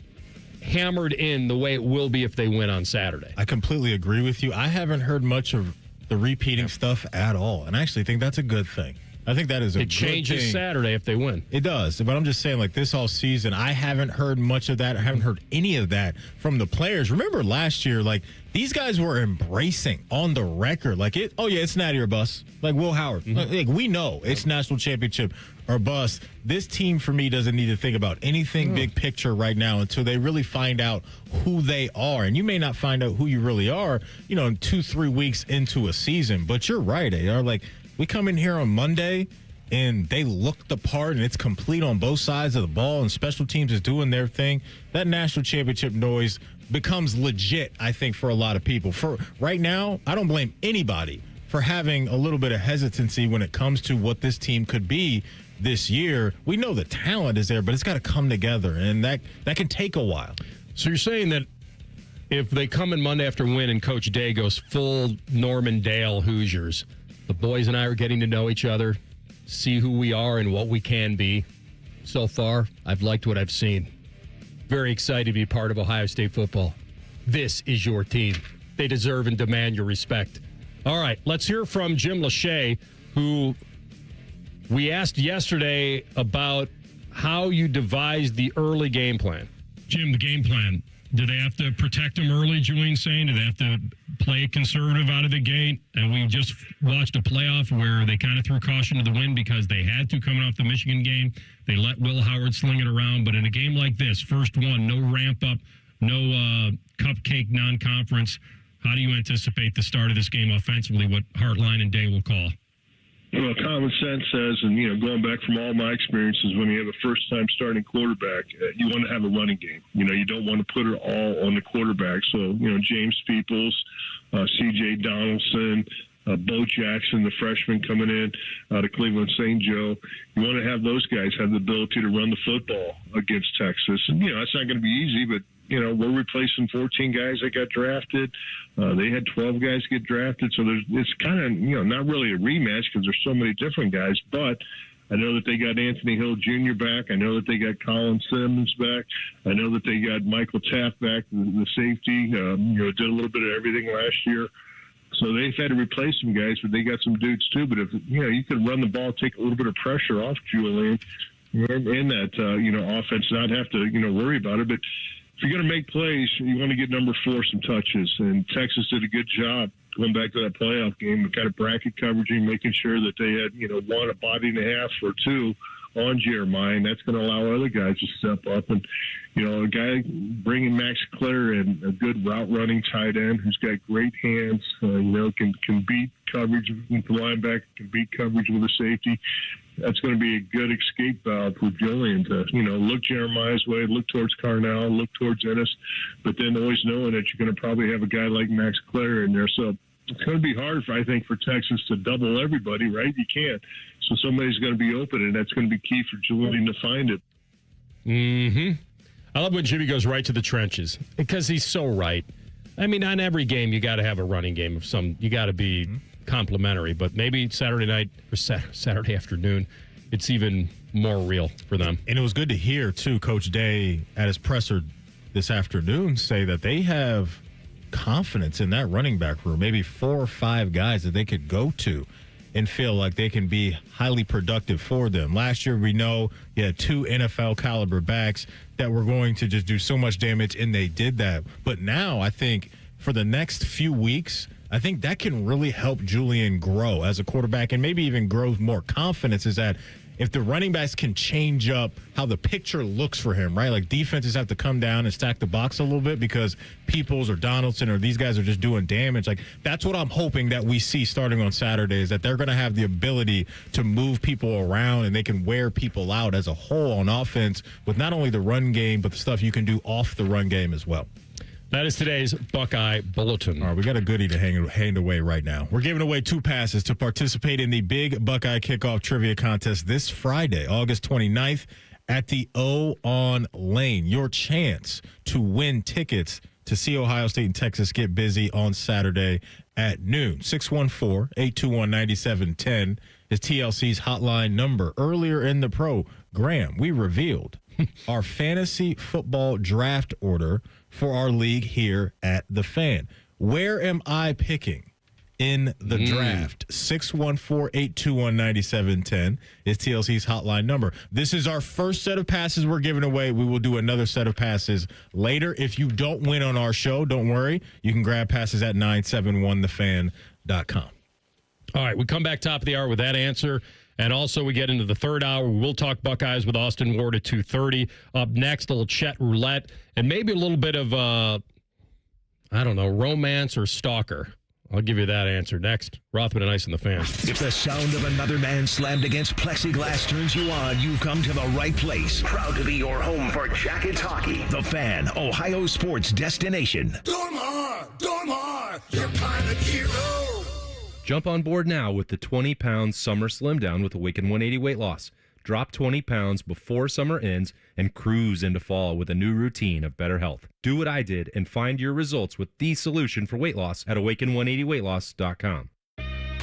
hammered in the way it will be if they win on Saturday. I completely agree with you. I haven't heard much of the repeating stuff at all, and I actually think that's a good thing. I think that is a good thing. It changes Saturday if they win. It does, but I'm just saying, like, this all season, I haven't heard much of that. I haven't heard any of that from the players. Remember last year, like, these guys were embracing on the record, like, it's Natty or bust. Like Will Howard. Like, we know it's national championship or bust. This team, for me, doesn't need to think about anything big picture right now until they really find out who they are. And you may not find out who you really are, in 2-3 weeks into a season. But you're right, AR. Like, we come in here on Monday and they look the part and it's complete on both sides of the ball and special teams is doing their thing. That national championship noise becomes legit, I think, for a lot of people. For right now, I don't blame anybody for having a little bit of hesitancy when it comes to what this team could be this year. We know the talent is there, but it's got to come together, and that can take a while. So you're saying that if they come in Monday after win and Coach Day goes full Norman Dale Hoosiers, the boys and I are getting to know each other, see who we are and what we can be. So far, I've liked what I've seen. Very excited to be part of Ohio State football. This is your team. They deserve and demand your respect. All right, let's hear from Jim Lachey, who we asked yesterday about how you devised the early game plan. Jim, the game plan. Do they have to protect them early, Julian's saying? Do they have to play conservative out of the gate? And we just watched a playoff where they kind of threw caution to the wind because they had to coming off the Michigan game. They let Will Howard sling it around. But in a game like this, first one, no ramp up, no cupcake non-conference. How do you anticipate the start of this game offensively, what Hartline and Day will call? Well, common sense says, and, going back from all my experiences, when you have a first-time starting quarterback, you want to have a running game. You don't want to put it all on the quarterback. So, James Peoples, C.J. Donaldson, Bo Jackson, the freshman coming in out of Cleveland St. Joe. You want to have those guys have the ability to run the football against Texas. And, it's not going to be easy, but, we're replacing 14 guys that got drafted. They had 12 guys get drafted. So it's kind of, not really a rematch because there's so many different guys. But I know that they got Anthony Hill Jr. back. I know that they got Colin Simmons back. I know that they got Michael Taft back, the safety. Did a little bit of everything last year. So they've had to replace some guys, but they got some dudes too. But if, you could run the ball, take a little bit of pressure off Julian in that, offense, not have to, worry about it. But if you're going to make plays, you want to get number 4 some touches. And Texas did a good job going back to that playoff game, kind of bracket coveraging, making sure that they had, 1, a body and a half or 2 on Jeremiah. And that's going to allow other guys to step up. And, a guy bringing Max Clare in, a good route running tight end who's got great hands, can beat coverage with the linebacker, can beat coverage with a safety. That's going to be a good escape valve for Julian to, look Jeremiah's way, look towards Carnell, look towards Ennis, but then always knowing that you're going to probably have a guy like Max Clare in there. So it's going to be hard, I think, for Texas to double everybody, right? You can't. So somebody's going to be open, and that's going to be key for Julian to find it. Mm-hmm. I love when Jimmy goes right to the trenches because he's so right. I mean, on every game, you got to have a running game of some. You got to be complimentary, but maybe Saturday night or Saturday afternoon, it's even more real for them. And it was good to hear, too, Coach Day at his presser this afternoon say that they have confidence in that running back room, maybe 4 or 5 guys that they could go to and feel like they can be highly productive for them. Last year, we know you had 2 NFL caliber backs that were going to just do so much damage, and they did that. But now I think for the next few weeks, I think that can really help Julian grow as a quarterback and maybe even grow more confidence, is that if the running backs can change up how the picture looks for him, right? Like defenses have to come down and stack the box a little bit because Peoples or Donaldson or these guys are just doing damage. Like that's what I'm hoping that we see starting on Saturday is that they're going to have the ability to move people around and they can wear people out as a whole on offense with not only the run game, but the stuff you can do off the run game as well. That is today's Buckeye Bulletin. All right, we got a goodie to hang away right now. We're giving away 2 passes to participate in the big Buckeye Kickoff Trivia Contest this Friday, August 29th at the O on Lane. Your chance to win tickets to see Ohio State and Texas get busy on Saturday at noon. 614-821-9710 is TLC's hotline number. Earlier in the program, we revealed our fantasy football draft order for our league here at The Fan. Where am I picking in the draft? 614-821-9710 is TLC's hotline number. This is our first set of passes we're giving away. We will do another set of passes later. If you don't win on our show, don't worry. You can grab passes at 971thefan.com. All right, we come back top of the hour with that answer. And also we get into the third hour. We will talk Buckeyes with Austin Ward at 2:30. Up next, a little Chet Roulette and maybe a little bit of, romance or stalker. I'll give you that answer next. Rothman Ice and the Fan. If the sound of another man slammed against plexiglass turns you on, you've come to the right place. Proud to be your home for Jackets hockey. The Fan, Ohio sports destination. Dormar, you're kind of hero. Jump on board now with the 20-pound summer slim down with Awaken 180 weight loss. Drop 20 pounds before summer ends and cruise into fall with a new routine of better health. Do what I did and find your results with the solution for weight loss at awaken180weightloss.com.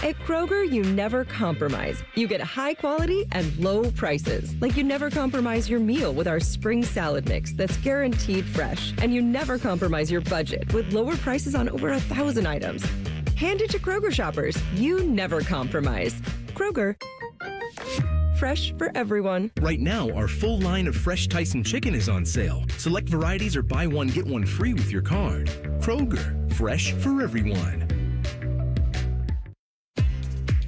At Kroger, you never compromise. You get high quality and low prices. Like you never compromise your meal with our spring salad mix that's guaranteed fresh. And you never compromise your budget with lower prices on over 1,000 items. Hand it to Kroger shoppers. You never compromise. Kroger. Fresh for everyone. Right now, our full line of fresh Tyson chicken is on sale. Select varieties or buy one, get one free with your card. Kroger. Fresh for everyone.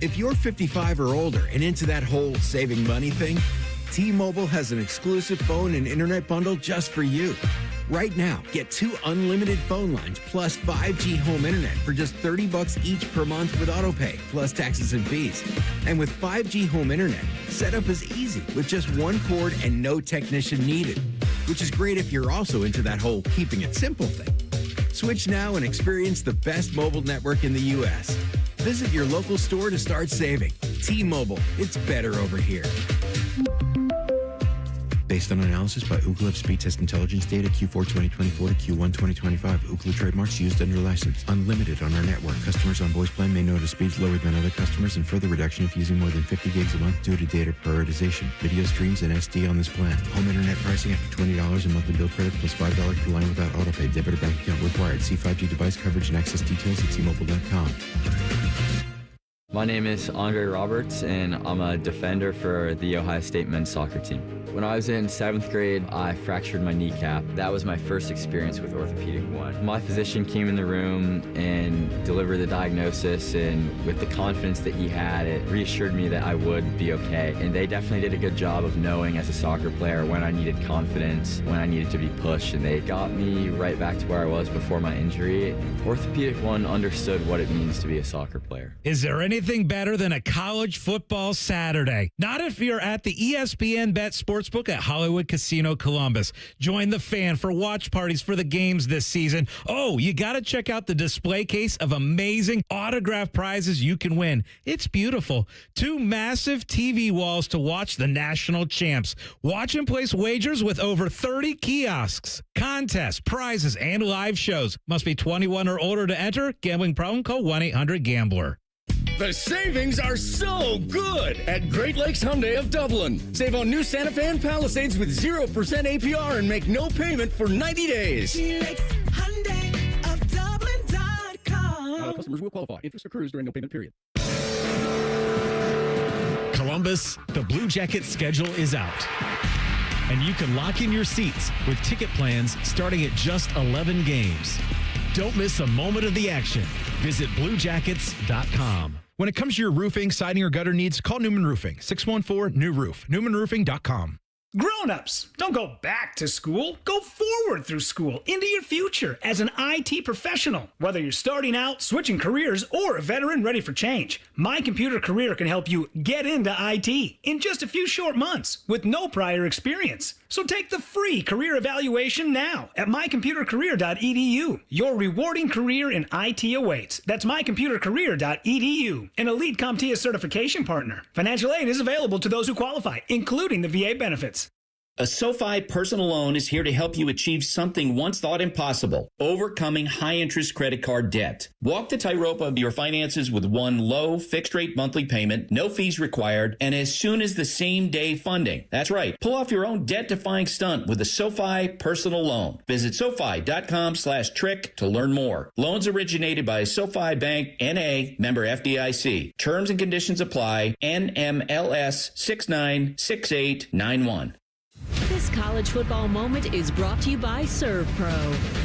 If you're 55 or older and into that whole saving money thing, T-Mobile has an exclusive phone and internet bundle just for you. Right now, get 2 unlimited phone lines plus 5G home internet for just $30 each per month with AutoPay, plus taxes and fees. And with 5G home internet, setup is easy with just 1 cord and no technician needed, which is great if you're also into that whole keeping it simple thing. Switch now and experience the best mobile network in the U.S. Visit your local store to start saving. T-Mobile, it's better over here. Based on analysis by Ookla of speed test intelligence data Q4 2024 to Q1 2025. Ookla trademarks used under license. Unlimited on our network. Customers on voice plan may notice speeds lower than other customers and further reduction if using more than 50 gigs a month due to data prioritization. Video streams and SD on this plan. Home internet pricing after $20 in monthly bill credit plus $5 per line without autopay. Debit or bank account required. See 5G device coverage and access details at T-Mobile.com. My name is Andre Roberts, and I'm a defender for the Ohio State men's soccer team. When I was in 7th grade, I fractured my kneecap. That was my first experience with Orthopedic One. My physician came in the room and delivered the diagnosis, and with the confidence that he had, it reassured me that I would be okay. And they definitely did a good job of knowing as a soccer player when I needed confidence, when I needed to be pushed, and they got me right back to where I was before my injury. Orthopedic One understood what it means to be a soccer player. Is there anything better than a college football Saturday? Not if you're at the ESPN Bet Sportsbook at Hollywood Casino Columbus. Join the Fan for watch parties for the games this season. Oh, you got to check out the display case of amazing autographed prizes you can win. It's beautiful. 2 massive TV walls to watch the national champs. Watch and place wagers with over 30 kiosks. Contests, prizes, and live shows. Must be 21 or older to enter. Gambling problem? Call 1-800-GAMBLER. The savings are so good at Great Lakes Hyundai of Dublin. Save on new Santa Fe and Palisades with 0% APR and make no payment for 90 days. Hyundai of Dublin.com. Customers will qualify. Interest accrues during no payment period. Columbus, the Blue Jackets schedule is out. And you can lock in your seats with ticket plans starting at just 11 games. Don't miss a moment of the action. Visit BlueJackets.com. When it comes to your roofing, siding, or gutter needs, call Newman Roofing. 614-NEW-ROOF. NewmanRoofing.com. Grown-ups, don't go back to school. Go forward through school into your future as an IT professional. Whether you're starting out, switching careers, or a veteran ready for change, My Computer Career can help you get into IT in just a few short months with no prior experience. So take the free career evaluation now at mycomputercareer.edu. Your rewarding career in IT awaits. That's mycomputercareer.edu. An Elite CompTIA certification partner. Financial aid is available to those who qualify, including the VA benefits. A SoFi personal loan is here to help you achieve something once thought impossible, overcoming high-interest credit card debt. Walk the tightrope of your finances with one low, fixed-rate monthly payment, no fees required, and as soon as the same-day funding. That's right. Pull off your own debt-defying stunt with a SoFi personal loan. Visit SoFi.com/trick to learn more. Loans originated by SoFi Bank, N.A., member FDIC. Terms and conditions apply. NMLS 696891. This college football moment is brought to you by ServPro.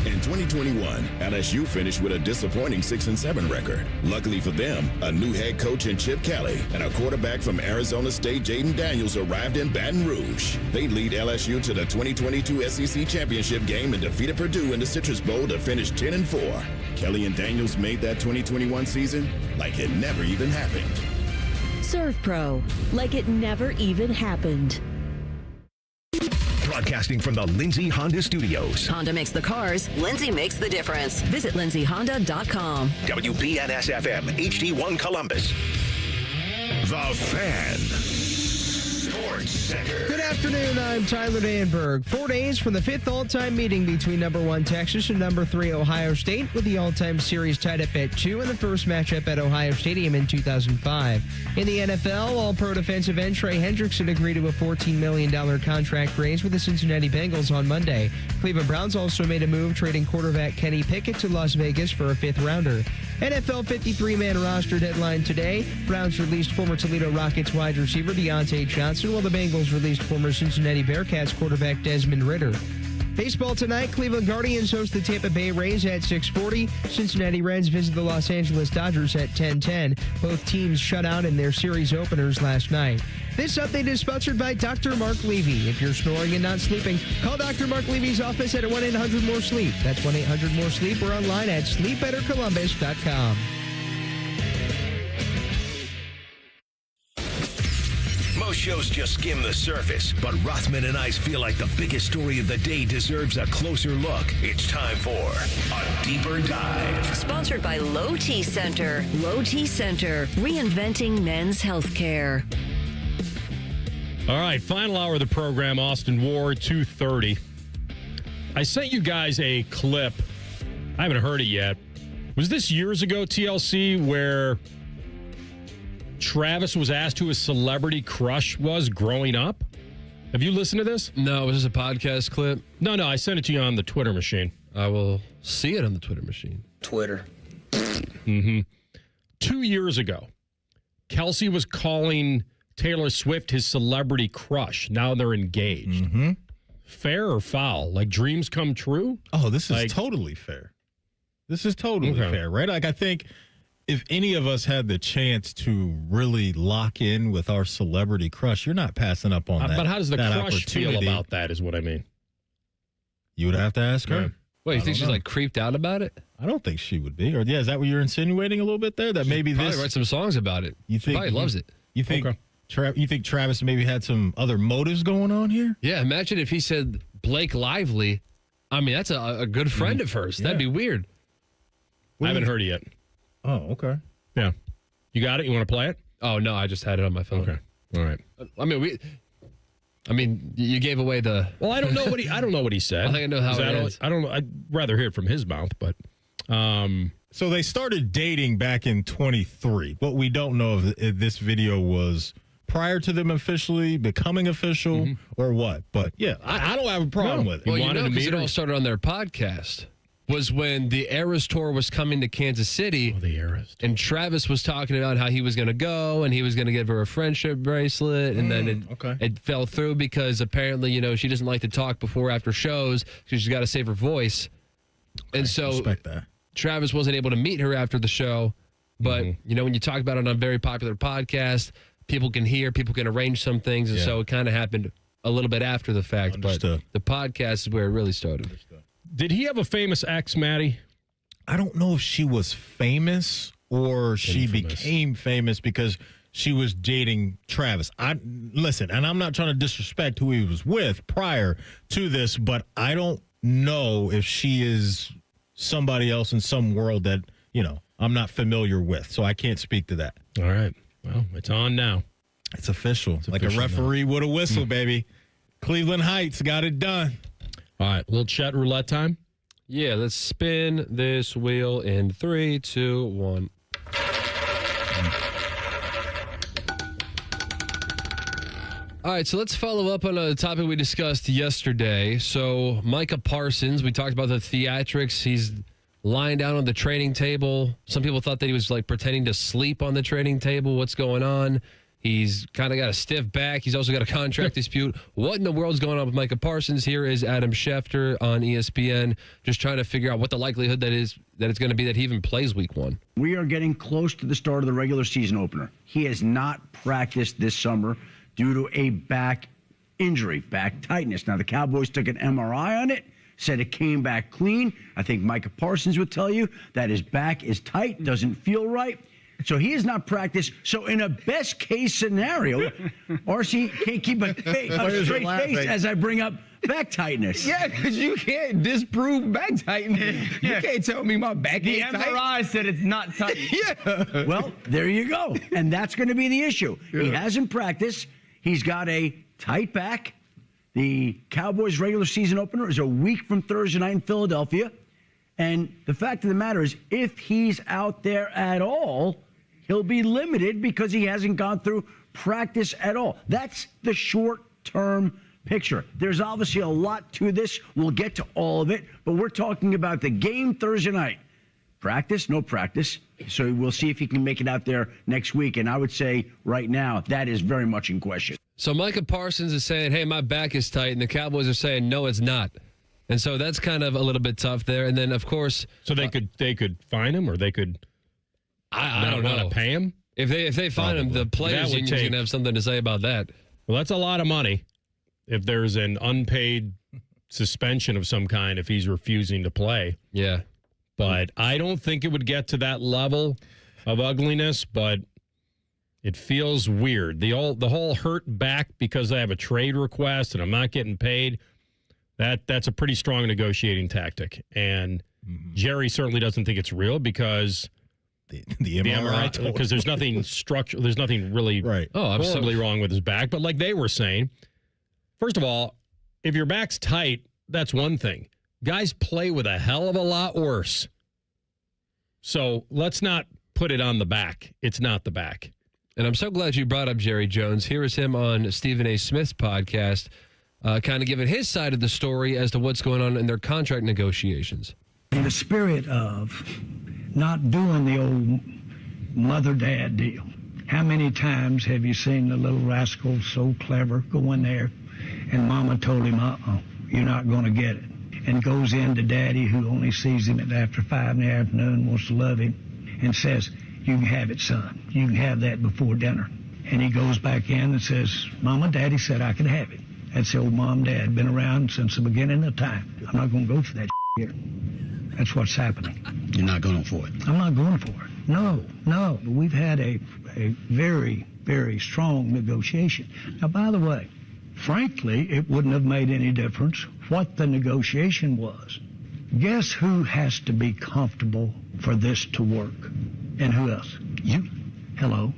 In 2021, LSU finished with a disappointing 6-7 record. Luckily for them, a new head coach in Chip Kelly and a quarterback from Arizona State, Jaden Daniels, arrived in Baton Rouge. They lead LSU to the 2022 SEC Championship game and defeated Purdue in the Citrus Bowl to finish 10-4. Kelly and Daniels made that 2021 season like it never even happened. ServPro, like it never even happened. Broadcasting from the Lindsay Honda Studios. Honda makes the cars. Lindsay makes the difference. Visit lindsayhonda.com. WBNS-FM, HD1 Columbus. The Fan. Sports Center. Good afternoon, I'm Tyler Danberg. 4 days from the fifth all-time meeting between number 1 Texas and number 3 Ohio State, with the all-time series tied up at 2 in the first matchup at Ohio Stadium in 2005. In the NFL, All-Pro defensive end Trey Hendrickson agreed to a $14 million contract raise with the Cincinnati Bengals on Monday. Cleveland Browns also made a move, trading quarterback Kenny Pickett to Las Vegas for a fifth-rounder. NFL 53-man roster deadline today. Browns released former Toledo Rockets wide receiver Deontay Johnson, while the Bengals released former Cincinnati Bearcats quarterback Desmond Ridder. Baseball tonight, Cleveland Guardians host the Tampa Bay Rays at 6:40. Cincinnati Reds visit the Los Angeles Dodgers at 10:10. Both teams shut out in their series openers last night. This update is sponsored by Dr. Mark Levy. If you're snoring and not sleeping, call Dr. Mark Levy's office at 1-800-MORE-SLEEP. That's 1-800-MORE-SLEEP or online at sleepbettercolumbus.com. Most shows just skim the surface, but Rothman and Ice feel like the biggest story of the day deserves a closer look. It's time for a deeper dive. Sponsored by Low T Center. Low T Center, reinventing men's healthcare. All right, final hour of the program, Austin Ward, 2:30. I sent you guys a clip. I haven't heard it yet. Was this years ago, TLC, where Travis was asked who his celebrity crush was growing up? Have you listened to this? No, was this a podcast clip? No, I sent it to you on the Twitter machine. I will see it on the Twitter machine. Twitter. 2 years ago, Kelsey was calling Taylor Swift his celebrity crush. Now they're engaged. Fair or foul? Like dreams come true? Oh, this is totally fair. This is totally fair, right? Like, I think if any of us had the chance to really lock in with our celebrity crush, you're not passing up on that. But how does the crush feel about that is what I mean. You would have to ask her. Yeah. Wait, you think she's like creeped out about it? I don't think she would be. Or is that what you're insinuating a little bit there? That maybe probably this write some songs about it. You She think probably loves it. You think you think Travis maybe had some other motives going on here? Yeah, imagine if he said Blake Lively. I mean, that's a good friend of hers. That'd be weird. I haven't heard it yet. Oh, okay. Yeah. You got it? You want to play it? Oh, no, I just had it on my phone. Okay. All right. I mean, you gave away the. Well, I don't know what he said. I think I know how it is. I don't know. I'd rather hear it from his mouth, but. So they started dating back in 23. What we don't know if this video was prior to them officially becoming official or what. But yeah, I don't have a problem with it. Well, because it all started on their podcast. Was when the Eras Tour was coming to Kansas City. Oh, the Eras Tour. And Travis was talking about how he was going to go and he was going to give her a friendship bracelet. And then it fell through because apparently, she doesn't like to talk before or after shows because she's got to save her voice. And so respect that. Travis wasn't able to meet her after the show. But, when you talk about it on a very popular podcast, people can hear, people can arrange some things. And so it kind of happened a little bit after the fact. Understood. But the podcast is where it really started. Did he have a famous ex, Maddie? I don't know if she was famous or she became famous because she was dating Travis. Listen, and I'm not trying to disrespect who he was with prior to this, but I don't know if she is somebody else in some world that, I'm not familiar with. So I can't speak to that. All right. Well, it's on now. It's official. Like a referee with a whistle, baby. Cleveland Heights got it done. All right. Little chat roulette time. Yeah, let's spin this wheel in 3, 2, 1. All right, so let's follow up on a topic we discussed yesterday. So Micah Parsons, we talked about the theatrics. He's lying down on the training table. Some people thought that he was pretending to sleep on the training table. What's going on? He's kind of got a stiff back. He's also got a contract dispute. What in the world's going on with Micah Parsons? Here is Adam Schefter on ESPN, just trying to figure out what the likelihood that it's going to be that he even plays week 1. We are getting close to the start of the regular season opener. He has not practiced this summer due to a back injury, back tightness. Now, the Cowboys took an MRI on it, said it came back clean. I think Micah Parsons would tell you that his back is tight, doesn't feel right. So he has not practiced. So in a best case scenario, RC can't keep a straight face as I bring up back tightness. Yeah, because you can't disprove back tightness. You can't tell me my back is tight. The MRI said it's not tight. Yeah. Well, there you go. And that's going to be the issue. Yeah. He hasn't practiced. He's got a tight back. The Cowboys' regular season opener is a week from Thursday night in Philadelphia. And the fact of the matter is, if he's out there at all, he'll be limited because he hasn't gone through practice at all. That's the short-term picture. There's obviously a lot to this. We'll get to all of it, but we're talking about the game Thursday night. Practice, no practice. So we'll see if he can make it out there next week. And I would say right now that is very much in question. So Micah Parsons is saying, hey, my back is tight, and the Cowboys are saying, no, it's not. And so that's kind of a little bit tough there. And then, of course... So they could fine him, or they could... I don't know. Want to pay him? If they find him, the players union's going to have something to say about that. Well, that's a lot of money if there's an unpaid suspension of some kind if he's refusing to play. Yeah. But I don't think it would get to that level of ugliness, but it feels weird. The whole hurt back because I have a trade request and I'm not getting paid, that's a pretty strong negotiating tactic. And Jerry certainly doesn't think it's real because the MRI because there's nothing structural, there's nothing really horribly wrong with his back. But like they were saying, first of all, if your back's tight, that's one thing. Guys play with a hell of a lot worse. So let's not put it on the back. It's not the back. And I'm so glad you brought up Jerry Jones. Here is him on Stephen A. Smith's podcast, kind of giving his side of the story as to what's going on in their contract negotiations. In the spirit of not doing the old mother-dad deal, how many times have you seen the little rascal so clever go in there and mama told him, you're not going to get it, and goes in to daddy, who only sees him after 5 in the afternoon, wants to love him, and says, you can have it, son. You can have that before dinner. And he goes back in and says, Mama, Daddy said I could have it. That's the old mom, dad, been around since the beginning of time. I'm not going to go for that here. That's what's happening. You're not going for it? I'm not going for it. No. We've had a very, very strong negotiation. Now, by the way, frankly, it wouldn't have made any difference what the negotiation was. Guess who has to be comfortable for this to work? And who else? You. Hello.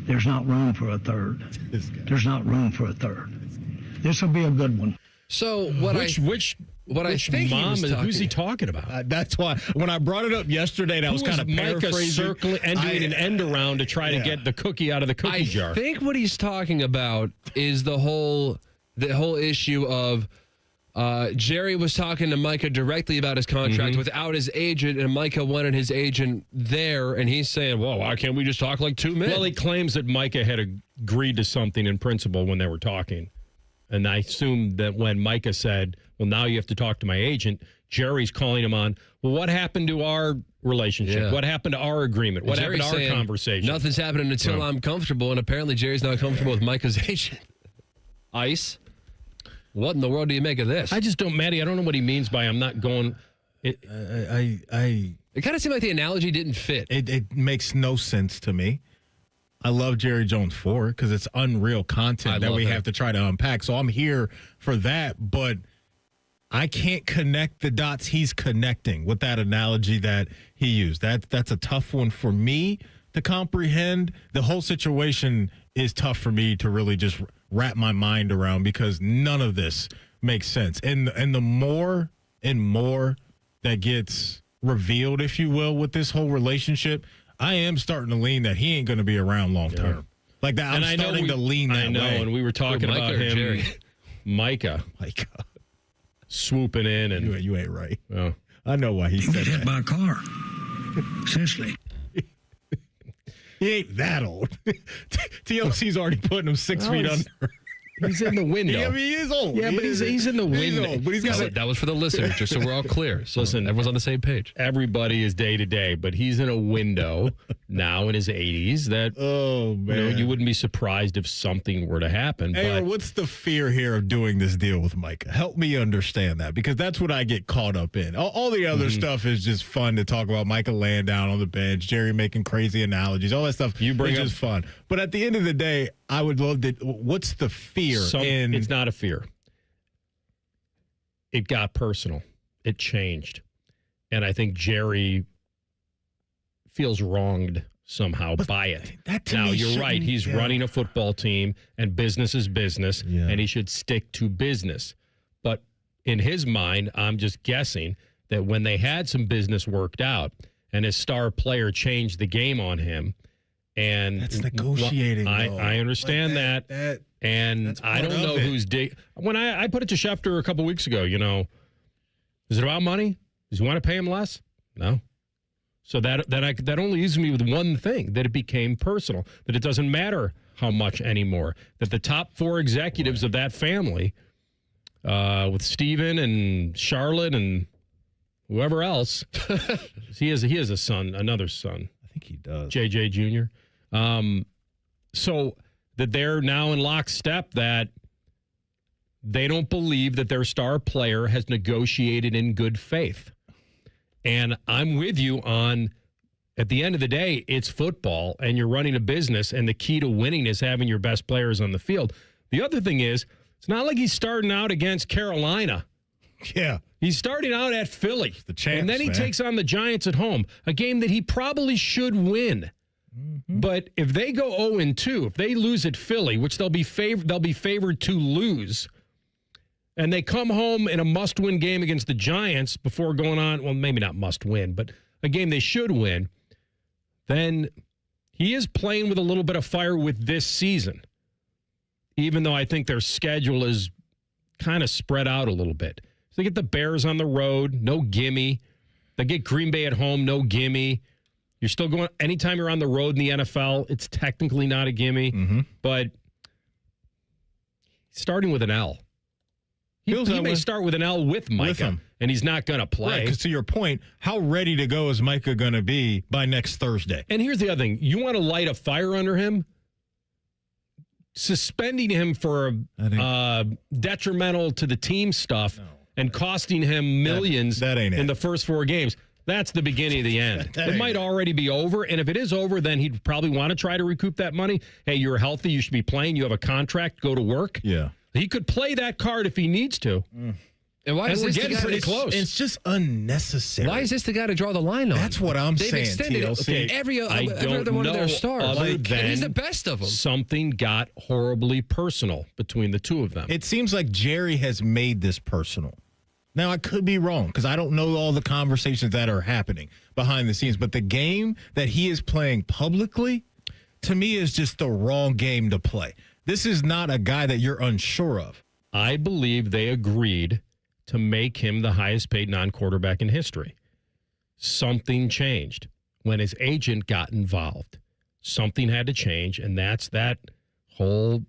There's not room for a third. There's not room for a third. This will be a good one. So which mom? Who's he talking about? That's why when I brought it up yesterday, I was kind of paraphrasing, circling and doing an end around to try to get the cookie out of the cookie jar. I think what he's talking about is the whole issue of Jerry was talking to Micah directly about his contract without his agent, and Micah wanted his agent there, and he's saying, well, why can't we just talk like two men? Well, he claims that Micah had agreed to something in principle when they were talking. And I assume that when Micah said, well, now you have to talk to my agent, Jerry's calling him on, well, what happened to our relationship? Yeah. What happened to our agreement? What happened to our conversation? Nothing's happening until I'm comfortable, and apparently Jerry's not comfortable with Micah's agent. Ice, what in the world do you make of this? I just don't, Maddie, I don't know what he means by I'm not going. It kind of seemed like the analogy didn't fit. It makes no sense to me. I love Jerry Jones for it because it's unreal content that we have to try to unpack. So I'm here for that, but I can't connect the dots he's connecting with that analogy that he used. That's a tough one for me to comprehend. The whole situation is tough for me to really just wrap my mind around because none of this makes sense. And the more and more that gets revealed, if you will, with this whole relationship, I am starting to lean that he ain't going to be around long term. Like that, I'm starting to lean that way. I know, and we were talking about him, Jerry? Micah swooping in, and you ain't right. Well, I know why he said that. By a car. Essentially. He ain't that old. TLC's already putting him 6 feet under. He's in the window. Yeah, I mean, he is old. Yeah, but he's in the window. Old, but he's got that was for the listeners, just so we're all clear. So listen, everyone's on the same page. Everybody is day to day, but he's in a window now in his 80s that you wouldn't be surprised if something were to happen. Hey, what's the fear here of doing this deal with Micah? Help me understand that because that's what I get caught up in. All the other stuff is just fun to talk about. Micah laying down on the bench, Jerry making crazy analogies, all that stuff. You bring is fun. But at the end of the day, I would love to. What's the fear? It's not a fear. It got personal. It changed. And I think Jerry feels wronged somehow by it. Now, you're right. He's running a football team, and business is business, and he should stick to business. But in his mind, I'm just guessing that when they had some business worked out and his star player changed the game on him, and that's negotiating. I understand that. And I don't know who's when I put it to Schefter a couple weeks ago, is it about money? Does he want to pay him less? No. So that only leaves me with one thing, that it became personal, that it doesn't matter how much anymore, that the top 4 executives of that family, with Steven and Charlotte and whoever else, he has a son, another son. I think he does. JJ Jr. So that they're now in lockstep that they don't believe that their star player has negotiated in good faith. And I'm with you on, at the end of the day, it's football and you're running a business, and the key to winning is having your best players on the field. The other thing is, it's not like he's starting out against Carolina. Yeah. He's starting out at Philly. The champs, and then he takes on the Giants at home, a game that he probably should win. Mm-hmm. But if they go 0-2, if they lose at Philly, which they'll be favored to lose, and they come home in a must-win game against the Giants before going on, well, maybe not must-win, but a game they should win, then he is playing with a little bit of fire with this season, even though I think their schedule is kind of spread out a little bit. So they get the Bears on the road, no gimme. They get Green Bay at home, no gimme. You're still going, anytime you're on the road in the NFL, it's technically not a gimme, but starting with an L. He may start with an L with Micah, and he's not going to play. Right, because to your point, how ready to go is Micah going to be by next Thursday? And here's the other thing. You want to light a fire under him? Suspending him for detrimental to the team stuff and costing him millions in the first 4 games. That's the beginning of the end. It might already be over, and if it is over, then he'd probably want to try to recoup that money. Hey, you're healthy. You should be playing. You have a contract. Go to work. Yeah. He could play that card if he needs to. And why is we're this getting pretty close. It's just unnecessary. Why is this the guy to draw the line on? That's what I'm They've saying, extended TLC. every other one of their stars. Other than he's the best of them. Something got horribly personal between the two of them. It seems like Jerry has made this personal. Now, I could be wrong because I don't know all the conversations that are happening behind the scenes, but the game that he is playing publicly, to me, is just the wrong game to play. This is not a guy that you're unsure of. I believe they agreed to make him the highest paid non-quarterback in history. Something changed when his agent got involved. Something had to change, and that's that whole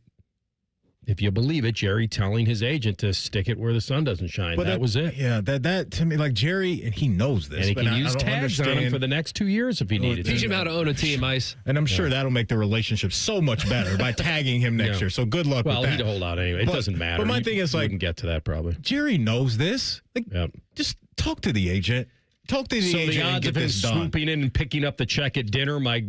if you believe it, Jerry telling his agent to stick it where the sun doesn't shine. But that was it. Yeah, that to me, like Jerry, and he knows this. And he but can I use don't tags on him understand. for the next 2 years if he needed to. Teach him how to own a team, Ice. And I'm sure that'll make the relationship so much better by tagging him next year. So good luck with that. Well, he'd hold out anyway. It doesn't matter. But my thing is, like, wouldn't get to that probably. Jerry knows this. Like, just talk to the agent. Talk to the So agent the and odds get of him this done. swooping in and picking up the check at dinner, my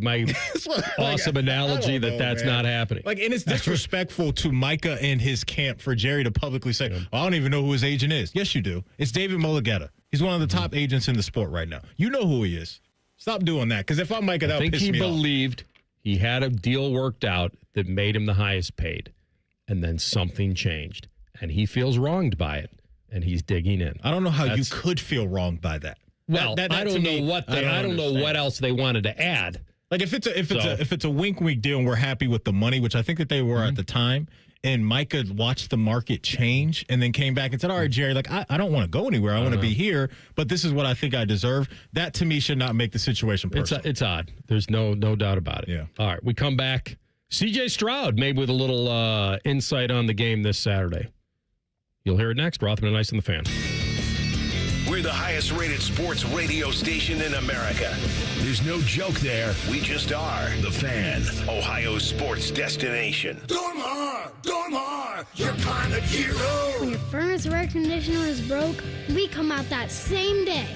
awesome analogy that's not happening. Like, and it's disrespectful to Micah and his camp for Jerry to publicly say, I don't even know who his agent is. Yes, you do. It's David Mulugeta. He's one of the top agents in the sport right now. You know who he is. Stop doing that. Because if I'm Micah, that would piss me off. I think he believed he had a deal worked out that made him the highest paid. And then something changed. And he feels wronged by it. And he's digging in. I don't know how you could feel wronged by that. Well, I don't know I don't know what else they wanted to add. Like if it's a wink deal and we're happy with the money, which I think that they were at the time, and Micah watched the market change and then came back and said, all right, Jerry, like I don't want to go anywhere. I want to be here, but this is what I think I deserve. That to me should not make the situation personal. It's odd. There's no doubt about it. Yeah. All right, we come back. CJ Stroud maybe with a little insight on the game this Saturday. You'll hear it next. Rothman Ice on the Fan. We're the highest rated sports radio station in America. There's no joke there. We just are. The Fan, Ohio's sports destination. Dormar, your pilot hero. When your furnace or air conditioner is broke, we come out that same day.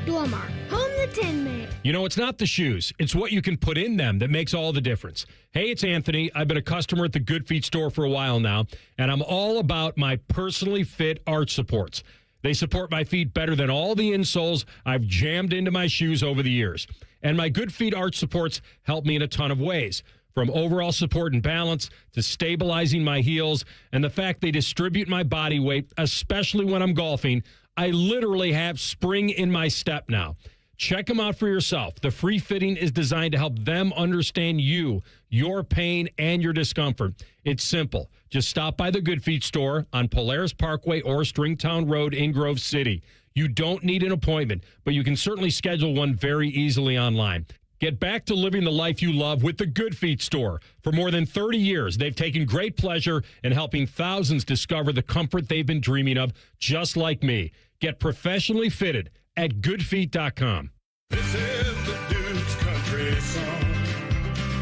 Dormar, home the Tin Man. You know, it's not the shoes. It's what you can put in them that makes all the difference. Hey, it's Anthony. I've been a customer at the Good Feet store for a while now, and I'm all about my personally fit arch supports. They support my feet better than all the insoles I've jammed into my shoes over the years. And my Good Feet arch supports help me in a ton of ways, from overall support and balance to stabilizing my heels and the fact they distribute my body weight, especially when I'm golfing. I literally have spring in my step now. Check them out for yourself. The free fitting is designed to help them understand you, your pain, and your discomfort. It's simple. Just stop by the Good Feet store on Polaris Parkway or Stringtown Road in Grove City. You don't need an appointment, but you can certainly schedule one very easily online. Get back to living the life you love with the Good Feet store. For more than 30 years, they've taken great pleasure in helping thousands discover the comfort they've been dreaming of, just like me. Get professionally fitted at goodfeet.com. This is the Duke's country song.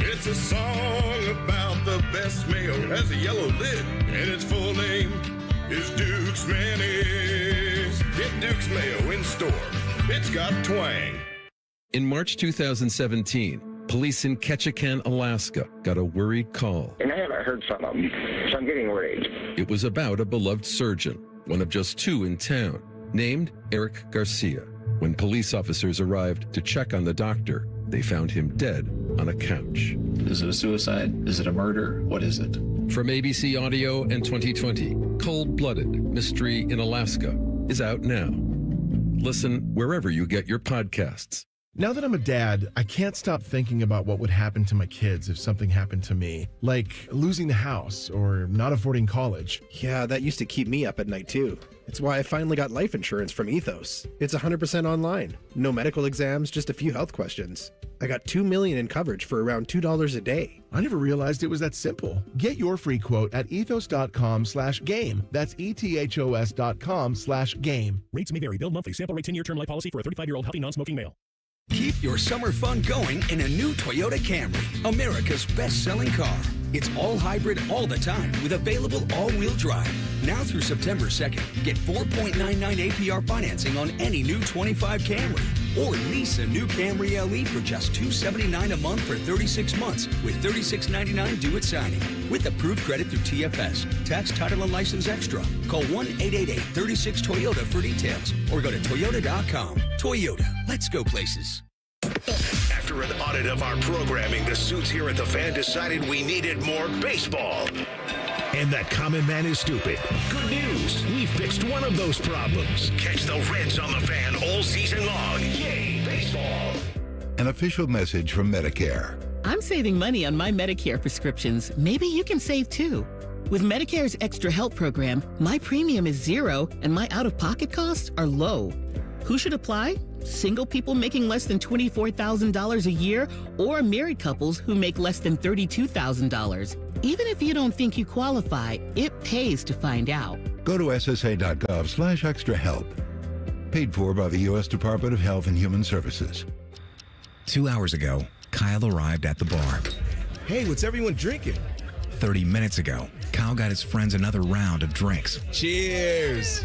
It's a song about the best mayo. It has a yellow lid, and its full name is Duke's Mayonnaise. Get Duke's Mayo in store. It's got twang. In March 2017, police in Ketchikan, Alaska, got a worried call. And I haven't heard from them, so I'm getting worried. It was about a beloved surgeon, one of just two in town, named Eric Garcia. When police officers arrived to check on the doctor, they found him dead on a couch. Is it a suicide? Is it a murder? What is it? From ABC Audio and 2020, Cold-Blooded Mystery in Alaska is out now. Listen wherever you get your podcasts. Now that I'm a dad, I can't stop thinking about what would happen to my kids if something happened to me, like losing the house or not affording college. Yeah, that used to keep me up at night too. It's why I finally got life insurance from Ethos. It's 100% online. No medical exams, just a few health questions. I got $2 million in coverage for around $2 a day. I never realized it was that simple. Get your free quote at ethos.com/game. That's ethos.com/game. Rates may vary. Bill monthly. Sample rate 10-year term life policy for a 35-year-old healthy non-smoking male. Keep your summer fun going in a new Toyota Camry, America's best-selling car. It's all hybrid all the time with available all-wheel drive. Now through September 2nd, get 4.99 APR financing on any new 25 Camry. Or lease a new Camry LE for just $279 a month for 36 months with $36.99 due at signing. With approved credit through TFS. Tax, title, and license extra. Call 1-888-36-TOYOTA for details or go to Toyota.com. Toyota, let's go places. After an audit of our programming, the suits here at the Fan decided we needed more baseball. And that common man is stupid. Good news. We fixed one of those problems. Catch the Reds on the Fan all season long. Yay, baseball. An official message from Medicare. I'm saving money on my Medicare prescriptions. Maybe you can save too. With Medicare's Extra Help program, my premium is $0 and my out-of-pocket costs are low. Who should apply? Single people making less than $24,000 a year or married couples who make less than $32,000. Even if you don't think you qualify, it pays to find out. Go to ssa.gov/extra help. Paid for by the U.S. Department of Health and Human Services. 2 hours ago, Kyle arrived at the bar. Hey, what's everyone drinking? 30 minutes ago, Kyle got his friends another round of drinks. Cheers!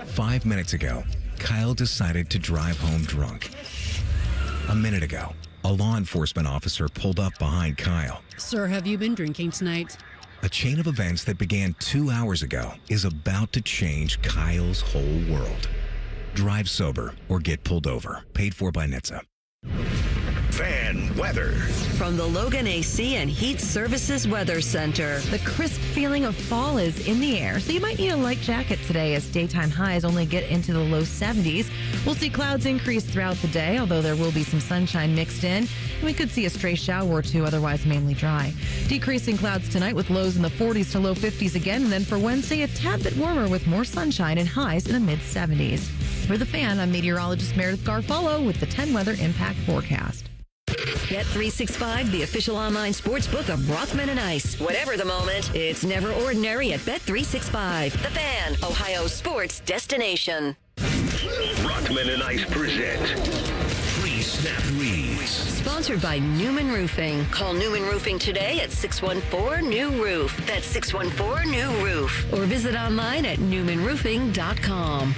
5 minutes ago, Kyle decided to drive home drunk. A minute ago, a law enforcement officer pulled up behind Kyle. Sir, have you been drinking tonight? A chain of events that began 2 hours ago is about to change Kyle's whole world. Drive sober or get pulled over. Paid for by NHTSA. Fan weather. From the Logan AC and Heat Services Weather Center. The crisp feeling of fall is in the air, so you might need a light jacket today as daytime highs only get into the low 70s. We'll see clouds increase throughout the day, although there will be some sunshine mixed in. And we could see a stray shower or two, otherwise mainly dry. Decreasing clouds tonight with lows in the 40s to low 50s again, and then for Wednesday, a tad bit warmer with more sunshine and highs in the mid-70s. For The Fan, I'm meteorologist Meredith Garfolo with the 10 Weather Impact Forecast. Bet365, the official online sports book of Rothman and Ice. Whatever the moment, it's never ordinary at Bet365. The Fan, Ohio sports destination. Rothman and Ice present Pre-Snap Reads. Sponsored by Newman Roofing. Call Newman Roofing today at 614-NEW-ROOF. That's 614-NEW-ROOF. Or visit online at newmanroofing.com.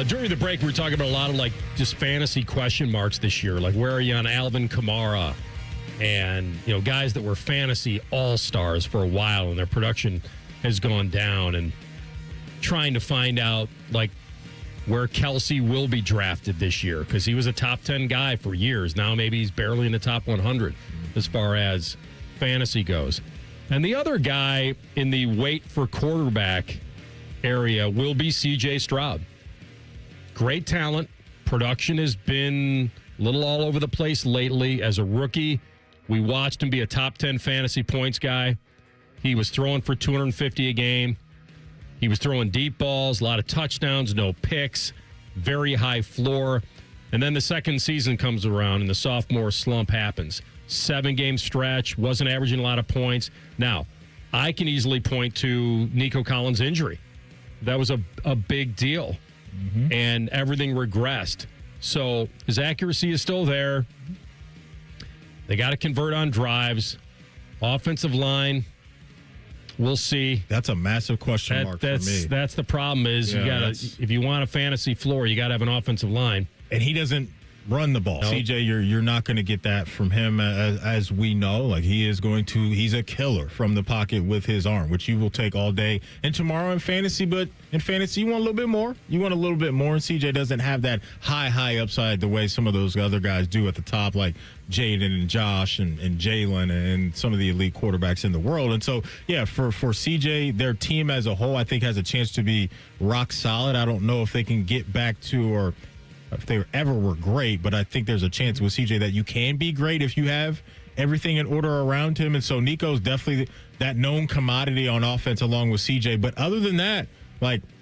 During the break, we were talking about a lot of just fantasy question marks this year. Like, where are you on Alvin Kamara? And, guys that were fantasy all-stars for a while and their production has gone down, and trying to find out, where Kelsey will be drafted this year, because he was a top 10 guy for years. Now maybe he's barely in the top 100 as far as fantasy goes. And the other guy in the wait for quarterback area will be C.J. Stroud. Great talent. Production has been a little all over the place lately. As a rookie, we watched him be a top 10 fantasy points guy. He was throwing for 250 a game. He was throwing deep balls, a lot of touchdowns, no picks, very high floor. And then the second season comes around and the sophomore slump happens. 7-game stretch, wasn't averaging a lot of points. Now, I can easily point to Nico Collins' injury. That was a big deal. Mm-hmm. And everything regressed. So his accuracy is still there. They got to convert on drives. Offensive line, we'll see. That's a massive question mark for me. That's the problem is you got to, if you want a fantasy floor, you got to have an offensive line. And he doesn't run the ball. Nope. CJ, you're not going to get that from him as we know. He's a killer from the pocket with his arm, which you will take all day and tomorrow in fantasy. But in fantasy, you want a little bit more. And CJ doesn't have that high upside the way some of those other guys do at the top, like Jaden and Josh and Jalen and some of the elite quarterbacks in the world. And so, for CJ, their team as a whole, I think, has a chance to be rock solid. I don't know if they can get back to or if they ever were great, but I think there's a chance with CJ that you can be great if you have everything in order around him. And so Nico's definitely that known commodity on offense along with CJ. But other than that,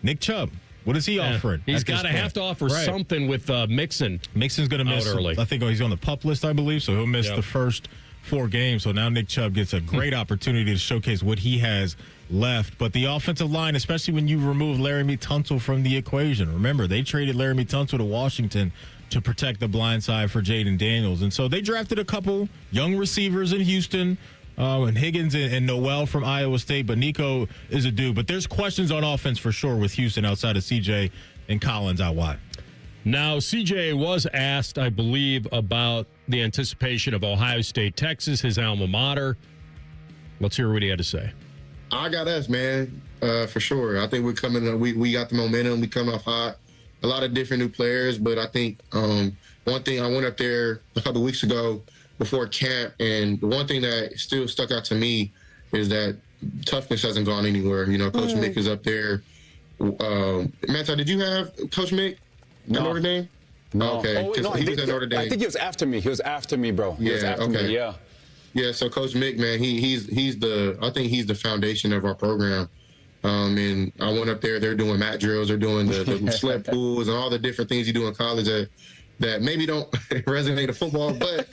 Nick Chubb, what is he offering? He's got to have to offer something with Mixon. Mixon's going to miss early. I think he's on the PUP list, I believe, so he'll miss the first 4 games. So now Nick Chubb gets a great opportunity to showcase what he has left. But the offensive line, especially when you remove Laramie Tunsil from the equation. Remember, they traded Laramie Tunsil to Washington to protect the blind side for Jaden Daniels. And so they drafted a couple young receivers in Houston, and Higgins and Noel from Iowa State. But Nico is a dude. But there's questions on offense for sure with Houston outside of CJ and Collins out wide. Now, CJ was asked, I believe, about the anticipation of Ohio State, Texas, his alma mater. Let's hear what he had to say. I got us, man, for sure. I think we're coming. We got the momentum. We come off hot. A lot of different new players, but I think one thing, I went up there a couple of weeks ago before camp, and the one thing that still stuck out to me is that toughness hasn't gone anywhere. Coach Mick is up there. Manti, did you have Coach Mick at Notre Dame? No. Okay. He was at Notre Dame. I think he was after me. He was after me, bro. He was after me, yeah. Yeah, so Coach Mick, man, I think he's the foundation of our program. And I went up there, they're doing mat drills, they're doing the sled pools and all the different things you do in college that maybe don't resonate to football, but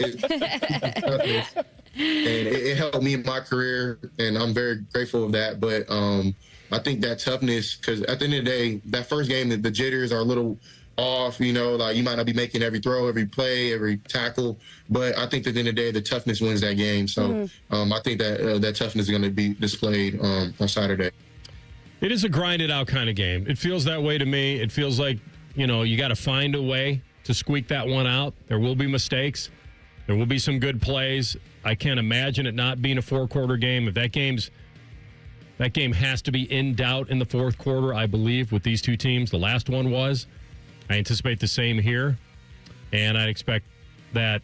and it helped me in my career, and I'm very grateful of that. But I think that toughness, because at the end of the day, that first game, the jitters are a little off, like you might not be making every throw, every play, every tackle, but I think at the end of the day, the toughness wins that game. So I think that toughness is going to be displayed on Saturday. It is a grinded out kind of game. It feels that way to me. It feels like, you got to find a way to squeak that one out. There will be mistakes. There will be some good plays. I can't imagine it not being a 4-quarter game. If that game has to be in doubt in the fourth quarter, I believe, with these two teams. The last one was. I anticipate the same here. And I expect that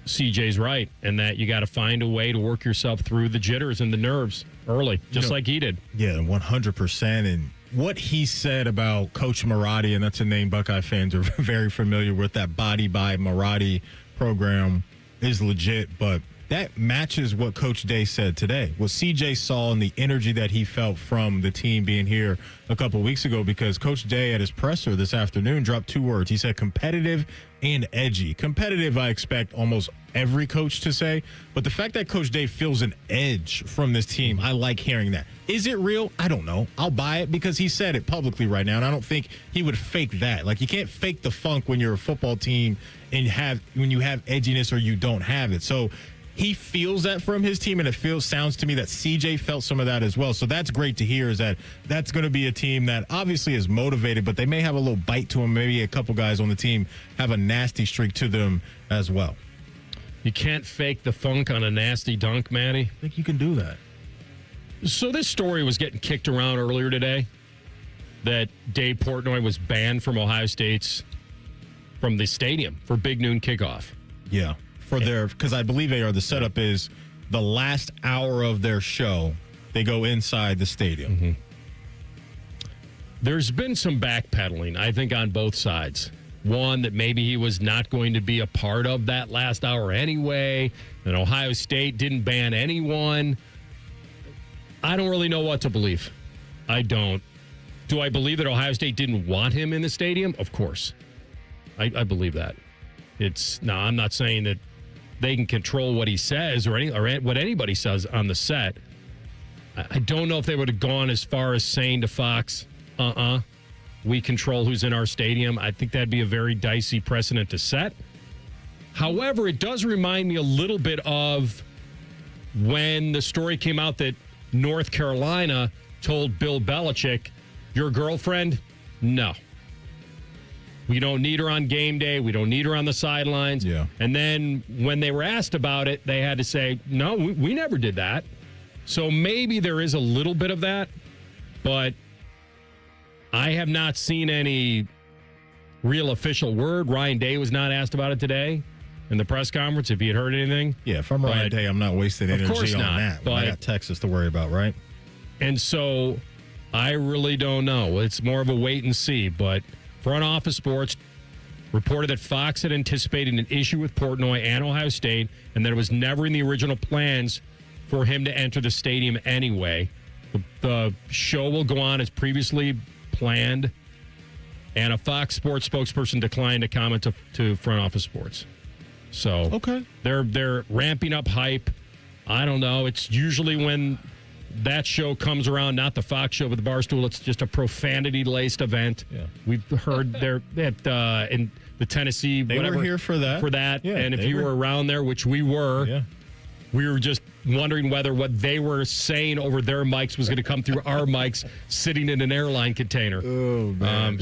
CJ's right and that you got to find a way to work yourself through the jitters and the nerves early, just like he did. Yeah, 100%. And what he said about Coach Marotti, and that's a name Buckeye fans are very familiar with, that Body by Marotti program is legit, but that matches what Coach Day said today. What CJ saw and the energy that he felt from the team being here a couple weeks ago, because Coach Day at his presser this afternoon dropped 2 words. He said competitive and edgy. Competitive, I expect almost every coach to say, but the fact that Coach Day feels an edge from this team, I like hearing that. Is it real? I don't know. I'll buy it because he said it publicly right now, and I don't think he would fake that. Like, you can't fake the funk when you're a football team and when you have edginess or you don't have it. So he feels that from his team, and it sounds to me that CJ felt some of that as well. So that's great to hear, is that's going to be a team that obviously is motivated, but they may have a little bite to them. Maybe a couple guys on the team have a nasty streak to them as well. You can't fake the funk on a nasty dunk, Matty. I think you can do that. So this story was getting kicked around earlier today that Dave Portnoy was banned from from the stadium for Big Noon kickoff. Yeah. Because I believe the setup is the last hour of their show, they go inside the stadium. Mm-hmm. There's been some backpedaling, I think, on both sides. One, that maybe he was not going to be a part of that last hour anyway, and Ohio State didn't ban anyone. I don't really know what to believe. I don't. Do I believe that Ohio State didn't want him in the stadium? Of course. I believe that. I'm not saying that they can control what he says or what anybody says on the set. I don't know if they would have gone as far as saying to Fox, we control who's in our stadium. I think that'd be a very dicey precedent to set. However, it does remind me a little bit of when the story came out that North Carolina told Bill Belichick, your girlfriend? No. We don't need her on game day. We don't need her on the sidelines. Yeah. And then when they were asked about it, they had to say, no, we never did that. So maybe there is a little bit of that, but I have not seen any real official word. Ryan Day was not asked about it today in the press conference, if he had heard anything. Yeah, if I'm Ryan Day, I'm not wasting energy on that. But I got Texas to worry about, right? And so I really don't know. It's more of a wait and see, but Front Office Sports reported that Fox had anticipated an issue with Portnoy and Ohio State, and that it was never in the original plans for him to enter the stadium anyway. The show will go on as previously planned, and a Fox Sports spokesperson declined to comment to Front Office Sports. So okay, they're ramping up hype. I don't know. It's usually when that show comes around, not the Fox show with the Barstool. It's just a profanity-laced event. Yeah. We've heard they're in the Tennessee. They were here for that. Yeah, and if you were around there, which we were, we were just wondering whether what they were saying over their mics was going to come through our mics sitting in an airline container. Oh, man.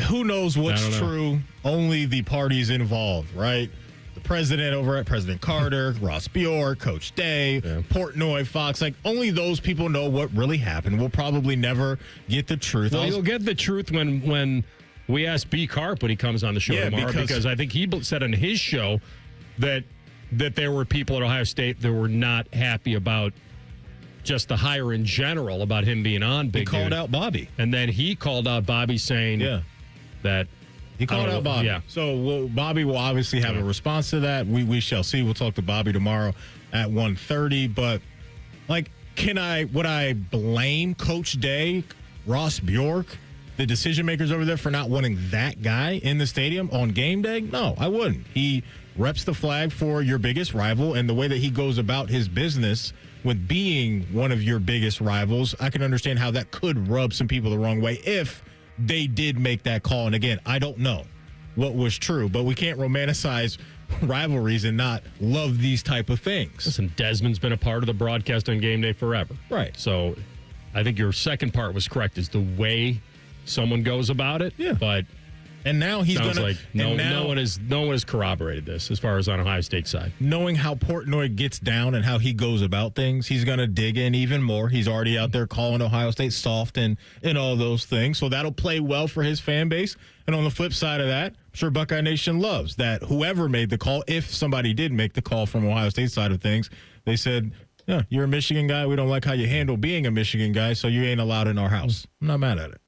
Who knows what's true? Only the parties involved, right? The president over at President Carter, Ross Bjork, Coach Day, Portnoy, Fox. Like, only those people know what really happened. We'll probably never get the truth. Well, you'll get the truth when we ask B. Carp when he comes on the show tomorrow, because I think he said on his show that there were people at Ohio State that were not happy about just the hire in general, about him being on Big He called out Bobby. And then he called out Bobby saying that he called out Bobby. Yeah. So Bobby will obviously have a response to that. We shall see. We'll talk to Bobby tomorrow at 1:30. But, like, would I blame Coach Day, Ross Bjork, the decision makers over there for not wanting that guy in the stadium on game day? No, I wouldn't. He reps the flag for your biggest rival, and the way that he goes about his business with being one of your biggest rivals, I can understand how that could rub some people the wrong way if they did make that call. And again, I don't know what was true, but we can't romanticize rivalries and not love these type of things. Listen, Desmond's been a part of the broadcast on game day forever. Right. So I think your second part was correct, is the way someone goes about it. Yeah. But and now he's sounds gonna like no one has corroborated this as far as on Ohio State side. Knowing how Portnoy gets down and how he goes about things, he's gonna dig in even more. He's already out there calling Ohio State soft and all those things. So that'll play well for his fan base. And on the flip side of that, I'm sure Buckeye Nation loves that whoever made the call, if somebody did make the call from Ohio State side of things, they said, yeah, you're a Michigan guy. We don't like how you handle being a Michigan guy, so you ain't allowed in our house. I'm not mad at it.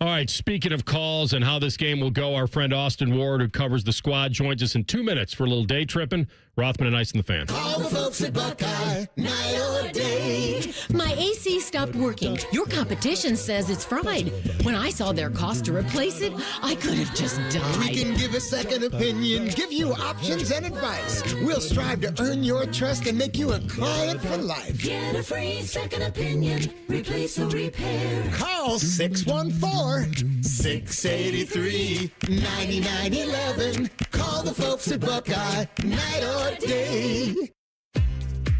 All right, speaking of calls and how this game will go, our friend Austin Ward, who covers the Squad, joins us in 2 minutes for a little day tripping. Rothman and Ice in the Fan. All the folks at Buckeye, night or day. My AC stopped working. Your competition says it's fried. When I saw their cost to replace it, I could have just died. We can give a second opinion, give you options and advice. We'll strive to earn your trust and make you a client for life. Get a free second opinion. Replace or repair. Call 614-683-9911. Call the folks at Buckeye, night or day.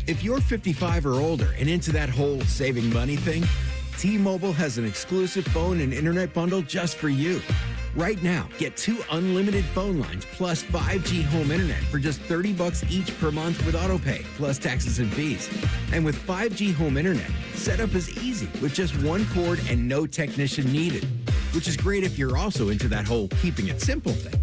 If you're 55 or older and into that whole saving money thing, T-Mobile has an exclusive phone and internet bundle just for you. Right now, get 2 unlimited phone lines plus 5G home internet for just $30 each per month with autopay, plus taxes and fees. And with 5G home internet, setup is easy with just 1 cord and no technician needed, which is great if you're also into that whole keeping it simple thing.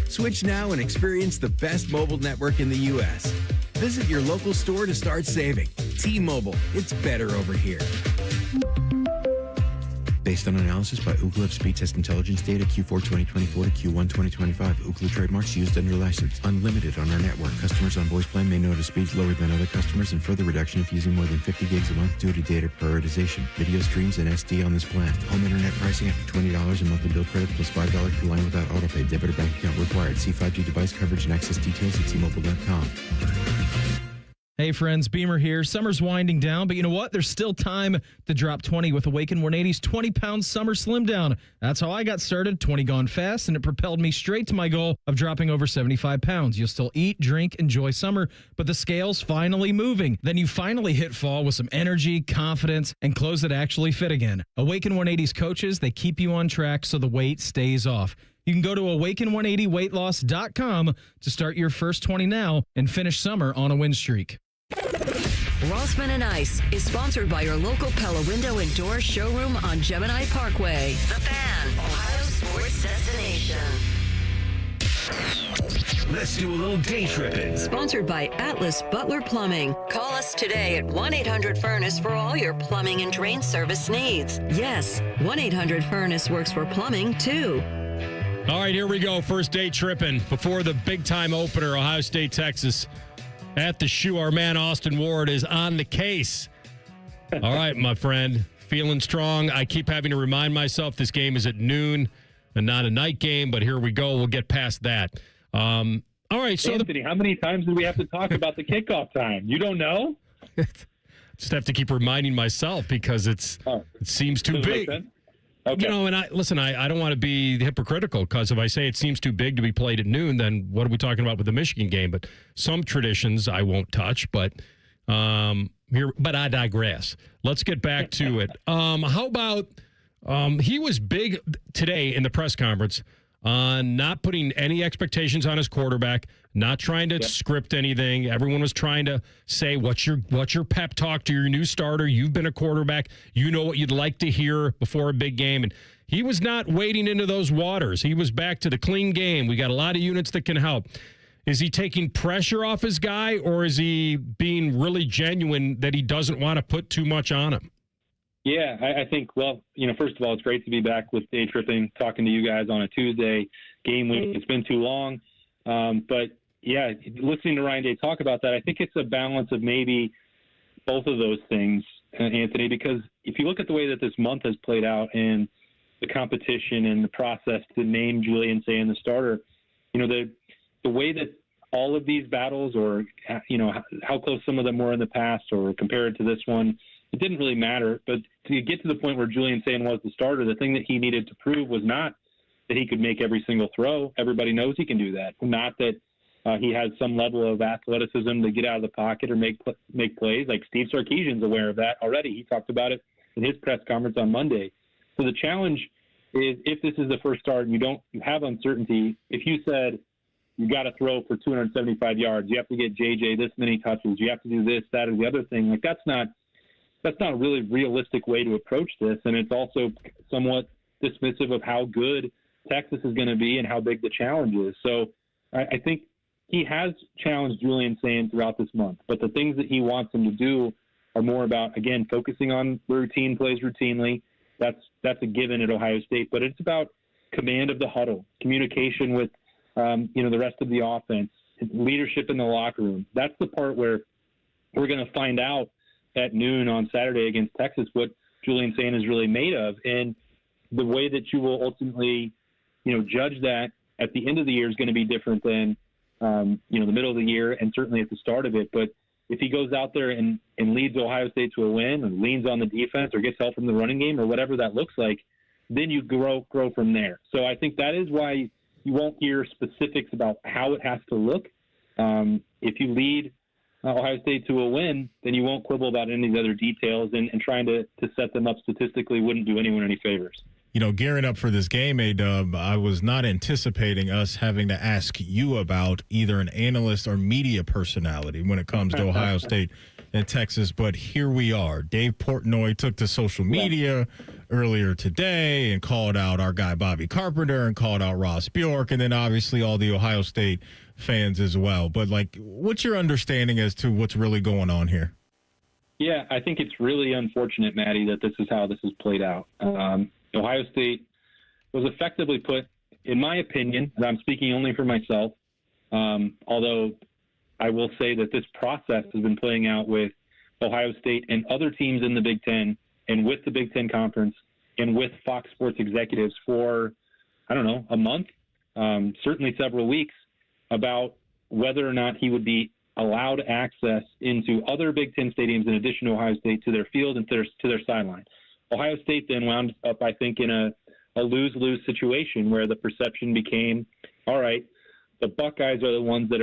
Switch now and experience the best mobile network in the U.S. Visit your local store to start saving. T-Mobile, it's better over here. Based on analysis by Ookla of speed test intelligence data Q4 2024 to Q1 2025. Ookla trademarks used under license. Unlimited on our network. Customers on voice plan may notice speeds lower than other customers and further reduction if using more than 50 gigs a month due to data prioritization. Video streams and SD on this plan. Home internet pricing after $20 a monthly bill credit plus $5 per line without autopay. Debit or bank account required. See 5G device coverage and access details at T-Mobile.com. Hey friends, Beamer here. Summer's winding down, but you know what? There's still time to drop 20 with Awaken 180's 20-pound summer slim down. That's how I got started, 20 gone fast, and it propelled me straight to my goal of dropping over 75 pounds. You'll still eat, drink, enjoy summer, but the scale's finally moving. Then you finally hit fall with some energy, confidence, and clothes that actually fit again. Awaken 180's coaches, they keep you on track so the weight stays off. You can go to awaken180weightloss.com to start your first 20 now and finish summer on a win streak. Rothman and Ice is sponsored by your local Pella Window and Door showroom on Gemini Parkway. The Fan, Ohio sports destination. Let's do a little day tripping. Sponsored by Atlas Butler Plumbing. Call us today at 1-800-FURNACE for all your plumbing and drain service needs. Yes, 1-800-FURNACE works for plumbing, too. All right, here we go. First day tripping before the big-time opener, Ohio State, Texas. At the shoe, our man Austin Ward is on the case. All right, my friend, feeling strong. I keep having to remind myself this game is at noon and not a night game, but here we go. We'll get past that. All right, so Anthony, how many times do we have to talk about the kickoff time? You don't know? Just have to keep reminding myself because it seems too big. Okay. You know, and I don't want to be hypocritical because if I say it seems too big to be played at noon, then what are we talking about with the Michigan game? But some traditions I won't touch, but I digress. Let's get back to it. How about he was big today in the press conference on not putting any expectations on his quarterback, not trying to script anything. Everyone was trying to say, what's your pep talk to your new starter? You've been a quarterback. You know what you'd like to hear before a big game. And he was not wading into those waters. He was back to the clean game. We got a lot of units that can help. Is he taking pressure off his guy, or is he being really genuine that he doesn't want to put too much on him? Yeah, I think, well, first of all, it's great to be back with day tripping, talking to you guys on a Tuesday game week. It's been too long. But, yeah, listening to Ryan Day talk about that, I think it's a balance of maybe both of those things, Anthony, because if you look at the way that this month has played out and the competition and the process to name Julian Sayin the starter. The way that all of these battles, or how close some of them were in the past, or compared to this one, it didn't really matter. But to get to the point where Julian Sayin was the starter, the thing that he needed to prove was not that he could make every single throw. Everybody knows he can do that. Not that he has some level of athleticism to get out of the pocket or make plays. Like Steve Sarkisian's aware of that already. He talked about it in his press conference on Monday. So the challenge is, if this is the first start and you have uncertainty, if you said you got to throw for 275 yards, you have to get JJ this many touches, you have to do this, that, or the other thing, like that's not a really realistic way to approach this. And it's also somewhat dismissive of how good Texas is going to be and how big the challenge is. So I think he has challenged Julian Sayin throughout this month, but the things that he wants him to do are more about, again, focusing on routine plays routinely. That's a given at Ohio State, but it's about command of the huddle, communication with the rest of the offense, leadership in the locker room. That's the part where we're going to find out at noon on Saturday against Texas what Julian Sayin is really made of, and the way that you will ultimately, judge that at the end of the year is going to be different than the middle of the year and certainly at the start of it. But if he goes out there and leads Ohio State to a win, and leans on the defense, or gets help from the running game, or whatever that looks like, then you grow from there. So I think that is why you won't hear specifics about how it has to look. If you lead Ohio State to a win, then you won't quibble about any of the other details, and trying to set them up statistically wouldn't do anyone any favors. Gearing up for this game, A-Dub, I was not anticipating us having to ask you about either an analyst or media personality when it comes to Ohio State and Texas, but here we are. Dave Portnoy took to social media earlier today and called out our guy Bobby Carpenter and called out Ross Bjork, and then obviously all the Ohio State fans as well. But, what's your understanding as to what's really going on here? Yeah, I think it's really unfortunate, Maddie, that this is how this has played out. Ohio State was effectively put, in my opinion, and I'm speaking only for myself, although I will say that this process has been playing out with Ohio State and other teams in the Big Ten, and with the Big Ten Conference, and with Fox Sports executives for, a month, certainly several weeks, about whether or not he would be allowed access into other Big Ten stadiums in addition to Ohio State, to their field and to their sideline. Ohio State then wound up, I think, in a lose-lose situation where the perception became, all right, the Buckeyes are the ones that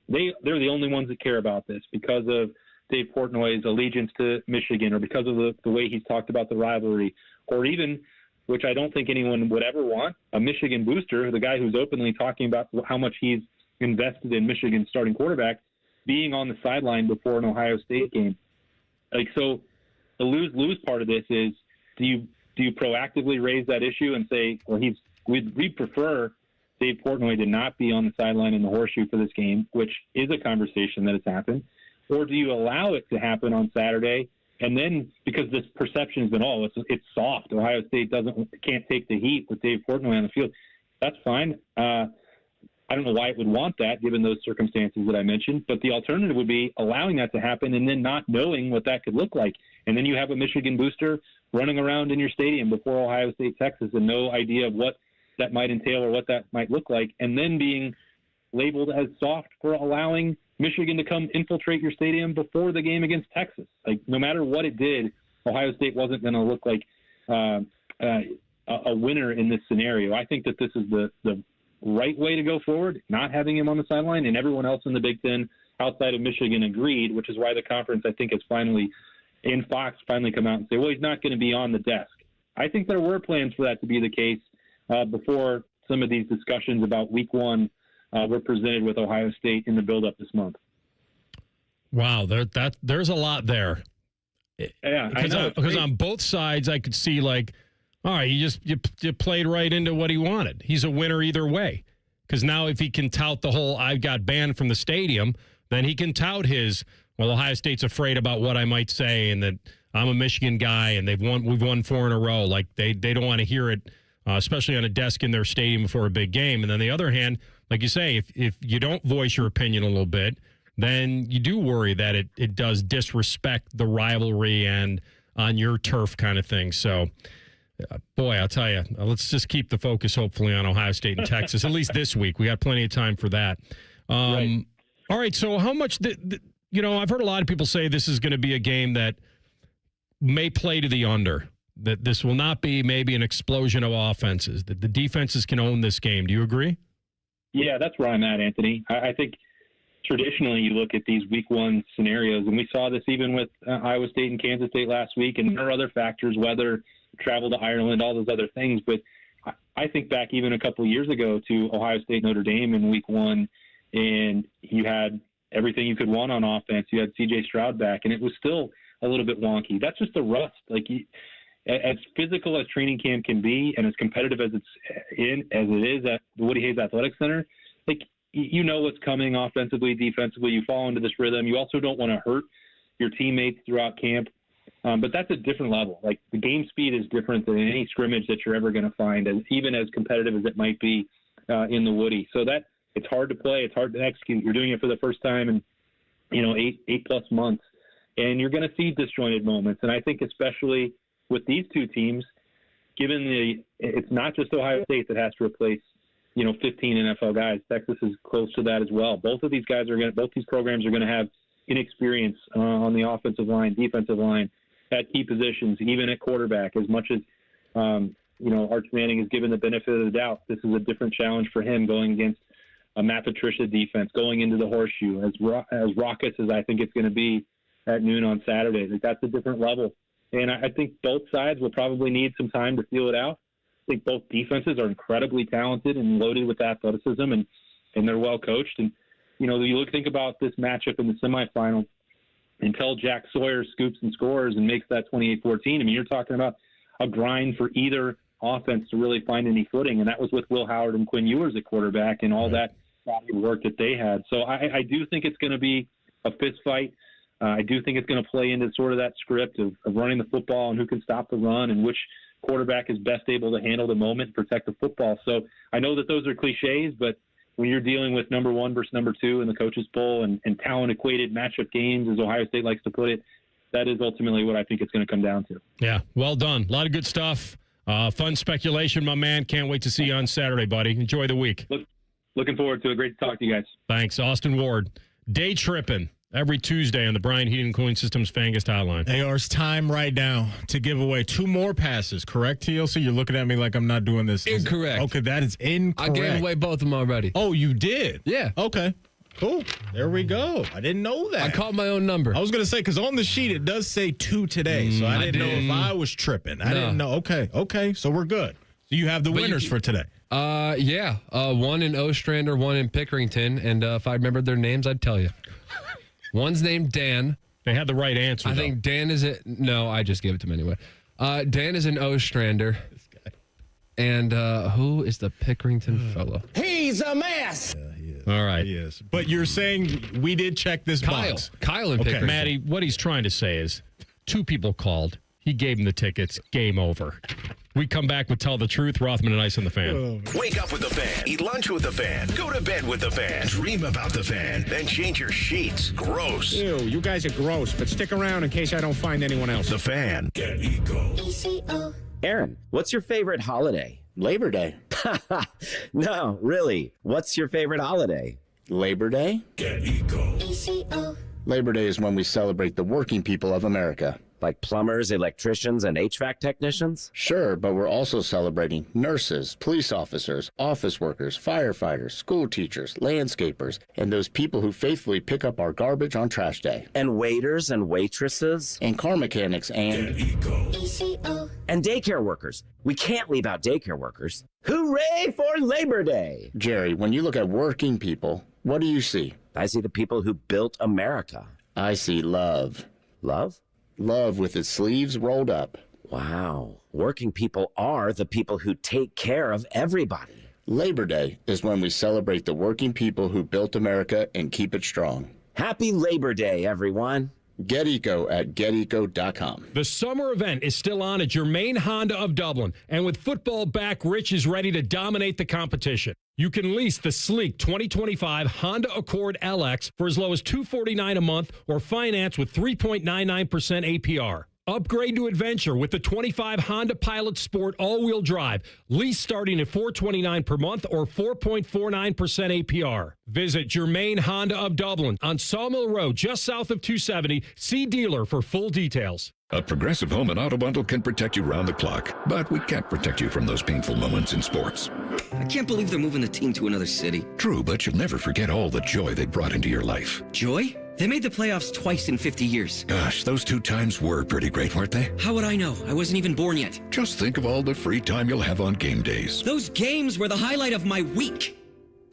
they're the only ones that care about this because of Dave Portnoy's allegiance to Michigan, or because of the way he's talked about the rivalry, or even, which I don't think anyone would ever want, a Michigan booster, the guy who's openly talking about how much he's invested in Michigan's starting quarterback, being on the sideline before an Ohio State game. So the lose-lose part of this is, do you proactively raise that issue and say, well, we'd prefer Dave Portnoy to not be on the sideline in the horseshoe for this game, which is a conversation that has happened, or do you allow it to happen on Saturday? And then, because this perception has been, it's soft, Ohio State can't take the heat with Dave Portnoy on the field. That's fine. I don't know why it would want that, given those circumstances that I mentioned. But the alternative would be allowing that to happen and then not knowing what that could look like. And then you have a Michigan booster running around in your stadium before Ohio State, Texas, and no idea of what that might entail or what that might look like, and then being labeled as soft for allowing Michigan to come infiltrate your stadium before the game against Texas. No matter what it did, Ohio State wasn't going to look like a winner in this scenario. I think that this is the right way to go forward, not having him on the sideline, and everyone else in the Big Ten outside of Michigan agreed, which is why the conference, I think, has finally, and Fox finally come out and say, well, he's not going to be on the desk. I think there were plans for that to be the case before some of these discussions about week one were presented with Ohio State in the build-up this month. Wow, there's a lot there. Yeah, I know. Because on both sides, I could see all right, you played right into what he wanted. He's a winner either way. Because now if he can tout the whole I got banned from the stadium, then he can tout his, Ohio State's afraid about what I might say, and that I'm a Michigan guy and we've won 4 in a row. They don't want to hear it, especially on a desk in their stadium before a big game. And then the other hand, like you say, if you don't voice your opinion a little bit, then you do worry that it does disrespect the rivalry and on your turf kind of thing. So Boy, I'll tell you, let's just keep the focus hopefully on Ohio State and Texas, at least this week. We got plenty of time for that. Right. All right, so how much, I've heard a lot of people say this is going to be a game that may play to the under, that this will not be maybe an explosion of offenses, that the defenses can own this game. Do you agree? Yeah, that's where I'm at, Anthony. I think traditionally you look at these week one scenarios, and we saw this even with Iowa State and Kansas State last week, and there are other factors, weather, travel to Ireland, all those other things. But I think back even a couple of years ago to Ohio State Notre Dame in week one, and you had everything you could want on offense. You had C.J. Stroud back, and it was still a little bit wonky. That's just the rust. As physical as training camp can be, and as competitive as it is at the Woody Hayes Athletic Center, you know what's coming offensively, defensively. You fall into this rhythm. You also don't want to hurt your teammates throughout camp. But that's a different level. The game speed is different than any scrimmage that you're ever going to find, even as competitive as it might be in the Woody. So that it's hard to play. It's hard to execute. You're doing it for the first time in, 8+ months. And you're going to see disjointed moments. And I think especially with these two teams, given it's not just Ohio State that has to replace, 15 NFL guys. Texas is close to that as well. Both these programs are going to have inexperience on the offensive line, defensive line, at key positions, even at quarterback. As much as Arch Manning is given the benefit of the doubt, this is a different challenge for him going against a Matt Patricia defense, going into the horseshoe, as raucous as I think it's going to be at noon on Saturday. That's a different level. And I think both sides will probably need some time to feel it out. I think both defenses are incredibly talented and loaded with athleticism, and they're well coached. And, think about this matchup in the semifinal until Jack Sawyer scoops and scores and makes that 28-14. You're talking about a grind for either offense to really find any footing, and that was with Will Howard and Quinn Ewers at quarterback and all that work that they had. So I do think it's going to be a fist fight. I do think it's going to play into sort of that script of running the football and who can stop the run and which quarterback is best able to handle the moment and protect the football. So I know that those are cliches, but when you're dealing with number one versus number two in the coaches poll and talent-equated matchup games, as Ohio State likes to put it, that is ultimately what I think it's going to come down to. Yeah, well done. A lot of good stuff. Fun speculation, my man. Can't wait to see you on Saturday, buddy. Enjoy the week. Looking forward to it. Great to talk to you guys. Thanks. Austin Ward. Day tripping every Tuesday on the Bryant Heating and Cooling Systems Fangast Hotline. AR's time right now to give away 2 more passes. Correct, TLC? You're looking at me like I'm not doing this. Incorrect. Okay, that is incorrect. I gave away both of them already. Oh, you did? Yeah. Okay. Cool. There we go. I didn't know that. I called my own number. I was going to say, because on the sheet it does say 2 today, so I didn't know if I was tripping. I didn't know. Okay, so we're good. So you have the winners for today. Yeah. One in Ostrander, one in Pickerington, and if I remembered their names, I'd tell you. One's named Dan. They had the right answer. I think Dan is it. No, I just gave it to him anyway. Dan is an Ostrander. This guy. And who is the Pickerington fellow? He's a mess. Yeah, he is. All right. He is. But you're saying we did check this box. Kyle and Pickerington. Maddie, what he's trying to say is 2 people called. He gave him the tickets. Game over. We come back with Tell the Truth, Rothman and Ice on the Fan. Wake up with the Fan. Eat lunch with the Fan. Go to bed with the Fan. Dream about the Fan. Then change your sheets. Gross. Ew, you guys are gross, but stick around in case I don't find anyone else. The Fan. Get Eco. ECO. Aaron, what's your favorite holiday? Labor Day. No, really. What's your favorite holiday? Labor Day? Get Eco. ECO. Labor Day is when we celebrate the working people of America. Like plumbers, electricians, and HVAC technicians? Sure, but we're also celebrating nurses, police officers, office workers, firefighters, school teachers, landscapers, and those people who faithfully pick up our garbage on trash day. And waiters and waitresses? And car mechanics and... ECO. And daycare workers. We can't leave out daycare workers. Hooray for Labor Day! Jerry, when you look at working people, what do you see? I see the people who built America. I see love. Love? Love with its sleeves rolled up. Wow. Working people are the people who take care of everybody. Labor Day is when we celebrate the working people who built America and keep it strong. Happy Labor Day, everyone. Get Eco at geteco.com. The summer event is still on at Germain Honda of Dublin. And with football back, Rich is ready to dominate the competition. You can lease the sleek 2025 Honda Accord LX for as low as $249 a month or finance with 3.99% APR. Upgrade to adventure with the 25 Honda Pilot Sport all-wheel drive. Lease starting at $429 per month or 4.49% APR. Visit Germain Honda of Dublin on Sawmill Road, just south of 270. See dealer for full details. A Progressive Home and Auto Bundle can protect you round the clock, but we can't protect you from those painful moments in sports. I can't believe they're moving the team to another city. True, but you'll never forget all the joy they brought into your life. Joy? They made the playoffs twice in 50 years. Gosh, those 2 times were pretty great, weren't they? How would I know? I wasn't even born yet. Just think of all the free time you'll have on game days. Those games were the highlight of my week.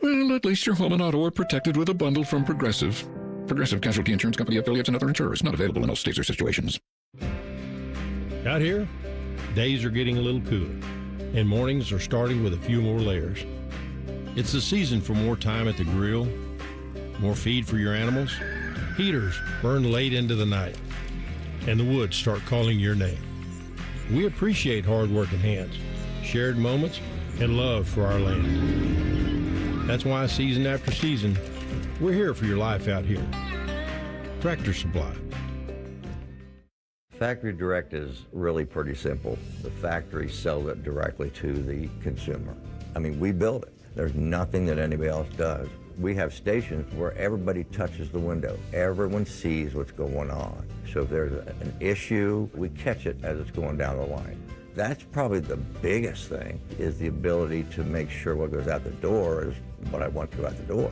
Well, at least your home and auto are protected with a bundle from Progressive. Progressive Casualty Insurance Company, affiliates, and other insurers. Not available in all states or situations. Out here, days are getting a little cooler, and mornings are starting with a few more layers. It's the season for more time at the grill, more feed for your animals. Heaters burn late into the night, and the woods start calling your name. We appreciate hard-working hands, shared moments, and love for our land. That's why season after season, we're here for your life out here. Tractor Supply. Factory direct is really pretty simple. The factory sells it directly to the consumer. I mean, we build it. There's nothing that anybody else does. We have stations where everybody touches the window. Everyone sees what's going on. So if there's an issue, we catch it as it's going down the line. That's probably the biggest thing, is the ability to make sure what goes out the door is what I want to go out the door.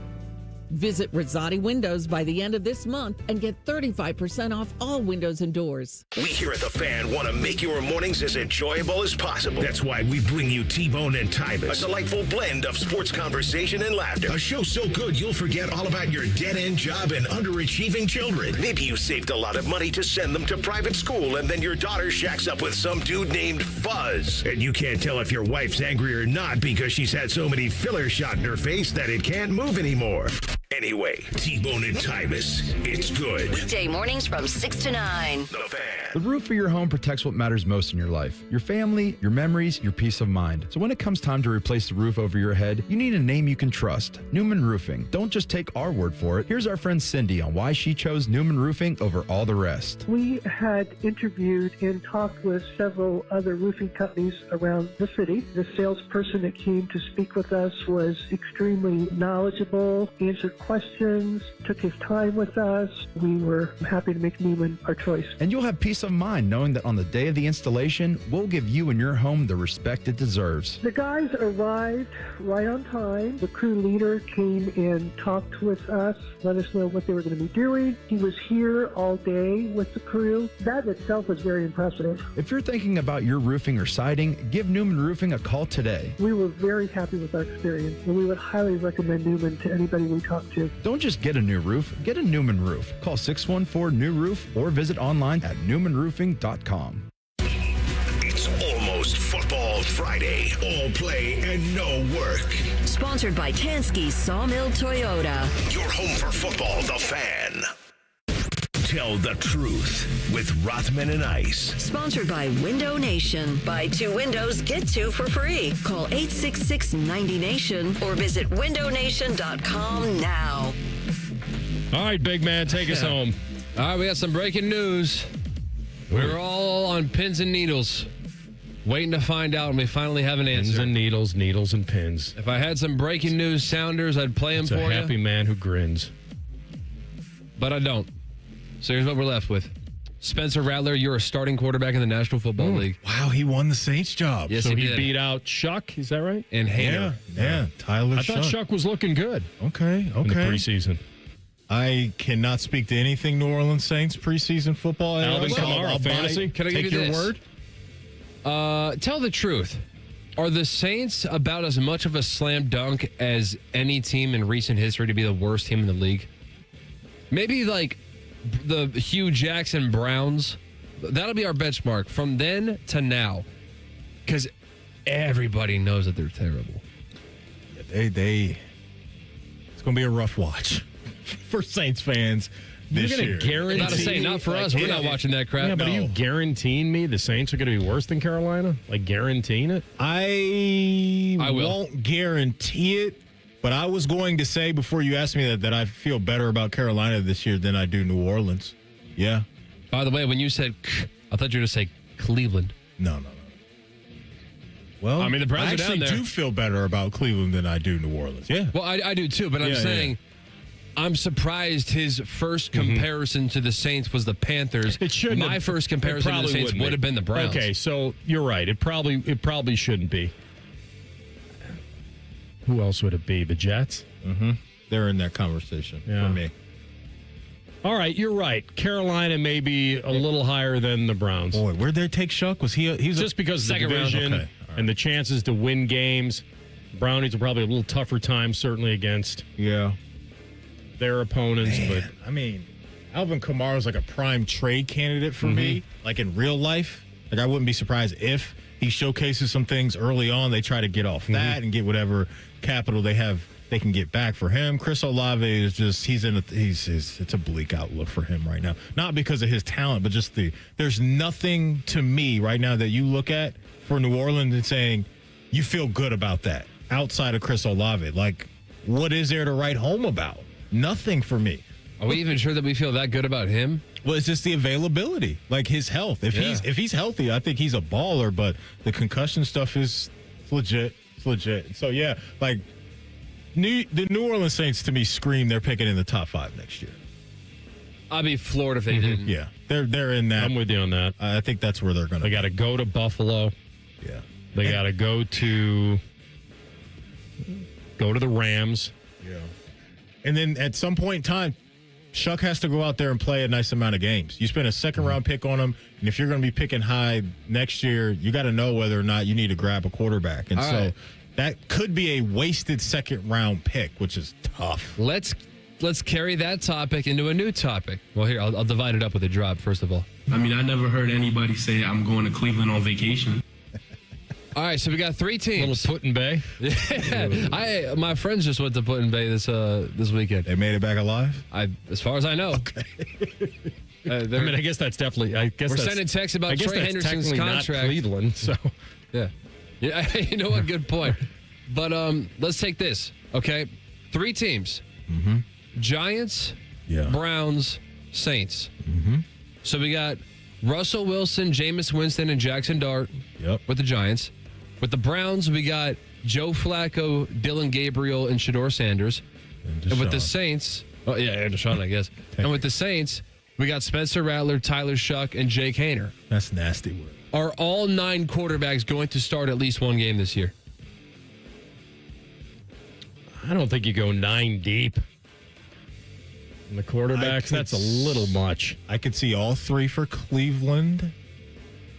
Visit Rosati Windows by the end of this month and get 35% off all windows and doors. We here at The Fan want to make your mornings as enjoyable as possible. That's why we bring you T-Bone and Tybus. A delightful blend of sports conversation and laughter. A show so good you'll forget all about your dead-end job and underachieving children. Maybe you saved a lot of money to send them to private school, and then your daughter shacks up with some dude named Fuzz. And you can't tell if your wife's angry or not because she's had so many filler shot in her face that it can't move anymore. Anyway, T-Bone and Tybus, it's good. Weekday mornings from 6 to 9. The Fan. The roof of your home protects what matters most in your life. Your family, your memories, your peace of mind. So when it comes time to replace the roof over your head, you need a name you can trust. Newman Roofing. Don't just take our word for it. Here's our friend Cindy on why she chose Newman Roofing over all the rest. We had interviewed and talked with several other roofing companies around the city. The salesperson that came to speak with us was extremely knowledgeable, answered questions, took his time with us. We were happy to make Newman our choice. And you'll have peace of mind knowing that on the day of the installation, we'll give you and your home the respect it deserves. The guys arrived right on time. The crew leader came and talked with us, let us know what they were going to be doing. He was here all day with the crew. That itself was very impressive. If you're thinking about your roofing or siding, give Newman Roofing a call today. We were very happy with our experience, and we would highly recommend Newman to anybody we talk to. Don't just get a new roof, get a Newman roof. Call 614-NEW-ROOF or visit online at newmanroofing.com. It's almost Football Friday. All play and no work. Sponsored by Tansky Sawmill Toyota. Your home for football, The Fan. Tell the truth with Rothman and Ice. Sponsored by Window Nation. Buy 2 windows, get 2 for free. Call 866-90-NATION or visit windownation.com now. All right, big man, take us home. All right, we got some breaking news. We're all on pins and needles, waiting to find out, and we finally have an answer. Pins and needles, needles and pins. If I had some breaking news sounders, I'd play them for you. It's a happy man who grins. But I don't. So here's what we're left with. Spencer Rattler, you're a starting quarterback in the National Football League. Wow, he won the Saints job. Yes, so he did. beat out Shuck, is that right? And Hader. Yeah, Tyler I thought Shuck was looking good. Okay. In the preseason. I cannot speak to anything New Orleans Saints preseason football. Alvin Kamara, fantasy. Can I give you your this? word? Tell the truth. Are the Saints about as much of a slam dunk as any team in recent history to be the worst team in the league? Maybe like the Hugh Jackson Browns. That'll be our benchmark from then to now. Because everybody knows that they're terrible. Yeah, they it's going to be a rough watch for Saints fans this year. You're going to guarantee... Not to say, not for us. We're not watching that crap. Yeah, but no. are you guaranteeing me the Saints are going to be worse than Carolina? Like guaranteeing it? I won't guarantee it. But I was going to say before you asked me that I feel better about Carolina this year than I do New Orleans. Yeah. By the way, when you said I thought you were going to say Cleveland. No. Well, I mean, the Browns I are down actually there. do feel better about Cleveland than I do New Orleans. Yeah. Well, I do too, but I'm saying I'm surprised his first comparison to the Saints was the Panthers. It shouldn't. My first comparison to the Saints would have been the Browns. Okay, so you're right. It probably shouldn't be. Who else would it be? The Jets? Mm-hmm. They're in that conversation for me. All right, you're right. Carolina may be a little higher than the Browns. Boy, where'd they take Shuck? Was he's just because of the second round. division Okay. and the chances to win games? Brownies are probably a little tougher time, certainly against their opponents. Man, but I mean, Alvin Kamara is like a prime trade candidate for me. Like in real life, like I wouldn't be surprised if he showcases some things early on. They try to get off that and get whatever capital they have. They can get back for him. Chris Olave is just it's a bleak outlook for him right now. Not because of his talent, but just there's nothing to me right now that you look at for New Orleans and saying you feel good about that outside of Chris Olave. Like, what is there to write home about? Nothing for me. Are we even sure that we feel that good about him? Well, it's just the availability, like his health. If he's healthy, I think he's a baller. But the concussion stuff is legit. It's legit. So yeah, like. The New Orleans Saints, to me, scream they're picking in the top 5 next year. I'd be floored if they didn't. Yeah, they're in that. I'm with you on that. I think that's where they're going to. They got to go to Buffalo. Yeah, they got to go to the Rams. Yeah, and then at some point in time, Shuck has to go out there and play a nice amount of games. You spend a second round pick on him, and if you're going to be picking high next year, you got to know whether or not you need to grab a quarterback. And so. That could be a wasted second round pick, which is tough. Let's carry that topic into a new topic. Well, here, I'll divide it up with a drop, first of all. I mean, I never heard anybody say I'm going to Cleveland on vacation. All right, so we got 3 teams. Little Put-in-Bay. Yeah, my friends just went to Put-in-Bay this weekend. They made it back alive? As far as I know. Okay. I mean, I guess that's definitely. We're sending texts about Trey Hendrickson's contract. Not Cleveland, so yeah. You know what? Good point. But let's take this, okay? 3 teams. Giants, Browns, Saints. So we got Russell Wilson, Jameis Winston, and Jackson Dart with the Giants. With the Browns, we got Joe Flacco, Dylan Gabriel, and Shedeur Sanders. And with the Saints, and Deshaun, I guess. And with the Saints, we got Spencer Rattler, Tyler Shuck, and Jake Haener. That's nasty word. Are all 9 quarterbacks going to start at least one game this year? I don't think you go 9 deep. And the quarterbacks, that's a little much. I could see all 3 for Cleveland.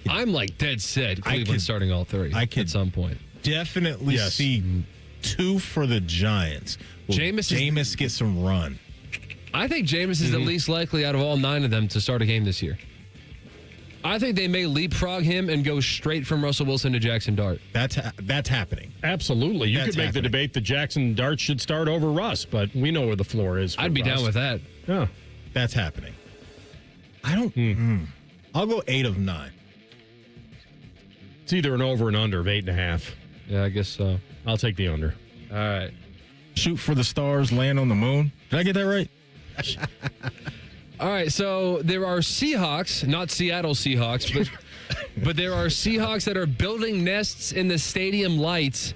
I'm like dead set Cleveland starting all 3 at some point. Definitely see 2 for the Giants. Will Jameis get some run? I think Jameis is the least likely out of all 9 of them to start a game this year. I think they may leapfrog him and go straight from Russell Wilson to Jackson Dart. That's happening. Absolutely. You could make the debate that Jackson Dart should start over Russ, but we know where the floor is. I'd be down with that. Yeah. That's happening. I don't. I'll go 8 of 9. It's either an over and under of 8.5. Yeah, I guess so. I'll take the under. All right. Shoot for the stars, land on the moon. Did I get that right? All right, so there are Seahawks, not Seattle Seahawks, but there are Seahawks that are building nests in the stadium lights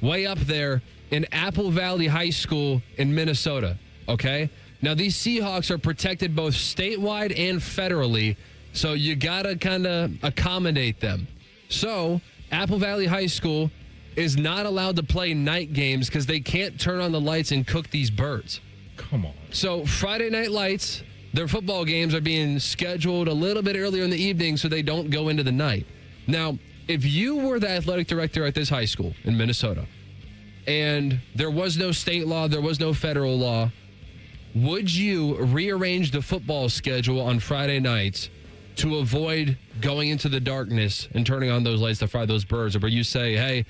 way up there in Apple Valley High School in Minnesota, okay? Now, these Seahawks are protected both statewide and federally, so you got to kind of accommodate them. So, Apple Valley High School is not allowed to play night games because they can't turn on the lights and cook these birds. Come on. So, Friday Night Lights... Their football games are being scheduled a little bit earlier in the evening so they don't go into the night. Now, if you were the athletic director at this high school in Minnesota and there was no state law, there was no federal law, would you rearrange the football schedule on Friday nights to avoid going into the darkness and turning on those lights to fry those birds? Or where you say, hey,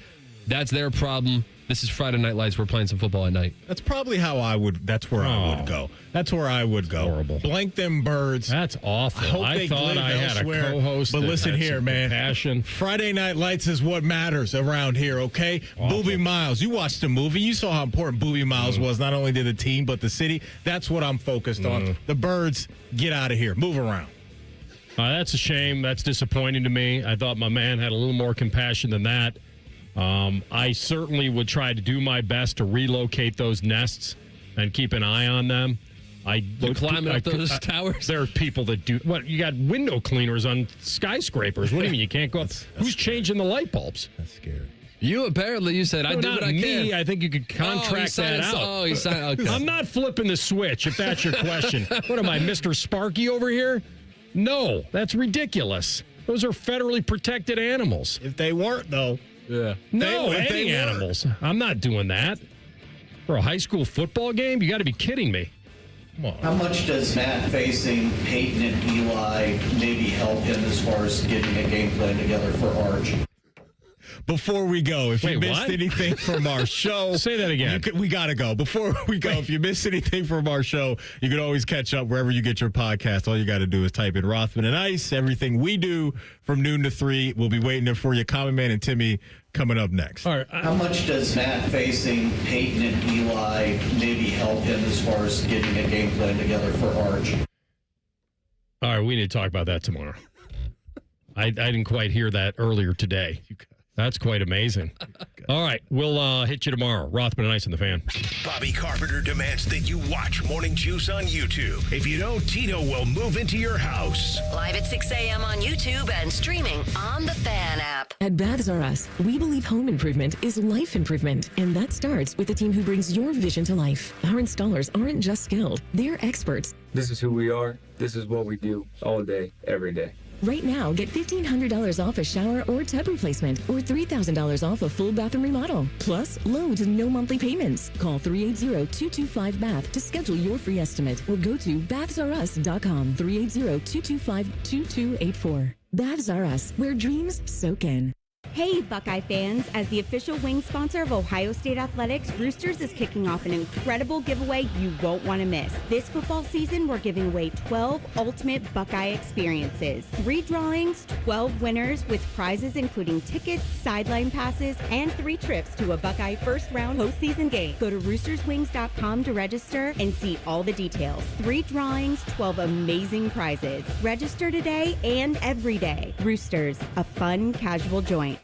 that's their problem. This is Friday Night Lights. We're playing some football at night. That's probably how I would. That's where I would go. That's where I would go. Horrible. Blank them birds. That's awful. I hope I they thought live I had elsewhere. a co-host. But that listen had here, some man. Passion. Friday Night Lights is what matters around here. Okay, Awful. Boobie Miles. You watched the movie. You saw how important Boobie Miles was, not only to the team but the city. That's what I'm focused on. The birds, get out of here. Move around. That's a shame. That's disappointing to me. I thought my man had a little more compassion than that. I certainly would try to do my best to relocate those nests and keep an eye on them. Climbing up those towers? There are people that do. What? You got window cleaners on skyscrapers. What do you mean you can't go up? Who's changing the light bulbs? That's scary. You said, I do what I can. I think you could contract that out. Okay. I'm not flipping the switch, if that's your question. What am I, Mr. Sparky over here? No, that's ridiculous. Those are federally protected animals. If they weren't, though. Yeah. No, any animals. I'm not doing that. For a high school football game? You got to be kidding me. Come on. How much does Matt facing Peyton and Eli maybe help him as far as getting a game plan together for Arch? Before we go, if you missed anything from our show, say that again. We got to go. Before we go, if you missed anything from our show, you can always catch up wherever you get your podcast. All you got to do is type in Rothman and Ice. Everything we do from noon to 3. We'll be waiting there for you. Common Man and Timmy coming up next. All right. How much does Matt facing Peyton and Eli maybe help him as far as getting a game plan together for Arch? All right, we need to talk about that tomorrow. I didn't quite hear that earlier today. That's quite amazing. All right, we'll hit you tomorrow. Rothman and Ice in the Fan. Bobby Carpenter demands that you watch Morning Juice on YouTube. If you don't, Tito will move into your house. Live at 6 a.m. on YouTube and streaming on the Fan app. At Baths R Us, we believe home improvement is life improvement, and that starts with the team who brings your vision to life. Our installers aren't just skilled, they're experts. This is who we are. This is what we do all day, every day. Right now, get $1,500 off a shower or tub replacement or $3,000 off a full bathroom remodel. Plus, low to no monthly payments. Call 380-225-BATH to schedule your free estimate or go to bathsrus.com. 380-225-2284. Baths R Us, where dreams soak in. Hey, Buckeye fans. As the official wing sponsor of Ohio State Athletics, Roosters is kicking off an incredible giveaway you won't want to miss. This football season, we're giving away 12 ultimate Buckeye experiences. 3 drawings, 12 winners with prizes including tickets, sideline passes, and 3 trips to a Buckeye first-round postseason game. Go to roosterswings.com to register and see all the details. 3 drawings, 12 amazing prizes. Register today and every day. Roosters, a fun, casual joint.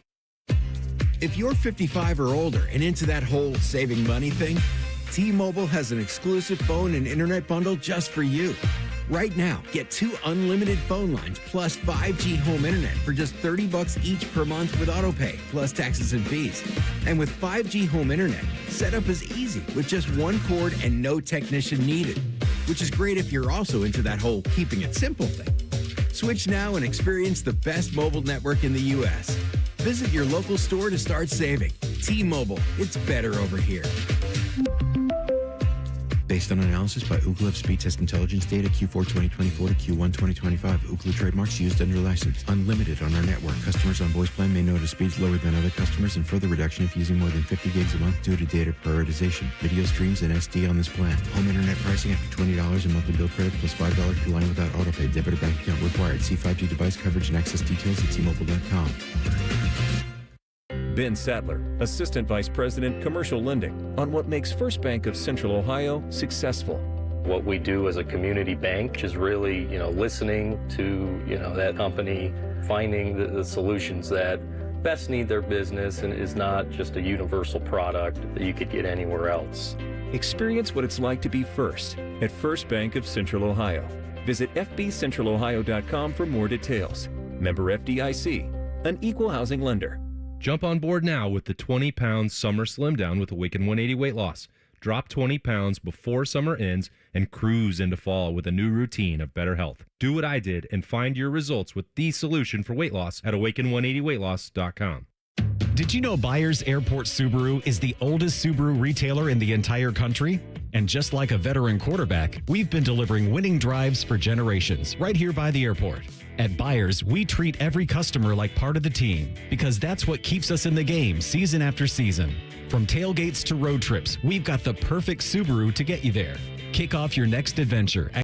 If you're 55 or older and into that whole saving money thing, T-Mobile has an exclusive phone and internet bundle just for you. Right now, get 2 unlimited phone lines plus 5G home internet for just $30 each per month with autopay, plus taxes and fees. And with 5G home internet, setup is easy with just 1 cord and no technician needed, which is great if you're also into that whole keeping it simple thing. Switch now and experience the best mobile network in the U.S. Visit your local store to start saving. T-Mobile, it's better over here. Based on analysis by Ookla Speed Test Intelligence data Q4 2024 to Q1 2025. Ookla trademarks used under license. Unlimited on our network. Customers on voice plan may notice speeds lower than other customers and further reduction if using more than 50 gigs a month due to data prioritization. Video streams and SD on this plan. Home internet pricing after $20 in monthly bill credit plus $5 per line without autopay. Debit or bank account required. See 5G device coverage and access details at tmobile.com. Ben Sadler, Assistant Vice President, Commercial Lending, on what makes First Bank of Central Ohio successful. What we do as a community bank is really, listening to, that company, finding the solutions that best need their business and is not just a universal product that you could get anywhere else. Experience what it's like to be first at First Bank of Central Ohio. Visit fbcentralohio.com for more details. Member FDIC, an equal housing lender. Jump on board now with the 20-pound summer slim down with Awaken 180 weight loss. Drop 20 pounds before summer ends and cruise into fall with a new routine of better health. Do what I did and find your results with the solution for weight loss at awaken180weightloss.com. Did you know Byers Airport Subaru is the oldest Subaru retailer in the entire country? And just like a veteran quarterback, we've been delivering winning drives for generations right here by the airport. At Byers, we treat every customer like part of the team because that's what keeps us in the game season after season. From tailgates to road trips, we've got the perfect Subaru to get you there. Kick off your next adventure